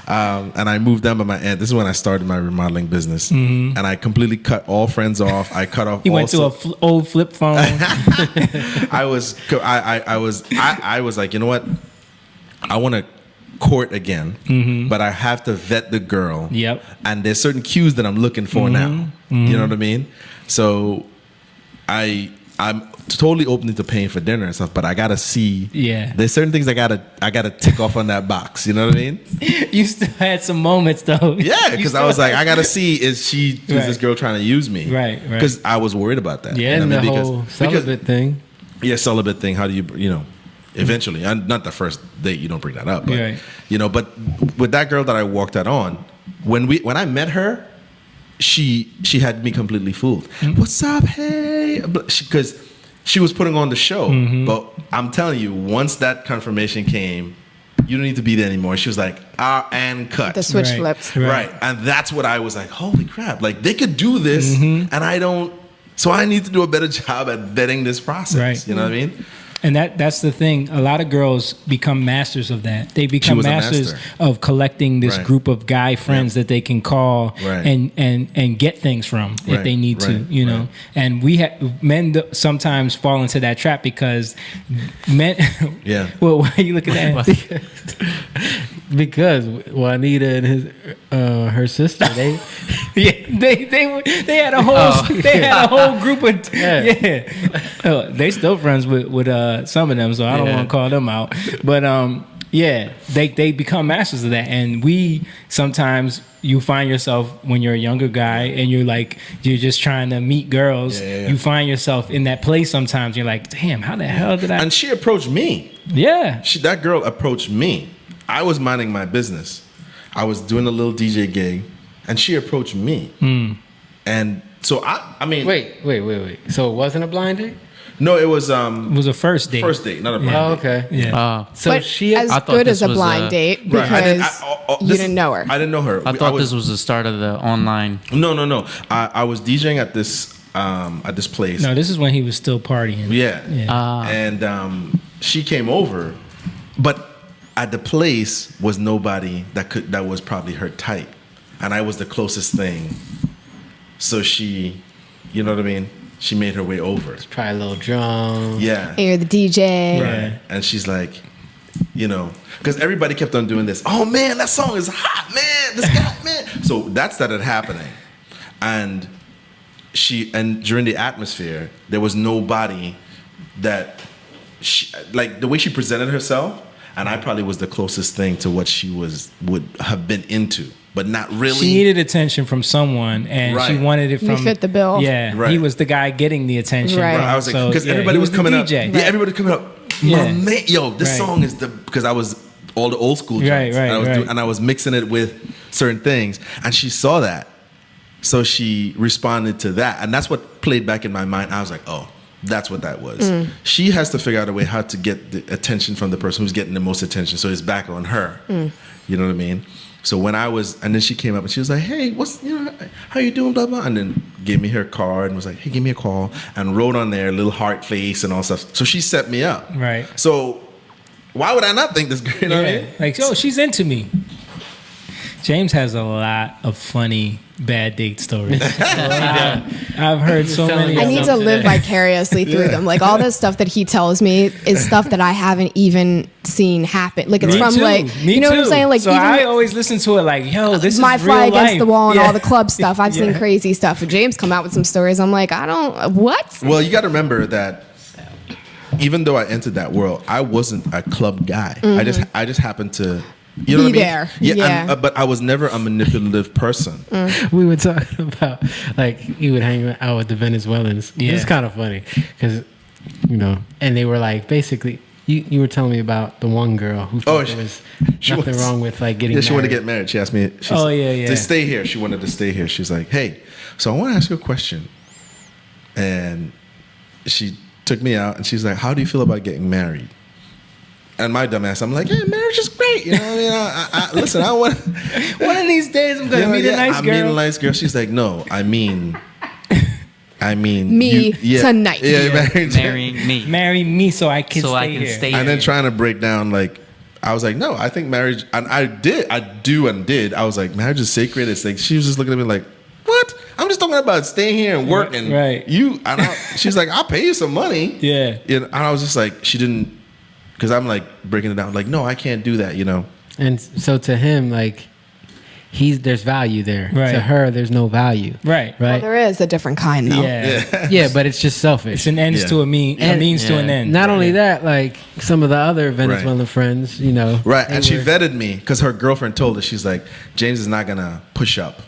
And I moved down by my aunt. This is when I started my remodeling business. And I completely cut all friends off. I cut off He all went to old flip phone. I was like, you know what? I want to court again, but I have to vet the girl. Yep. And there's certain cues that I'm looking for now. You know what I mean? So I'm totally open to paying for dinner and stuff, but I gotta see. Yeah. There's certain things I gotta tick off on that box. You know what I mean? You still had some moments, though. Yeah, because I was like, I gotta see is Right. this girl trying to use me? Right. Because I was worried about that. Yeah, You and know what the I mean? whole celibate thing. Yeah, celibate thing. How do you eventually, and not the first date, you don't bring that up. But, Right. but with that girl that I walked out on, when I met her, she had me completely fooled. What's up? Hey, because she was putting on the show. But I'm telling you, once that confirmation came, you don't need to be there anymore. She was like, and cut. The switch Right. flipped. Right. And that's what I was like, holy crap. Like, they could do this, and I don't. So I need to do a better job at vetting this process. Right. You know what I mean? And that's the thing. A lot of girls become masters of that. They become was a masters master. of collecting this Right. group of guy friends that they can call Right. and get things from if Right, they need to, right, you know. right. And men sometimes fall into that trap because men. Yeah. Well, why are you looking at? Because Juanita and her sister, they they had a whole had a whole group of they still friends with some of them, so I don't want to call them out, but they become masters of that. And we sometimes, you find yourself when you're a younger guy and you're just trying to meet girls, you find yourself in that place sometimes. You're like, damn, how the hell did I? And she approached me. That girl approached me. I was minding my business. I was doing a little DJ gig, and she approached me. And so I mean, wait. So it wasn't a blind date? No, it was a first date. First date, not a blind Oh, date. okay. Yeah. So but she as good as a blind date because you didn't know her. I didn't know her. I thought this was the start of the online. No. I was DJing at this place. No, this is when he was still partying. Yeah. And she came over, but at the place was nobody that was probably her type, and I was the closest thing. So she, you know what I mean? She made her way over. It's probably a little drunk. Yeah. And you're the DJ. Right. And she's like, you know, because everybody kept on doing this. Oh man, that song is hot, man. This guy, man. So that started happening, and during the atmosphere, there was nobody that like the way she presented herself. And I probably was the closest thing to what she would have been into, but not really. She needed attention from someone, and she wanted it from. You fit the bill. Yeah, Right. he was the guy getting the attention. Right. I was like, because So, everybody he was the coming up. DJ. Yeah, everybody was coming up. My man, yo, this Right. song is because I was all the old school joints, Right, and I was mixing it with certain things, and she saw that, so she responded to that, and that's what played back in my mind. I was like, oh. That's what that was. She has to figure out a way how to get the attention from the person who's getting the most attention. So it's back on her. You know what I mean? So when and then she came up and she was like, hey, how you doing, blah, blah. And then gave me her card and was like, hey, give me a call. And wrote on there, little heart face and all stuff. So she set me up. Right. So why would I not think this girl? You know what I mean? Like, yo, she's into me. James has a lot of funny bad date stories. I've heard so many. I need to live vicariously through them. Like all this stuff that he tells me is stuff that I haven't even seen happen. Like it's Me from too. like Me you know what too. I'm saying? Like so even I always listen to it like, yo, this is my real fly against life. the wall and Yeah. all the club stuff. I've seen crazy stuff. And James come out with some stories. I'm like, I don't what? Well, you got to remember that even though I entered that world, I wasn't a club guy. I just happened to, you know Be what I mean? there. Yeah. But I was never a manipulative person. We were talking about like he would hang out with the Venezuelans. Yeah. It's kind of funny because and they were like basically. You were telling me about the one girl who thought there was nothing wrong with like getting married. She wanted to get married. She asked me. To stay here. She wanted to stay here. She's like, hey, so I want to ask you a question. And she took me out and she's like, how do you feel about getting married? And my dumb ass, I'm like, yeah, marriage is great. You know, listen, I want one of these days I'm gonna meet a nice girl. I meet a nice girl. She's like, no, I mean me tonight. Yeah, marry me so I can stay here. And then trying to break down like, I was like, no, I think marriage, and I do and did. I was like, marriage is sacred. It's like, she was just looking at me like, what? I'm just talking about staying here and working. Right. She's like, I'll pay you some money. Yeah. And I was just like, she didn't, because I'm like breaking it down, like, no, I can't do that, And so to him, like, there's value there. Right. To her, there's no value. Right. Well, there is a different kind though. Yeah, but it's just selfish. It's an ends to a means to an end. Not only that, like some of the other Venezuelan friends, Right. And she vetted me because her girlfriend told her, she's like, James is not going to push up.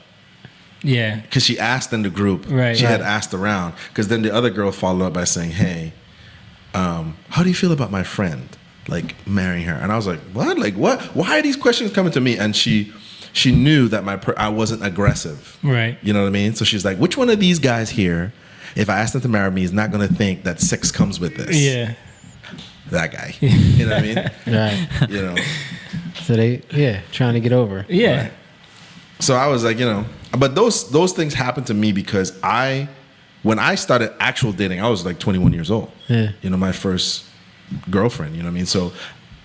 Yeah. Because she asked in the group. Right. She had asked around. Because then the other girl followed up by saying, hey, how do you feel about my friend? Like marrying her. And I was like, what? Like what? Why are these questions coming to me? And she knew that I wasn't aggressive. Right. You know what I mean? So she's like, which one of these guys here, if I ask them to marry me, is not going to think that sex comes with this? Yeah. That guy. You know what I mean? Right. So they, trying to get over. Yeah. Right. So I was like, but those things happened to me because when I started actual dating, I was like 21 years old. Yeah. My first girlfriend. You know what I mean? So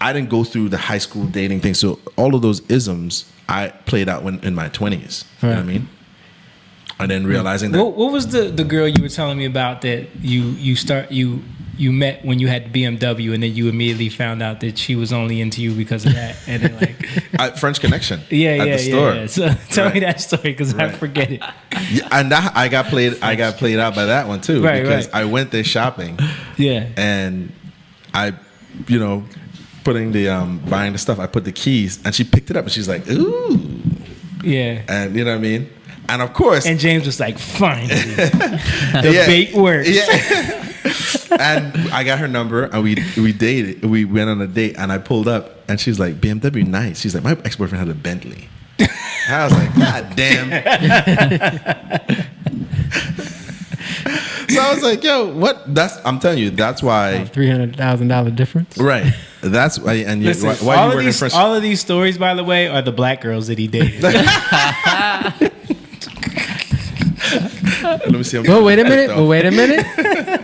I didn't go through the high school dating thing. So all of those isms I played out in my 20s. You know what I mean? And then realizing that. What was the girl you were telling me about that you met when you had the BMW, and then you immediately found out that she was only into you because of that, and then like French Connection. At the store. Yeah. So tell me that story because I forget it. Yeah, and I got played out by that one too, because I went there shopping. Yeah. And I, putting the buying the stuff, I put the keys, and she picked it up, and she's like, "Ooh." Yeah. And you know what I mean? And of course, and James was like, "Finally, the bait works." Yeah. And I got her number, and we dated. We went on a date, and I pulled up, and she's like, "BMW, nice." She's like, "My ex-boyfriend had a Bentley." I was like, "God damn." So I was like, "Yo, what?" I'm telling you, that's why $300,000 difference. Right. That's why. And listen, why you work in French? All of these stories, by the way, are the black girls that he dated. Let me see. Well, wait a minute.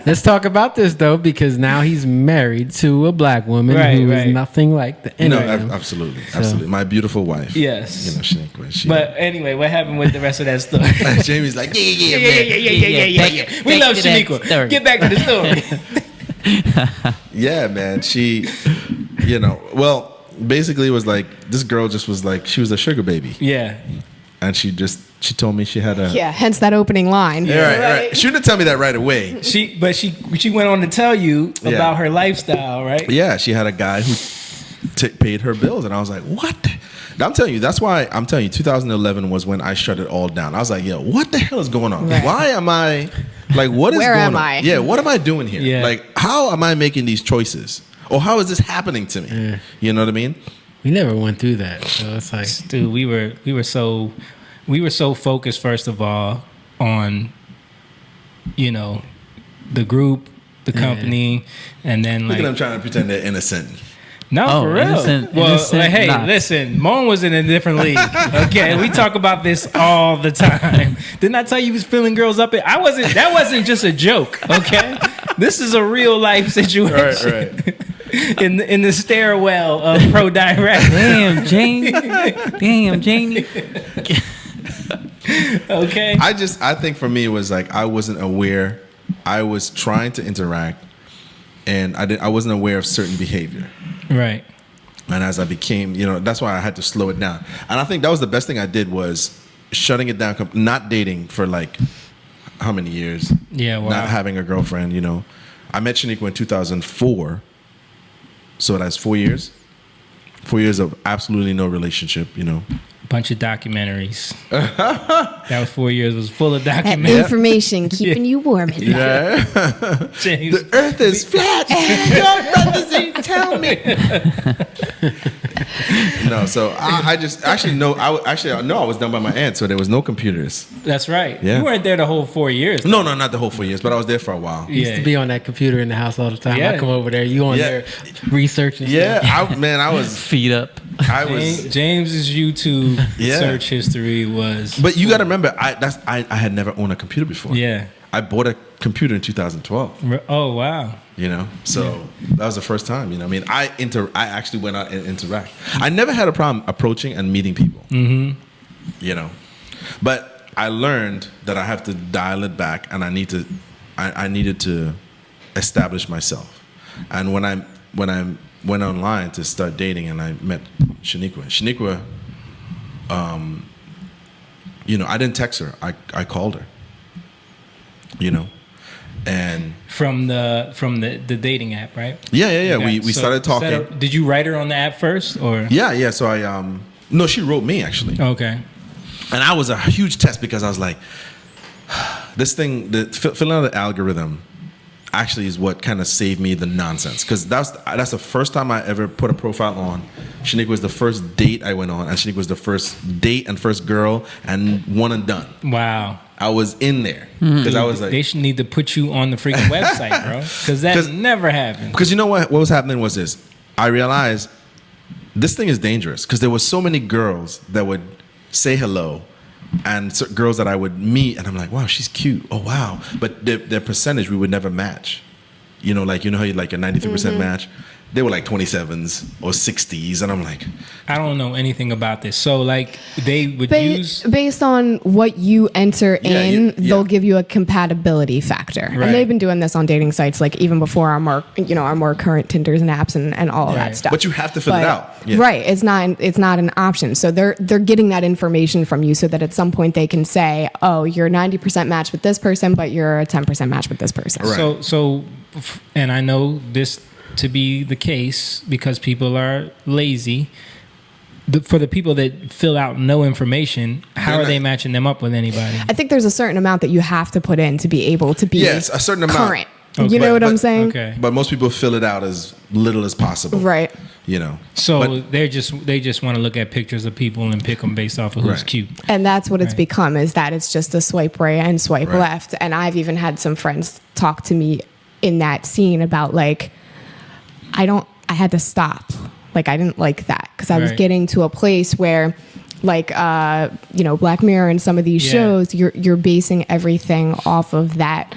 Let's talk about this though, because now he's married to a black woman who is nothing like the absolutely. My beautiful wife. Yes. Shaniqua. But anyway, what happened with the rest of that story? Jamie's like, yeah. We love Shaniqua. Get back to the story. Yeah, man. She, well, basically it was like this girl just was like, she was a sugar baby. Yeah. And she told me she had a hence that opening line. Yeah, right. She didn't tell me that right away. She went on to tell you about her lifestyle, right? Yeah, she had a guy who paid her bills, and I was like, what? I'm telling you, that's why I'm telling you, 2011 was when I shut it all down. I was like, yo, what the hell is going on? Right. Why am I like, what is Where going am on? I? Yeah, what am I doing here? Yeah. Like, how am I making these choices? Or how is this happening to me? Yeah. You know what I mean? We never went through that, so it's like, dude, we were so focused, first of all, on the group, the company, and then Look at them trying to pretend they're innocent. No, for real. Innocent not. Listen, Moan was in a different league. Okay, we talk about this all the time. Didn't I tell you he was filling girls up? That wasn't just a joke. Okay, this is a real life situation. Right. In the stairwell of Pro Direct. Damn, Jamie. Okay. I think for me it was like I wasn't aware. I was trying to interact, and I wasn't aware of certain behavior. Right. And as I became, that's why I had to slow it down. And I think that was the best thing I did was shutting it down, not dating for like how many years? Yeah, wow. Not having a girlfriend, I met Shaniqua in 2004. So that's 4 years. 4 years of absolutely no relationship, Bunch of documentaries. That was 4 years. Was full of That documentaries. information keeping you warm at night. Yeah. James. The earth is flat. Your brothers ain't tell me. No, so I just I know I was done by my aunt, so there was no computers. That's right. Yeah. You weren't there the whole 4 years. No, not the whole 4 years, but I was there for a while. I used to be on that computer in the house all the time. Yeah. I come over there, you on there researching stuff. I was Feet up. James's YouTube Yeah. search history was. But you got to remember, I had never owned a computer before. Yeah. I bought a computer in 2012. Oh wow. So that was the first time. I mean, I actually went out and interact. I never had a problem approaching and meeting people. Mm-hmm. But I learned that I have to dial it back, and I needed to establish myself. And when I went online to start dating, and I met Shaniqua, I didn't text her. I called her. And from the dating app, right? Yeah. We started talking. Did you write her on the app first, or? Yeah. So no, she wrote me actually. Okay. And I was a huge test because I was like, this thing, filling out the algorithm, actually is what kind of saved me the nonsense, because that's the first time I ever put a profile on. Shaniqua was the first date I went on, and Shaniqua was the first date and first girl, and one and done. Wow. I was in there because I was like, they should need to put you on the freaking website, bro, because that never happened. Because what was happening was this. I realized this thing is dangerous because there were so many girls that would say hello, and girls that I would meet, and I'm like, wow, she's cute. Oh wow, but their percentage we would never match. you know, like how you like a 93% match. They were like 27s or 60s, and I'm like, I don't know anything about this. So like they would use based on what you enter in, they'll give you a compatibility factor. Right. And they've been doing this on dating sites like even before our more current Tinders and apps and all of that stuff. But you have to fill it out. Yeah. Right. It's not an option. So they're getting that information from you so that at some point they can say, oh, you're 90% matched with this person, but you're a 10% match with this person. Right. So and I know this to be the case because people are lazy. For the people that fill out no information, how are they matching them up with anybody? I think there's a certain amount that you have to put in to be able to be a certain amount. Current. Okay. You know what I'm saying? Okay. But most people fill it out as little as possible. Right. You know. So they just want to look at pictures of people and pick them based off of who's cute. And that's what it's become, is that it's just a swipe right and swipe left. And I've even had some friends talk to me in that scene about like, I had to stop. Like, I didn't like that because I was getting to a place where, like, Black Mirror and some of these shows, you're basing everything off of that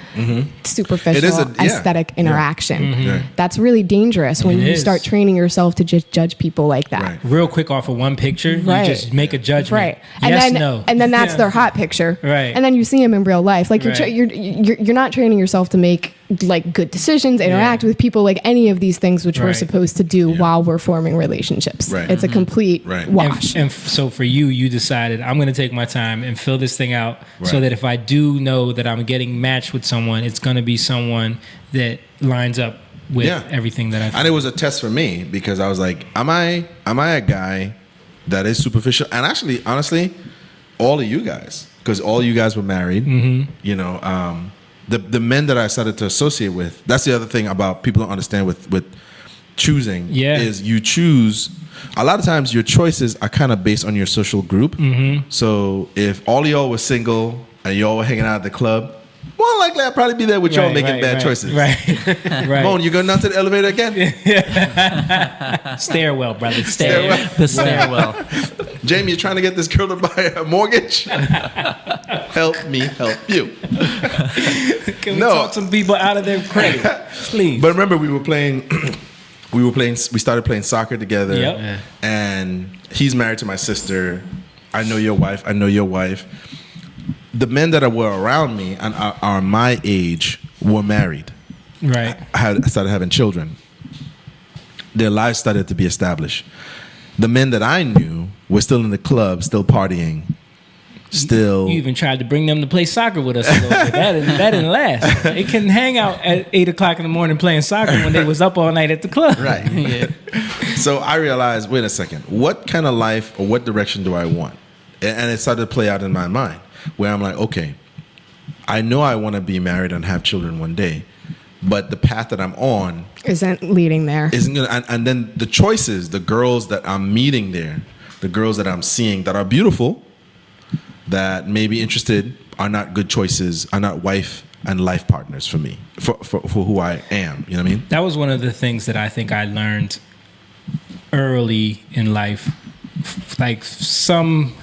superficial aesthetic interaction. Mm-hmm. That's really dangerous when you start training yourself to just judge people like that. Right. Real quick off of one picture, you just make a judgment. Right. Yes, and then, no. And then that's their hot picture. Right. And then you see them in real life. Like you're not training yourself to make like good decisions, interact with people, like any of these things which we're supposed to do while we're forming relationships. Right. It's a complete wash. And so for you decided I'm going to take my time and fill this thing out so that if I do know that I'm getting matched with someone, it's going to be someone that lines up with everything that I've. And it was a test for me because I was like, am I a guy that is superficial? And actually, honestly, all of you guys, because all you guys were married, you know, the men that I started to associate with, that's the other thing about people don't understand with choosing is you choose. A lot of times your choices are kind of based on your social group. So if all of y'all were single and y'all were hanging out at the club, more likely I'd probably be there with y'all making bad choices. Right. Moan, you going down to the elevator again? Stairwell, brother. The stairwell. Jamie, you trying to get this girl to buy a mortgage? Help me help you. Can we talk some people out of their credit, please? But remember, we started playing soccer together. Yep. And he's married to my sister. I know your wife. The men that were around me and are my age were married. Right. Started having children. Their lives started to be established. The men that I knew were still in the club, still partying. You even tried to bring them to play soccer with us a little bit. That didn't last. They couldn't hang out at 8 o'clock in the morning playing soccer when they was up all night at the club. Right. So I realized, wait a second, what kind of life or what direction do I want? And it started to play out in my mind where I'm like, okay, I know I want to be married and have children one day, but the path that I'm on isn't leading there. And then the choices, the girls that I'm meeting there, the girls that I'm seeing that are beautiful, that may be interested, are not good choices, are not wife and life partners for me, for who I am. You know what I mean? That was one of the things that I think I learned early in life, like somehow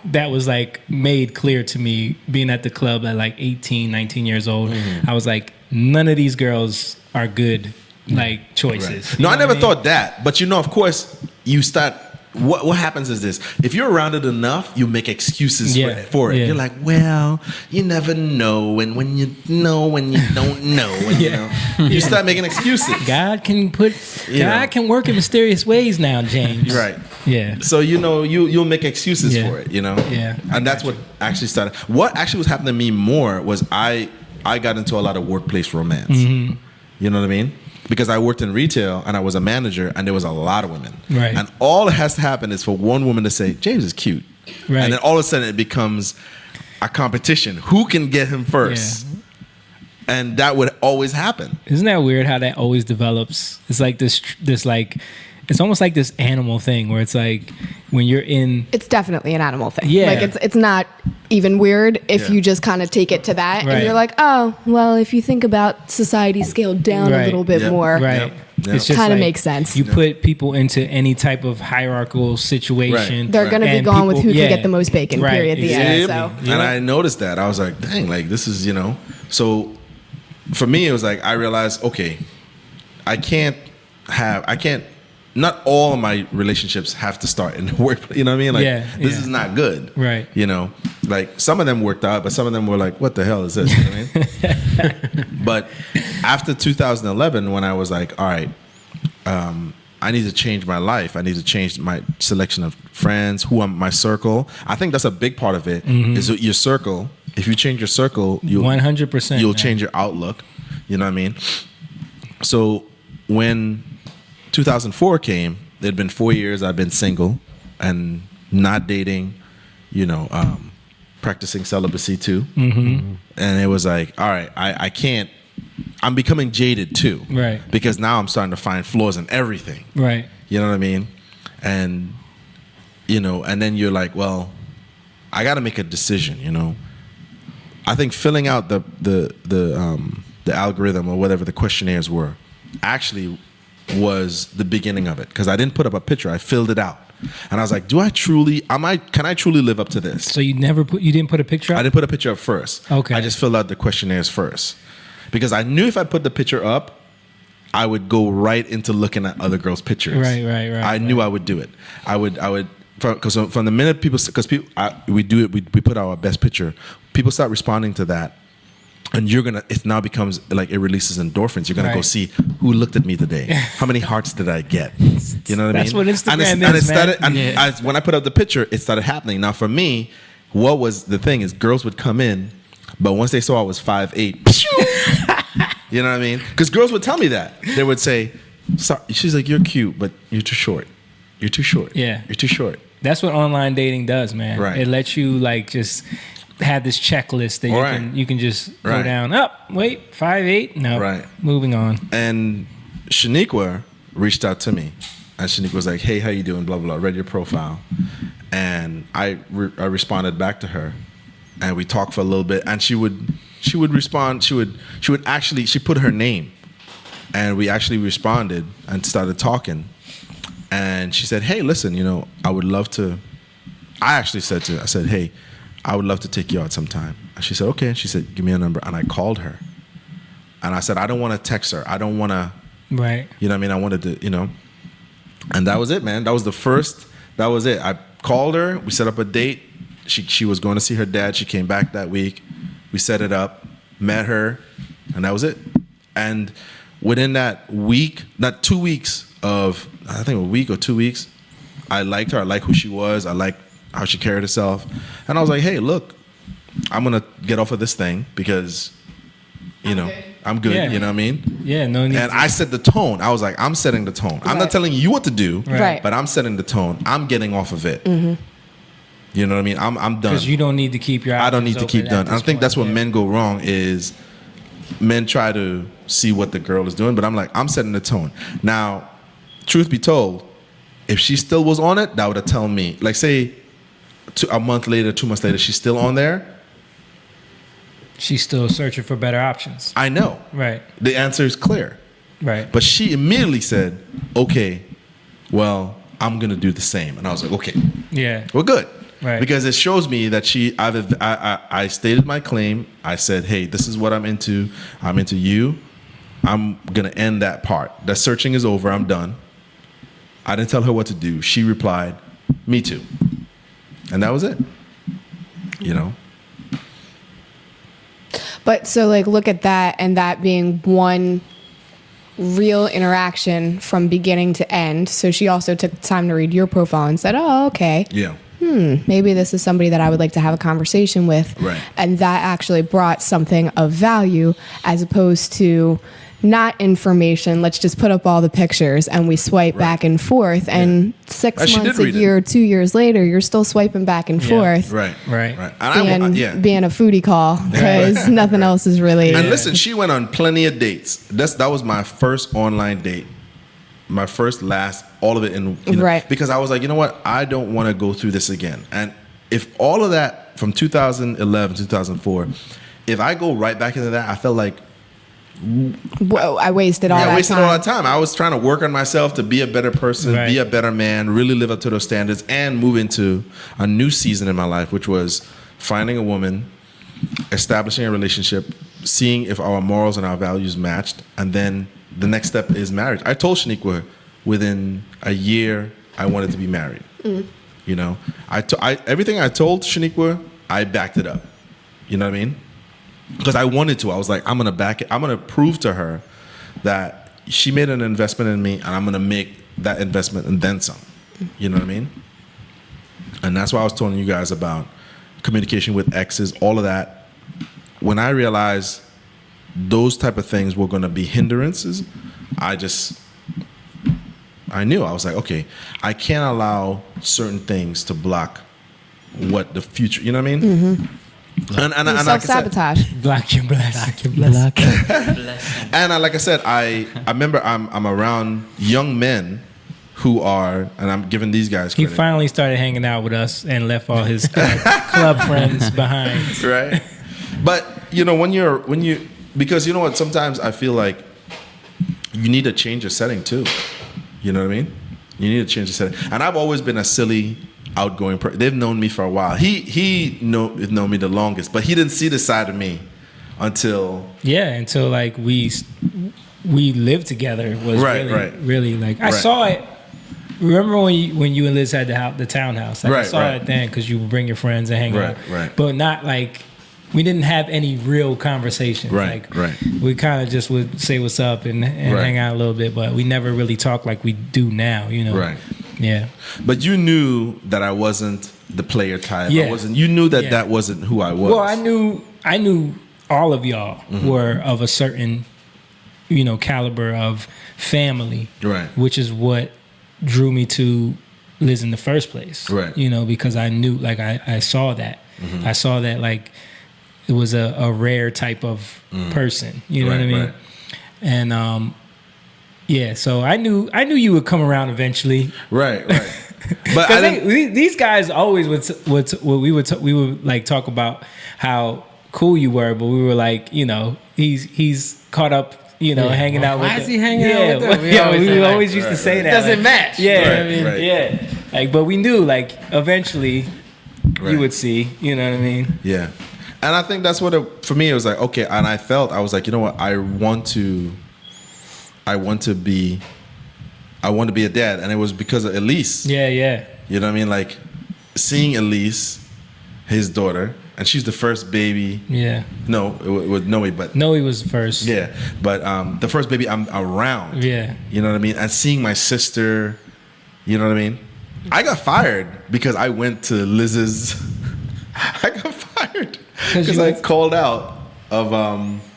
that was like made clear to me being at the club at like 18, 19 years old. I was like, none of these girls are good like choices. Right. No, I never thought that. But of course, you start. What happens is this: if you're around it enough, you make excuses for it. You're like, well, you never know, and when you know, when you don't know, and you start making excuses. God can work in mysterious ways now, James. Right. Yeah. So you'll make excuses for it. Yeah. And that's what actually started. What actually was happening to me more was I got into a lot of workplace romance. You know what I mean? Because I worked in retail and I was a manager and there was a lot of women. Right. And all that has to happen is for one woman to say, James is cute. Right. And then all of a sudden it becomes a competition. Who can get him first? Yeah. And that would always happen. Isn't that weird how that always develops? It's like this like, it's almost like this animal thing where it's like when you're in... It's definitely an animal thing. Yeah. Like it's not even weird if you just kind of take it to that and you're like, oh, well, if you think about society scaled down a little bit more, it just kind of makes sense. You put people into any type of hierarchical situation. They're going to be going with who can get the most bacon, period, at the end. So. And I noticed that. I was like, dang, like this is, So for me, it was like I realized, okay, not all of my relationships have to start in the work. You know what I mean? Like, this is not good. Right. You know, like some of them worked out, but some of them were like, what the hell is this? You know what I mean? But after 2011, when I was like, all right, I need to change my life. I need to change my selection of friends, my circle. I think that's a big part of it, is your circle. If you change your circle, 100%, you'll change your outlook. You know what I mean? So when 2004 came, it had been 4 years I've been single and not dating, you know, practicing celibacy too. And it was like, all right, I can't, I'm becoming jaded too. Right. Because now I'm starting to find flaws in everything. Right. You know what I mean? And, you know, and then you're like, well, I got to make a decision, you know. I think filling out the algorithm or whatever the questionnaires were actually was the beginning of it, because I didn't put up a picture. I filled it out, and I was like, can I truly live up to this? So you didn't put a picture up? I didn't put a picture up first. Okay. I just filled out the questionnaires first, because I knew if I put the picture up, I would go right into looking at other girls' pictures. Right. I knew I would do it. I would, because from the minute we put our best picture, people start responding to that. And it now becomes like it releases endorphins. You're gonna go see who looked at me today. How many hearts did I get? You know what I mean? That's what Instagram and it is, started, man. and when I put up the picture, it started happening. Now for me, what was the thing is girls would come in, but once they saw I was 5'8", you know what I mean? Because girls would tell me that. They would say, "Sorry," she's like, "You're cute, but you're too short. You're too short. Yeah, you're too short." That's what online dating does, man. Right. It lets you like just have this checklist that you can just go down. Up, wait, 5'8", no, right. Moving on. And Shaniqua reached out to me, and Shaniqua was like, "Hey, how you doing? Blah blah blah. Read your profile," and I responded back to her, and we talked for a little bit, and she would respond. She put her name, and we actually responded and started talking, and she said, "Hey, listen, you know, I would love to." I actually said to her, I said, "Hey, I would love to take you out sometime." And she said, "Okay." And she said, "Give me a number." And I called her. And I said, I don't want to text her. I don't want to, right. You know what I mean? I wanted to, you know. And that was it, man. That was it. I called her. We set up a date. She was going to see her dad. She came back that week. We set it up, met her, and that was it. And within that week, not 2 weeks of, I think a week or 2 weeks, I liked her. I liked who she was. I liked how she carried herself. And I was like, hey, look, I'm going to get off of this thing because, you know, I'm good. Yeah. You know what I mean? Yeah, no need. And I set the tone. I was like, I'm setting the tone. I'm not telling you what to do, Right. but I'm setting the tone. I'm getting off of it. Mm-hmm. You know what I mean? I'm done. Because you don't need to keep your I don't options need to keep open done. I think that's where men go wrong is men try to see what the girl is doing, but I'm like, I'm setting the tone. Now, truth be told, if she still was on it, that would have told me, like say a month later, 2 months later, she's still on there. She's still searching for better options. I know. Right. The answer is clear. Right. But she immediately said, okay, well, I'm going to do the same. And I was like, okay. Yeah. We're good. Right. Because it shows me that I stated my claim. I said, hey, this is what I'm into. I'm into you. I'm going to end that part. The searching is over. I'm done. I didn't tell her what to do. She replied, me too. And that was it. You know? But so like look at that, and that being one real interaction from beginning to end. So she also took the time to read your profile and said, oh, okay. Yeah. Maybe this is somebody that I would like to have a conversation with. Right. And that actually brought something of value as opposed to not information. Let's just put up all the pictures and we swipe back and forth. And 6 months, a year, 2 years later, you're still swiping back and forth. Right. And being a foodie call because nothing else is really. And listen, she went on plenty of dates. That was my first online date. My first, last, all of it in, right. Because I was like, you know what? I don't want to go through this again. And if all of that from 2011, 2004, if I go right back into that, I felt like, whoa, I wasted all that time. I wasted all that time. I was trying to work on myself to be a better person, be a better man, really live up to those standards, and move into a new season in my life, which was finding a woman, establishing a relationship, seeing if our morals and our values matched, and then the next step is marriage. I told Shaniqua within a year I wanted to be married. You know, everything I told Shaniqua, I backed it up. You know what I mean? Because I wanted to. I was like, I'm gonna back it. I'm gonna prove to her that she made an investment in me, and I'm gonna make that investment and then some. You know what I mean? And that's why I was telling you guys about communication with exes, all of that. When I realized those type of things were going to be hindrances, I knew. I was like, okay, I can't allow certain things to block what the future, you know what I mean? And self-sabotage. Block your blessing. And like I said, I remember I'm around young men who are, and I'm giving these guys credit. He finally started hanging out with us and left all his club friends behind. Right. But you know, when you because you know what, sometimes I feel like you need to change your setting too. You know what I mean? You need to change the setting. And I've always been a silly, outgoing person. They've known me for a while. He known me the longest, but he didn't see the side of me until like we lived together. Was really like I saw it. Remember when you and Liz had the townhouse? Like I saw it then because you would bring your friends and hang out. Right. But not like we didn't have any real conversations. Right. We kind of just would say what's up and hang out a little bit, but we never really talked like we do now. You know. Right. Yeah. But you knew that I wasn't the player type. Yeah. I wasn't. You knew that wasn't who I was. Well, I knew all of y'all were of a certain, caliber of family. Right. Which is what drew me to Liz in the first place. Right. Because I knew, like, I saw that. I saw that, like, it was a rare type of person. You know what I mean? Right. And, so I knew you would come around eventually. Right. But I think these guys always we would like talk about how cool you were, but we were like, he's caught up, hanging out with. Why is he hanging out with them? We always used to say that. Doesn't match. Yeah, yeah. Like, but we knew, like, eventually you would see. You know what I mean? Yeah. And I think that's what for me it was like, okay, and I was like, you know what, I want to be a dad, and it was because of Elise. Yeah. You know what I mean? Like seeing Elise, his daughter, and she's the first baby. Yeah. No, with Noe, but Noe was first. Yeah, but the first baby I'm around. Yeah. You know what I mean? And seeing my sister, you know what I mean? I got fired because I went to Liz's. I got fired because I called out of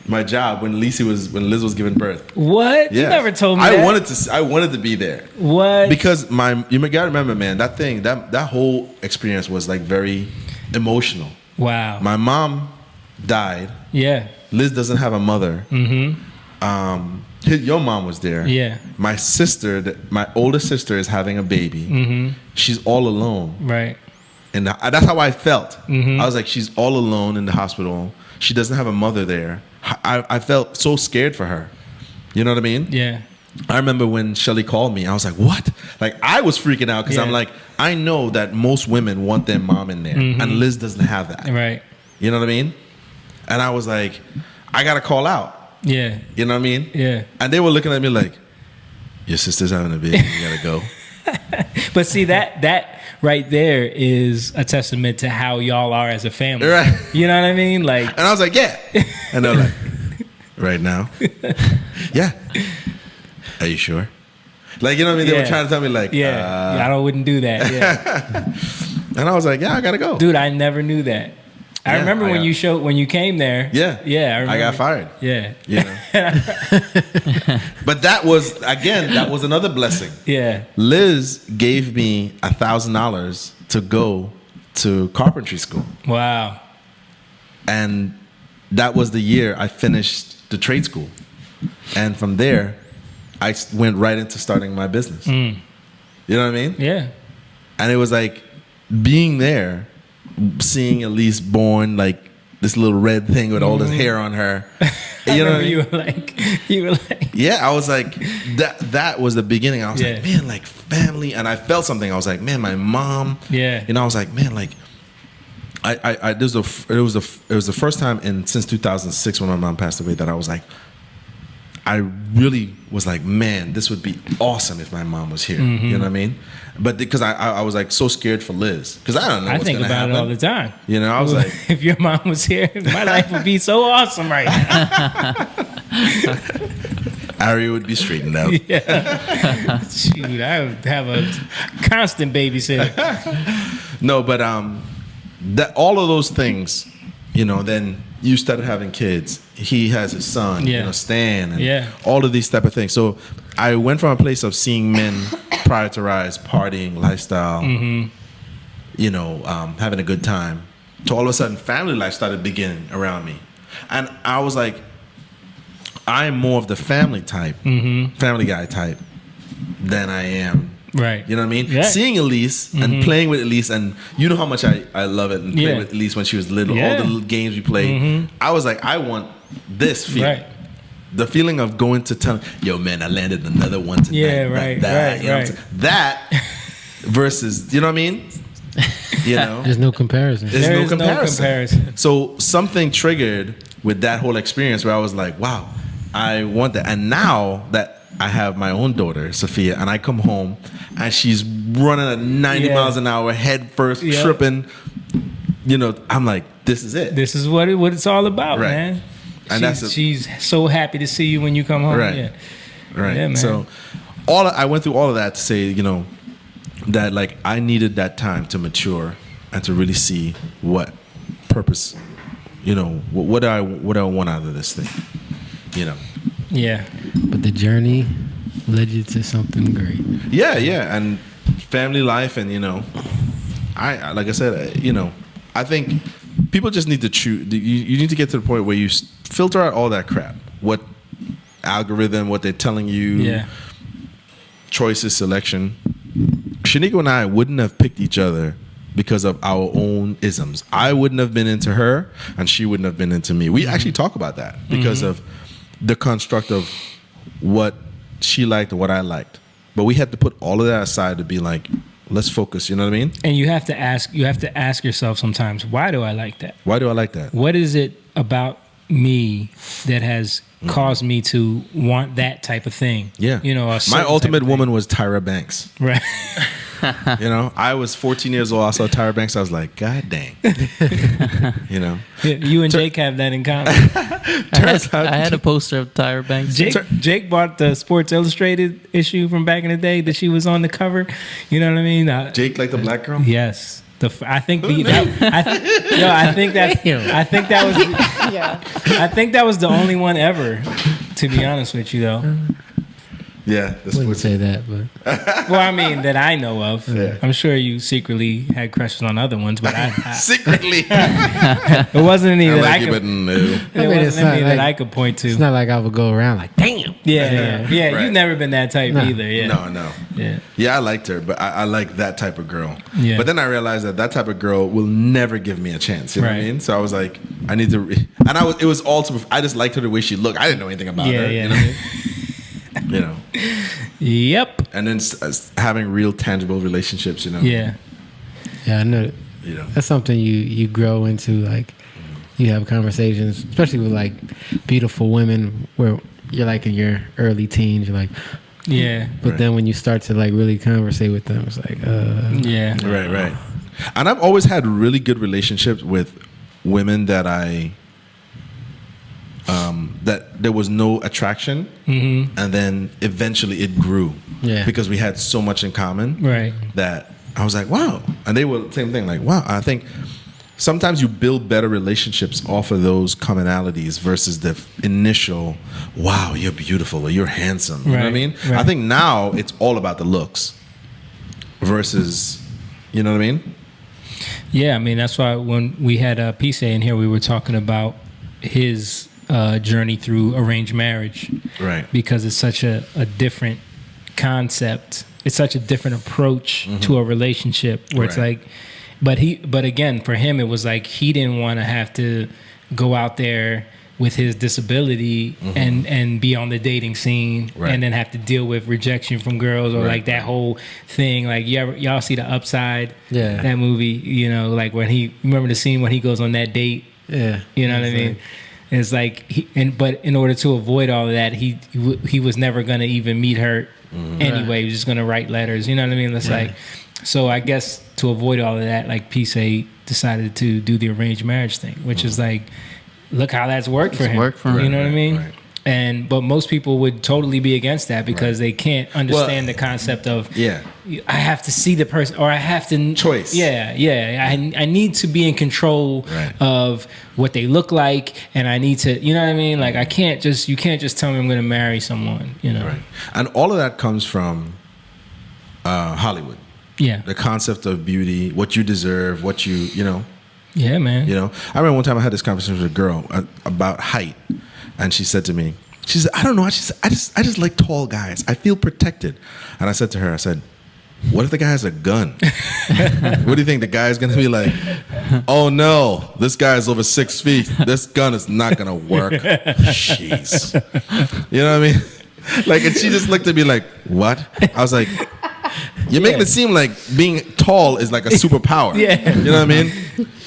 my job when Liz was giving birth. What? Yeah. You never told me that. I wanted to be there. What? Because you gotta remember, man, that whole experience was like very emotional. Wow. My mom died. Yeah. Liz doesn't have a mother. Your mom was there. Yeah. My sister, my older sister, is having a baby. She's all alone. Right. And that's how I felt. I was like, she's all alone in the hospital. She doesn't have a mother there. I felt so scared for her. You know what I mean? Yeah. I remember when Shelly called me, I was like, what? Like, I was freaking out because I'm like, I know that most women want their mom in there. And Liz doesn't have that. Right. You know what I mean? And I was like, I got to call out. Yeah. You know what I mean? Yeah. And they were looking at me like, your sister's having a baby. You got to go. But see, that right there is a testament to how y'all are as a family. Right. You know what I mean? Like, and I was like, yeah. And they're like, right now? Yeah. Are you sure? Like, you know what I mean? They were trying to tell me like, I wouldn't do that. Yeah. And I was like, yeah, I gotta go. Dude, I never knew that. I remember when you came there. Yeah. Yeah. I remember. I got fired. Yeah. You know? But that was another blessing. Yeah. Liz gave me $1,000 to go to carpentry school. Wow. And that was the year I finished the trade school. And from there, I went right into starting my business. You know what I mean? Yeah. And it was like being there, seeing Elise born, like this little red thing with all this hair on her. You know what I mean? You were like, yeah, I was like, that was the beginning. I was like, man, like family. And I felt something. I was like, man, my mom. Yeah. You know, I was like, man, like, it was the first time since 2006 when my mom passed away that I was like, I really was like, man, this would be awesome if my mom was here. You know what I mean? But because I was like so scared for Liz, because I don't know. I think about happen. it all the time. You know, I was like, if your mom was here, my life would be so awesome right now. Ari would be straightened out. Yeah. Shoot, I would have a constant babysitter. No, but that all of those things, you know, then you started having kids. He has his son, you know, Stan, and all of these type of things. So I went from a place of seeing men prioritize partying, lifestyle, you know, having a good time, to all of a sudden family life started beginning around me. And I was like, I'm more of the family type, family guy type than I am. Right. You know what I mean? Yeah. Seeing Elise and playing with Elise, and you know how much I love it and play with Elise when she was little, all the little games we played. I was like, I want this feeling. Right. The feeling of going to tell, yo, man, I landed another one tonight. Yeah, right, that, you know what I'm saying? That versus, you know what I mean? You know? There's no comparison. There is no comparison. So something triggered with that whole experience where I was like, wow, I want that. And now that I have my own daughter, Sophia, and I come home and she's running at 90 miles an hour, head first, tripping. You know, I'm like, this is it. This is what it's all about, man. And she's so happy to see you when you come home. Right. Yeah. Right. Yeah, man. So I went through all of that to say, you know, that like I needed that time to mature and to really see what purpose, you know, what do I want out of this thing, you know. Yeah. But the journey led you to something great. Yeah, and family life, and you know, I like I said, you know, I think people just need to choose. You need to get to the point where you filter out all that crap. What algorithm, what they're telling you, choices, selection. Shaniqua and I wouldn't have picked each other because of our own isms. I wouldn't have been into her, and she wouldn't have been into me. We actually talk about that because of the construct of what she liked and what I liked. But we had to put all of that aside to be like, let's focus, you know what I mean? And you have to ask yourself sometimes, why do I like that? Why do I like that? What is it about me that has caused me to want that type of thing? Yeah. You know, my ultimate woman was Tyra Banks. Right. You know, I was 14 years old. I saw Tyra Banks. I was like, God dang. You know. Yeah, you and Jake have that in common. I had a poster of Tyra Banks. Jake bought the Sports Illustrated issue from back in the day that she was on the cover. You know what I mean? Jake, like the black girl? Yes. I think that was the only one ever. To be honest with you, though. Yeah, I wouldn't say that, but well, I mean that I know of. Yeah. I'm sure you secretly had crushes on other ones, but I secretly. It wasn't any that I could. It wasn't any that I could point to. It's not like I would go around like, damn. Yeah. Right. You've never been that type either. Yeah. No. Yeah, I liked her, but I like that type of girl. Yeah. But then I realized that type of girl will never give me a chance. You know what I mean? So I was like, I need to. And it was all to. I just liked her the way she looked. I didn't know anything about her. Yeah. You know what I mean? You know. Yep. And then having real tangible relationships, you know. Yeah, I know. You know, that's something you grow into. Like, you have conversations, especially with like beautiful women, where you're like in your early teens. You're like, yeah. But then when you start to like really conversate with them, it's like, yeah. Right. And I've always had really good relationships with women that that there was no attraction, and then eventually it grew, because we had so much in common, right? That I was like, wow, and they were the same thing, like, wow. I think sometimes you build better relationships off of those commonalities versus the initial, wow, you're beautiful or you're handsome. You know what I mean? Right. I think now it's all about the looks versus, you know what I mean? Yeah, I mean that's why when we had Pise in here, we were talking about his journey through arranged marriage, right? Because it's such a different concept. It's such a different approach to a relationship where it's like, but again, for him, it was like he didn't want to have to go out there with his disability and be on the dating scene and then have to deal with rejection from girls or like that whole thing. Like y'all see The Upside, that movie, you know, like when remember the scene when he goes on that date? Yeah. You know what I mean? It's like, but in order to avoid all of that, he was never going to even meet her anyway. He was just going to write letters. You know what I mean? It's like, so I guess to avoid all of that, like P.C. decided to do the arranged marriage thing, which is like, look how that's worked for him. You know what I mean? Right. But most people would totally be against that because they can't understand the concept of I have to see the person or I have to choice. I need to be in control of what they look like, and I need to, you know what I mean? Like you can't just tell me I'm going to marry someone, you know. Right. And all of that comes from Hollywood. Yeah. The concept of beauty, what you deserve, what you know. Yeah, man. You know, I remember one time I had this conversation with a girl about height, and she said to me, she said, I don't know, I just like tall guys. I feel protected. And I said to her, I said, what if the guy has a gun? What do you think? The guy's going to be like, oh no, this guy's over 6 feet. This gun is not going to work. Jeez. You know what I mean? Like, and she just looked at me like, what? I was like, you're making it seem like being tall is like a superpower. You know what I mean?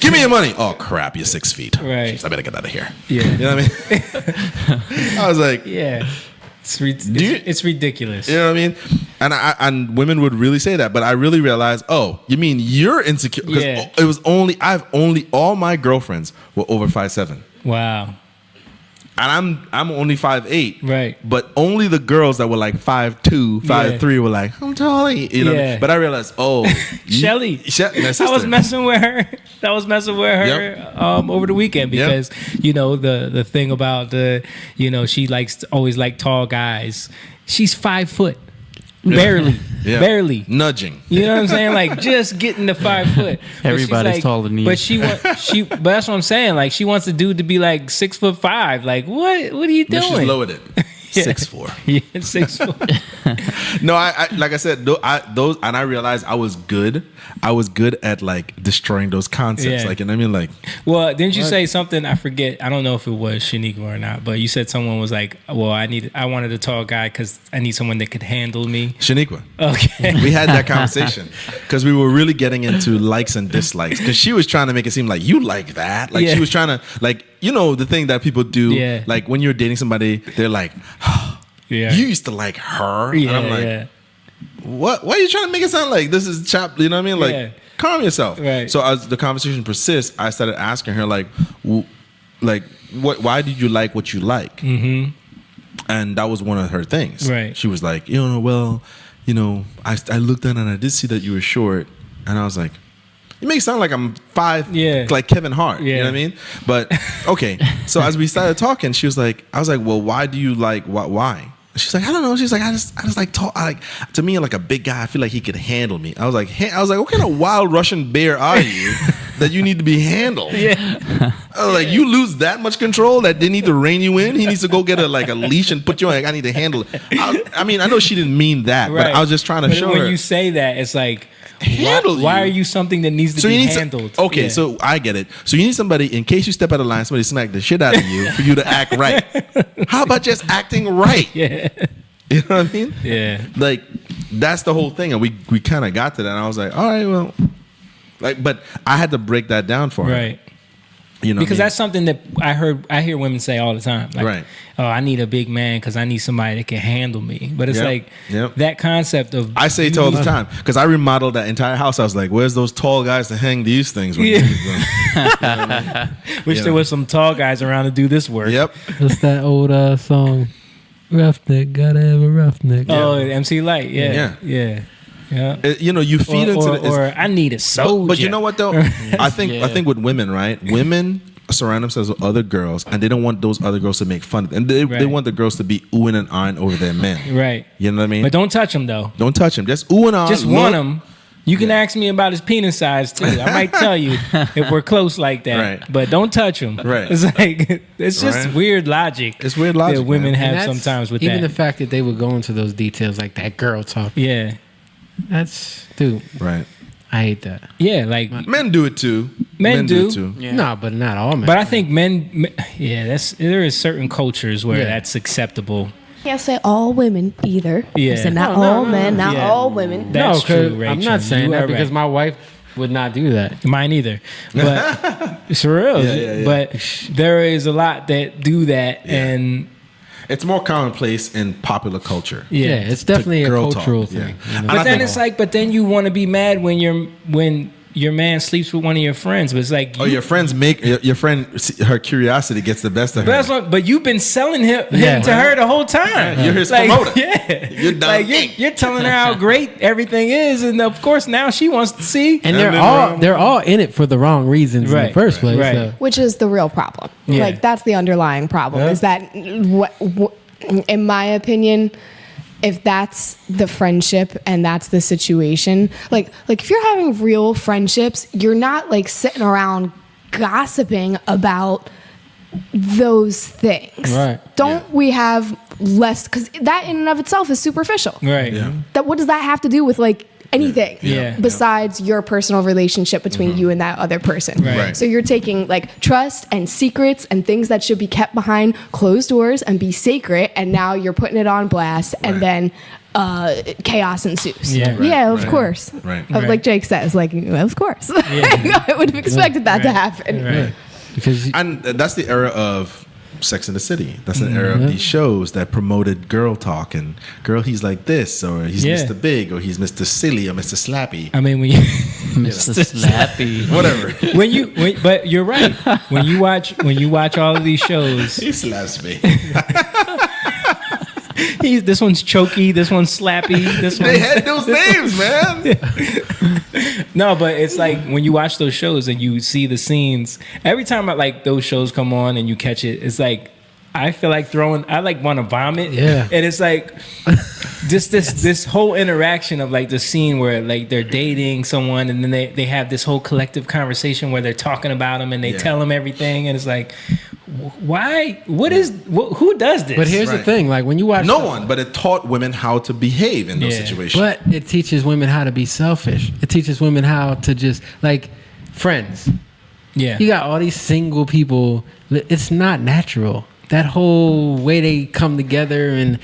Give me your money. Oh, crap. You're 6 feet. Right. Jeez, I better get out of here. Yeah. You know what I mean? I was like, it's ridiculous. You know what I mean? And women would really say that. But I really realized, oh, you mean you're insecure? Because all my girlfriends were over 5'7". Wow. And I'm only 5'8". Right. But only the girls that were like 5'2", 5'3" were like, I'm tall. You know. But I realized, Shelly. I was messing with her. Over the weekend because you know the thing about she always liked tall guys. She's 5 foot. Barely nudging. You know what I'm saying? Like just getting to 5 foot. Everybody's taller than you. But but that's what I'm saying. Like she wants the dude to be like 6'5". Like what are you doing? No, she's lowered it. 6'4". Yeah, 6'4". No, I like I said, those, and I realized I was good. I was good at like destroying those concepts. Like, and I mean, like, well, didn't you say something? I forget. I don't know if it was Shaniqua or not, but you said someone was like, "Well, I wanted a tall guy because I need someone that could handle me." Shaniqua. Okay, we had that conversation because we were really getting into likes and dislikes because she was trying to make it seem like you like that. Like she was trying to like. You know, the thing that people do, like when you're dating somebody, they're like, you used to like her. And I'm like, what? Why are you trying to make it sound like this is chap? You know what I mean? Like, calm yourself. Right. So as the conversation persists, I started asking her, like, why did you like what you like? Mm-hmm. And that was one of her things. Right. She was like, I looked at it and I did see that you were short. And I was like, it makes it sound like I'm 5, like Kevin Hart. You know what I mean? But okay. So as we started talking, I was like, well, why do you like why? She's like, I don't know. She's like, I just like talk. To me, like a big guy, I feel like he could handle me. I was like, what kind of wild Russian bear are you that you need to be handled? I was like, you lose that much control that they need to rein you in. He needs to go get a leash and put you on. Like, I need to handle it. I mean, I know she didn't mean that, but I was just trying to show her. When you say that, it's like, why are you something that needs to be handled? So I get it. So you need somebody, in case you step out of line, somebody smack the shit out of you for you to act right. How about just acting right? You know what I mean? Yeah. Like, that's the whole thing. And we kind of got to that. And I was like, all right, well. But I had to break that down for her. Right. You know, because that's something that I hear women say all the time. Like, oh, I need a big man because I need somebody that can handle me. But it's that concept of I say it all the time because I remodeled that entire house. I was like, where's those tall guys to hang these things with? Wish there was some tall guys around to do this work. Yep. That's that old song, Roughneck, gotta have a roughneck. Oh, MC Light. Yeah. You feed or I need a soldier. But you know what though? I think with women, right? Women surround themselves with other girls, and they don't want those other girls to make fun of them. And they want the girls to be oohing and ahhing over their men. Right. You know what I mean? But don't touch them though. Don't touch them. Just ooh and ah. Just want him. You can ask me about his penis size too. I might tell you if we're close like that. Right. But don't touch him. Right. It's like it's just weird logic. It's weird logic that women have sometimes with even the fact that they would go into those details like that girl talk. Yeah. That's dude. Right. I hate that. Yeah, like men do it too. Men do. too. Yeah. No, but not all men. But I think men, yeah, there is certain cultures where Yeah. that's acceptable. Can't say all women either. Yeah. I said not No, all no, men, not Yeah. all women. That's no, 'cause true, Rachel. I'm not saying You that are because right. my wife would not do that. Mine either. But it's for real. Yeah. But there is a lot that do that, and It's more commonplace in popular culture. Yeah, it's definitely a girl cultural talk, yeah. thing. you know? But then it's like, but then you want to be mad when your man sleeps with one of your friends. But it's like, Oh, your friends make your friend, her curiosity gets the best of her. But, but you've been selling him Yeah. to her the whole time. Yeah, you're his Like, promoter. Yeah, You're done. like you're telling her how great everything is, and of course now she wants to see. and then, they're all in it for the wrong reasons in Right, the first place. right. So. Which is the real problem. Yeah. Like that's the underlying problem. Is that in my opinion, if that's the friendship and that's the situation, like if you're having real friendships, you're not like sitting around gossiping about those things. Right. Don't we have less? Because that in and of itself is superficial. Right. Yeah. That what does that have to do with like anything? Yeah. Besides your personal relationship between you and that other person. Right. So you're taking like trust and secrets and things that should be kept behind closed doors and be sacred, and now you're putting it on blast, and then chaos ensues. Yeah. Right, Yeah, of right, course. right. Like Jake says, like of course. I would have expected that to happen. Right. Because And that's the era of Sex in the City. That's an era of these shows that promoted girl talk and girl, he's like this, or he's Yeah. Mr. Big, or he's Mr. Silly, or Mr. Slappy. I mean, when you Mr. Slappy. Whatever. but you're right. When you watch all of these shows, He slaps me. this one's chokey, this one's slappy, this one. They had those names, man. No, but it's like when you watch those shows and you see the scenes. Every time those shows come on and you catch it, it's like I feel like I want to vomit. Yeah. And it's like this whole interaction of like the scene where like they're dating someone and then they have this whole collective conversation where they're talking about them and they tell them everything, and it's like, why? Who does this? but here's the Right. thing: like when you watch No one, but it taught women how to behave in those Yeah. situations. but it teaches women how to be selfish. It teaches women how to just like friends. Yeah. You got all these single people. It's not natural. That whole way they come together, and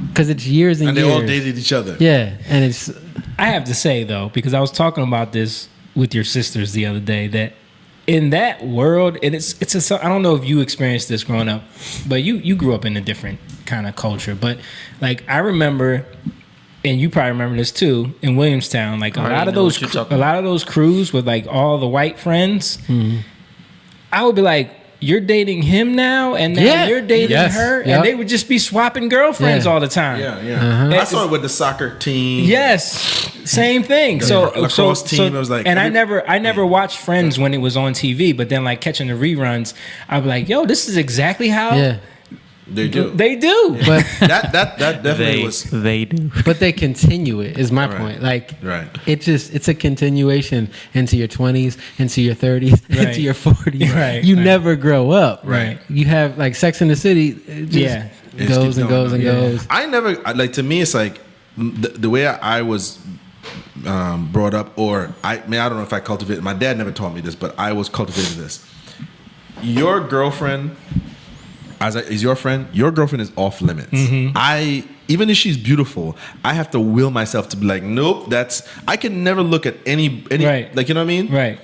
because it's years and and they years. all dated each other. Yeah, and it's I have to say though, because I was talking about this with your sisters the other day, that in that world, and I don't know if you experienced this growing up, but you grew up in a different kind of culture. But like I remember, and you probably remember this too, in Williamstown, like a lot of those crews with like all the white friends, I would be like, you're dating him now, and now you're dating her, and they would just be swapping girlfriends all the time. Yeah. I saw it with the soccer team. Yes, same thing. The So lacrosse team, it was like and I never watched Friends when it was on TV, but then like catching the reruns, I'd be like, yo, this is exactly how They do. they do. but that definitely was. They do. but they continue it. Is my point. Like it's a continuation into your 20s, into your 30s, Right. into your 40s. Right, You right. never grow up. Right. You have like Sex in the City. It just It just goes keeps and going. goes and Yeah. goes. I never like. To me, it's like the way I was brought up, or I don't know if I cultivated. My dad never taught me this, but I was cultivated this. Your girlfriend, is your friend. Your girlfriend is off limits. Even if she's beautiful, I have to will myself to be like, nope. I can never look at any Right. like, you know what I mean? Right.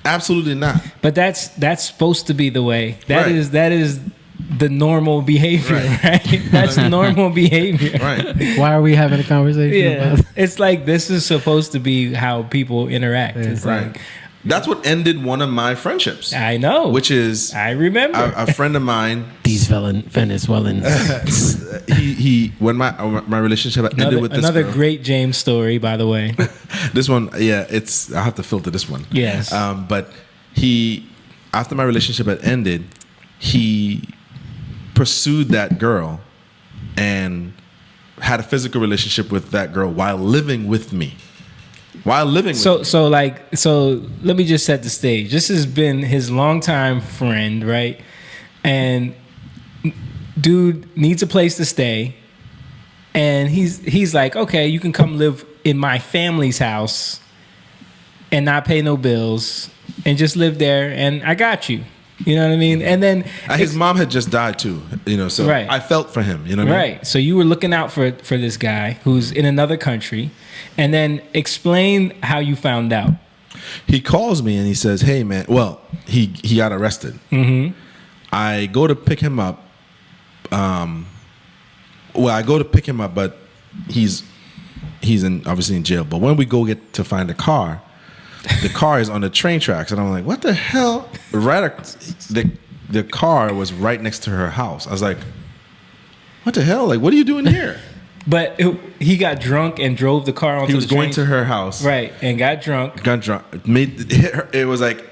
Absolutely not. But that's supposed to be the way. That Right. is the normal behavior, right? That's normal behavior. Right. Why are we having a conversation? Yeah. About It's like this is supposed to be how people interact. It's Right. like, That's what ended one of my friendships. I know. Which is I remember. a friend of mine. these Venezuelans. he when my relationship ended with this another girl. great James story, by the way. This one, yeah, I have to filter this one. Yes. But after my relationship had ended, he pursued that girl and had a physical relationship with that girl while living with me. So let me just set the stage. This has been his longtime friend, right? And dude needs a place to stay, and he's like, okay, you can come live in my family's house and not pay no bills and just live there, and I got you. You know what I mean? And then And his mom had just died too, so Right. I felt for him, you know what I mean? Right. So you were looking out for this guy who's in another country, and then explain how you found out. He calls me and he says, "Hey man, well, he got arrested. Mm-hmm. I go to pick him up. I go to pick him up, but he's obviously in jail. But when we go get to find the car is on the train tracks, and I'm like, what the hell? The car was right next to her house. I was like, what the hell? Like, what are you doing here? But he got drunk and drove the car onto He was the train. going to her house, Right, and got drunk. It was like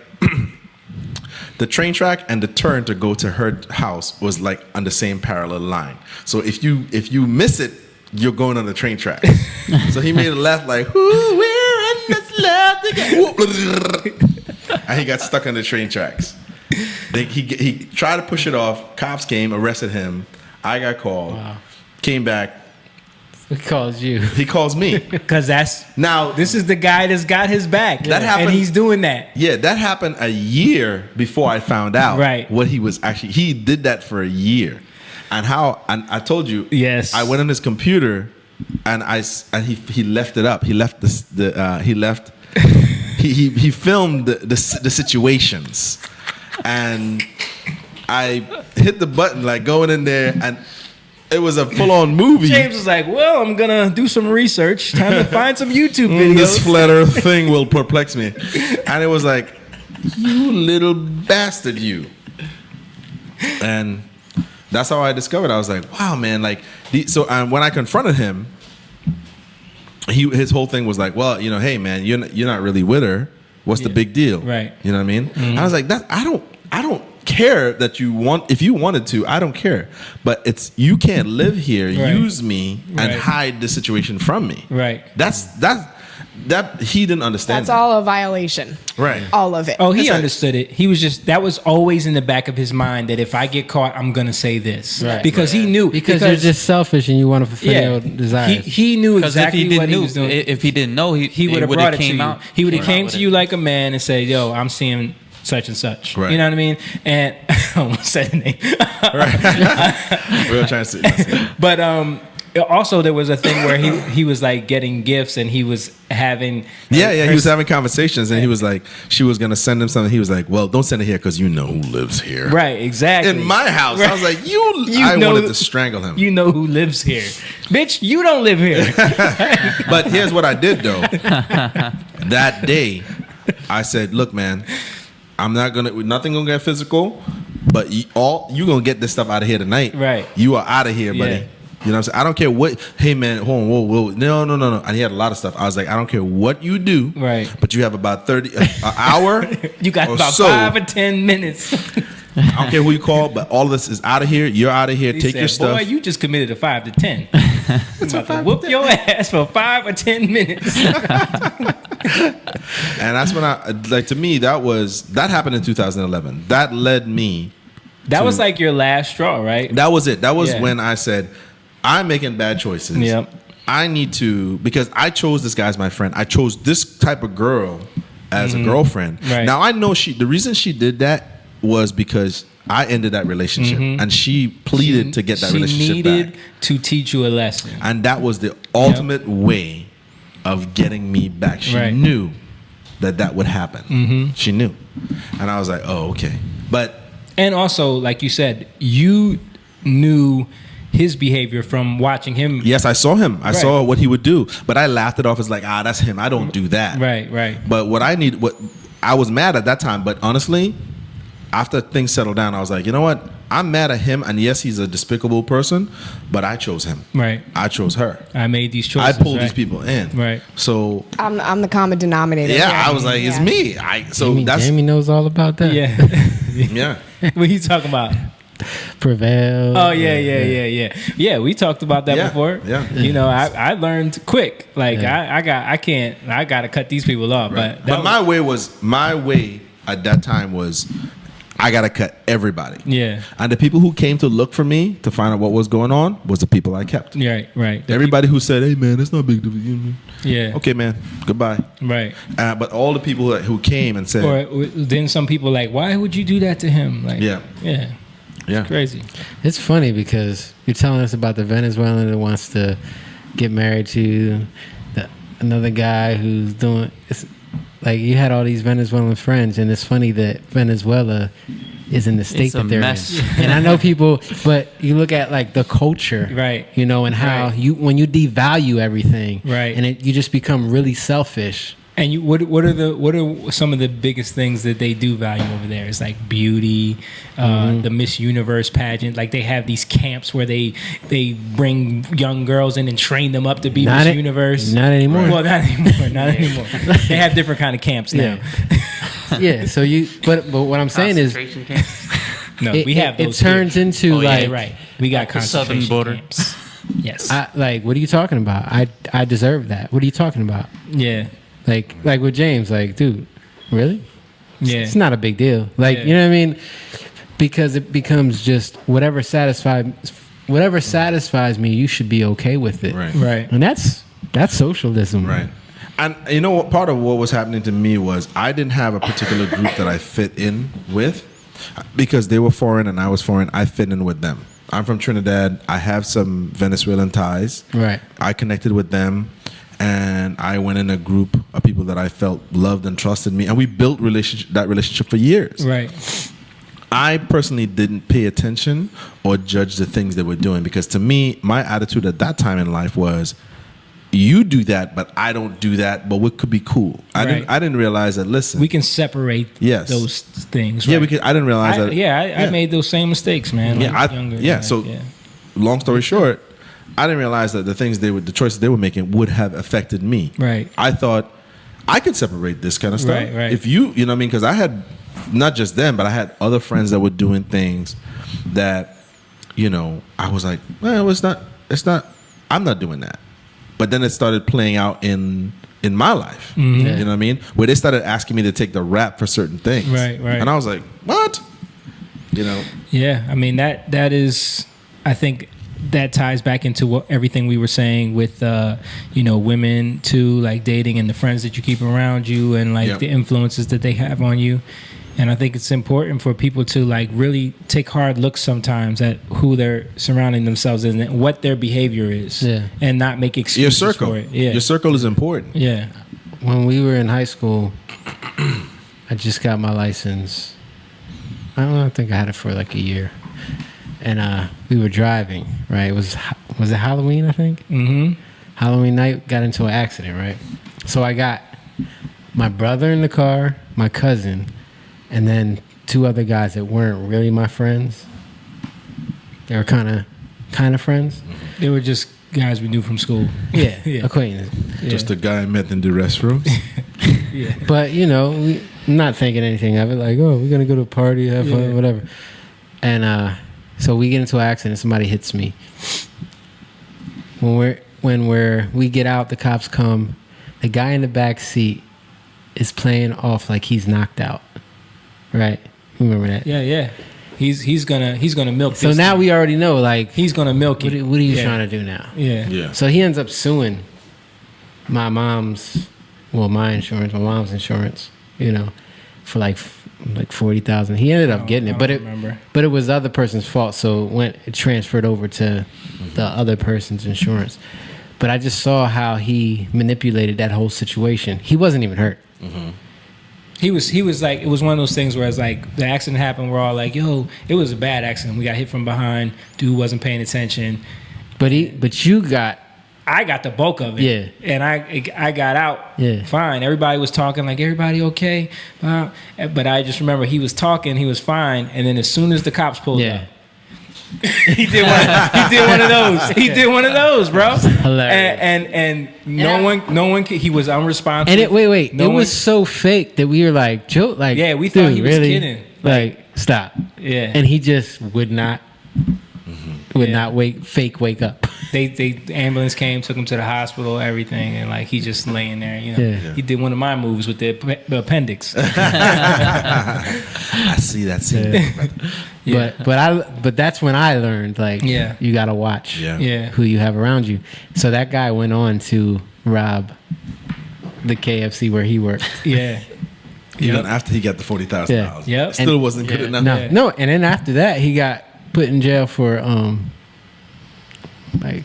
the train track and the turn to go to her house was like on the same parallel line. So if you miss it, you're going on the train track. So he made a left like, "Ooh, we're in this love together." And he got stuck on the train tracks. He tried to push it off. Cops came, arrested him. I got called. Wow. Came back. He calls you. He calls me. Because now this is the guy that's got his back. That happened, and he's doing that. Yeah, that happened a year before I found out. Right. What he was actually. He did that for a year, and I told you. Yes. I went on his computer, and he left it up. He left he filmed the situations, and I hit the button like going in there and. It was a full-on movie. James was like, well, I'm going to do some research. Time to find some YouTube videos. This flat earth thing will perplex me. And it was like, you little bastard, you. And that's how I discovered. I was like, wow, man. Like, when I confronted him, his whole thing was like, well, hey, man, you're not really with her. What's the big deal? Right. You know what I mean? Mm-hmm. I was like, I don't care that if you wanted to, I don't care, but you can't live here, right. use me and hide the situation from me. Right. That he didn't understand. That's all a violation. Right. All of it. Oh, he understood it. He was that was always in the back of his mind that if I get caught, I'm going to say this. Right. Because he knew. Because you're just selfish and you want to fulfill your desires. He knew exactly what he was doing. If he didn't know, he would have brought it to you. out. He would have came to you like a man and said, yo, I'm seeing such and such. Right. You know what I mean? And I almost said the name. We were trying to say. But also there was a thing where he was like getting gifts and he was having he was having conversations and he was like, she was gonna send him something. He was like, well, don't send it here because you know who lives here. Right, exactly. In my house. Right. I was like, I wanted to strangle him. You know who lives here. Bitch, you don't live here. But here's what I did though. That day, I said, look, man, nothing gonna get physical, but you gonna get this stuff out of here tonight. Right. You are out of here, buddy. Yeah. You know what I'm saying? I don't care what, hey man, hold on, whoa. No. And he had a lot of stuff. I was like, I don't care what you do. Right. But you have about an hour. You got about so. 5 or 10 minutes. I don't care who you call, but all of this is out of here. You're out of here. He Take said, your stuff. boy, you just committed a 5 to 10. I'm about to whoop your ass for 5 or 10 minutes. And that's when to me, that happened in 2011. That led me. That was like your last straw, right? That was it. That was when I said, I'm making bad choices. Yep. I need to, because I chose this guy as my friend. I chose this type of girl as a girlfriend. Right. Now I know the reason she did that was because I ended that relationship and she pleaded to get that relationship back. She needed to teach you a lesson. And that was the ultimate way of getting me back. She knew that would happen. Mm-hmm. She knew. And I was like, oh, okay. And also, like you said, you knew his behavior from watching him. Yes, I saw him. I saw what he would do. But I laughed it off as like, that's him. I don't do that. Right. But what I was mad at that time. But honestly, after things settled down, I was like, you know what? I'm mad at him. And yes, he's a despicable person. But I chose him. Right. I chose her. I made these choices. I pulled these people in. Right. So I'm the common denominator. Yeah, I was like, it's me. Jamie knows all about that. Yeah. Yeah. What are you talking about? Prevail. Oh yeah. Yeah, we talked about that before. Yeah. You know, I learned quick. Like I gotta cut these people off. Right. But my way at that time was I gotta cut everybody. Yeah. And the people who came to look for me to find out what was going on was the people I kept. Right. Everybody who said, "Hey man, it's not a big deal." Yeah. Okay, man. Goodbye. Right. But all the people who came and said, or then some people like, why would you do that to him? Like, yeah. It's crazy. It's funny because you're telling us about the Venezuelan that wants to get married to another guy who's doing. It's like you had all these Venezuelan friends, and it's funny that Venezuela is in the state that they're mess. in. And I know people, but you look at like the culture, right? You know, and how when you devalue everything, right, and you just become really selfish. And you, what are some of the biggest things that they do value over there? It's like beauty, the Miss Universe pageant. Like they have these camps where they bring young girls in and train them up to be Miss Universe. Not anymore. Well, not anymore. Not anymore. They have different kind of camps now. Yeah. So but what I'm saying is, no, we have those. It turns into we got the southern border. Camps. Yes. What are you talking about? I deserve that. What are you talking about? Yeah. Like with James, like, dude, really? Yeah. It's not a big deal. Like, you know what I mean? Because it becomes just whatever satisfies me, you should be okay with it. Right. And that's socialism. Right. And you know what? Part of what was happening to me was I didn't have a particular group that I fit in with because they were foreign and I was foreign. I fit in with them. I'm from Trinidad. I have some Venezuelan ties. Right. I connected with them. And I went in a group of people that I felt loved and trusted me, and we built that relationship for years. Right. I personally didn't pay attention or judge the things they were doing because to me, my attitude at that time in life was, you do that, but I don't do that, but what could be cool? I didn't realize that. Listen, we can separate those things. Right? Yeah, we can. I didn't realize that. I made those same mistakes, man. Long story short. I didn't realize that the choices they were making would have affected me. Right. I thought I could separate this kind of stuff. Right. If you know what I mean? Because I had not just them, but I had other friends that were doing things that, I was like, well, it's not, I'm not doing that. But then it started playing out in my life. Mm-hmm. You know what I mean? Where they started asking me to take the rap for certain things. Right. And I was like, what? Yeah. I mean, that is, I think, that ties back into everything we were saying with women too, like dating and the friends that you keep around you and like the influences that they have on you. And I think it's important for people to like really take hard looks sometimes at who they're surrounding themselves in and what their behavior is, and not make excuses your circle. for it. Yeah. Your circle is important. Yeah. When we were in high school, I just got my license. I think I had it for like a year. And we were driving, right? Was it Halloween, I think? Mm-hmm. Halloween night, got into an accident, right? So I got my brother in the car, my cousin, and then two other guys that weren't really my friends. They were kind of friends. They were just guys we knew from school. Yeah. Acquaintances. Yeah. Just a guy I met in the restrooms. Yeah. But, I'm not thinking anything of it. Like, oh, we're going to go to a party, have fun, whatever. And so we get into an accident. Somebody hits me. When we get out, the cops come. The guy in the back seat is playing off like he's knocked out. Right? You remember that? Yeah. He's gonna milk. So this now thing. We already know. Like he's gonna milk it. What are you trying to do now? Yeah. So he ends up suing my mom's insurance. For like $40,000. He ended up getting it, but it was the other person's fault, so it transferred over to the other person's insurance. But I just saw how he manipulated that whole situation. He wasn't even hurt. Mm-hmm. He was like, it was one of those things where it's like the accident happened. We're all like, yo, it was a bad accident. We got hit from behind. Dude wasn't paying attention. But I got the bulk of it. Yeah. And I got out. Yeah. Fine. Everybody was talking like, everybody okay? But I just remember he was talking, he was fine, and then as soon as the cops pulled up, he did one of those. He did one of those, bro. Hilarious. And no one he was unresponsive. And it was so fake that we were like, joke, like, we thought he was really? kidding. Like, stop. Yeah. And he just would not. would not wake up. The ambulance came, took him to the hospital, everything, and like he just laying there. You know, he did one of my moves with the appendix. I see that scene. But that's when I learned like you gotta watch who you have around you. So that guy went on to rob the KFC where he worked. Yeah. Even after he got the $40,000. Yep. Still wasn't good enough. No, and then after that he got put in jail for like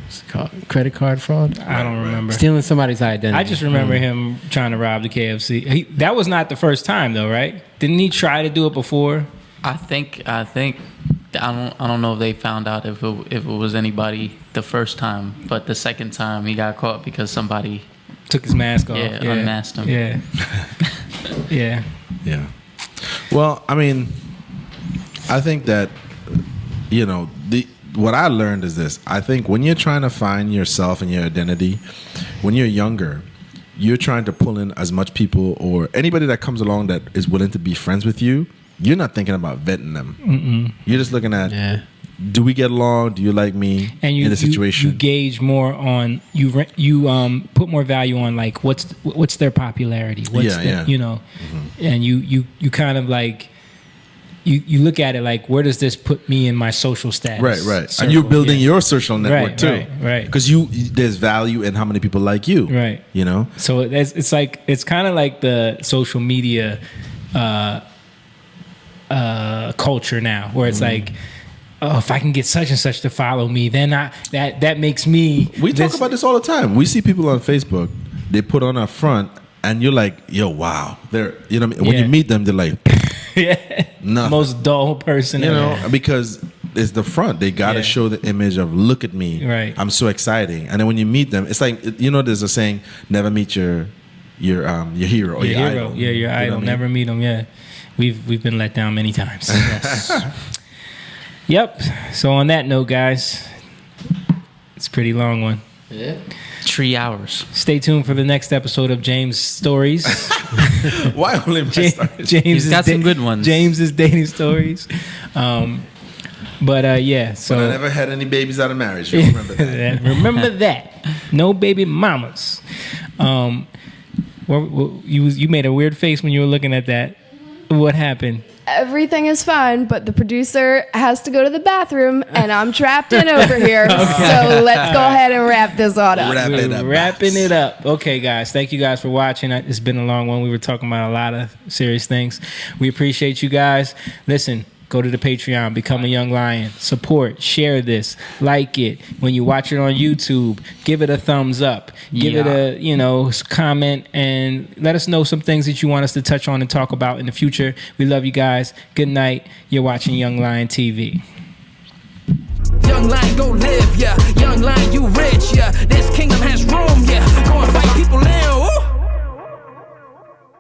what's it called? Credit card fraud? I don't remember. Stealing somebody's identity. I just remember him trying to rob the KFC. That was not the first time though, right? Didn't he try to do it before? I think I don't know if they found out if it was anybody the first time, but the second time he got caught because somebody took his mask off. Unmasked him. Yeah. Well, I mean, I think that what I learned is this. I think when you're trying to find yourself and your identity, when you're younger, you're trying to pull in as much people or anybody that comes along that is willing to be friends with you. You're not thinking about vetting them. Mm-mm. You're just looking at, do we get along? Do you like me in the situation? You gauge more on you put more value on like what's their popularity. And you kind of like you look at it like where does this put me in my social status? Right. Circle. And you're building your social network too, right? Because there's value in how many people like you, right? So it's kind of like the social media culture now, where it's like, oh, if I can get such and such to follow me, then that makes me. We talk about this all the time. We see people on Facebook, they put on a front, and you're like, yo, wow, they're when you meet them, they're like, nothing. Most dull person, because it's the front. They gotta show the image of look at me, right? I'm so exciting, and then when you meet them, it's like there's a saying, never meet your hero or your idol. Yeah, your idol. Never meet them. Yeah. We've been let down many times. Yes. Yep. So on that note, guys, it's a pretty long one. Yeah. 3 hours. Stay tuned for the next episode of James Stories. Why only James? He's got some good ones. James's dating stories. So but I never had any babies out of marriage. Remember that. Remember that. No baby mamas. You made a weird face when you were looking at that. What happened? Everything is fine, but the producer has to go to the bathroom, and I'm trapped in over here. So let's go ahead and wrap this all up. Wrapping it up. Okay, guys. Thank you guys for watching. It's been a long one. We were talking about a lot of serious things. We appreciate you guys. Listen. Go to the Patreon, become a Young Lion, support, share this, like it. When you watch it on YouTube, give it a thumbs up, give it a comment, and let us know some things that you want us to touch on and talk about in the future. We love you guys. Good night. You're watching Young Lion TV. Young Lion, go live, yeah. Young Lion, you rich, yeah. This kingdom has room, yeah. Go and fight people now. Woo.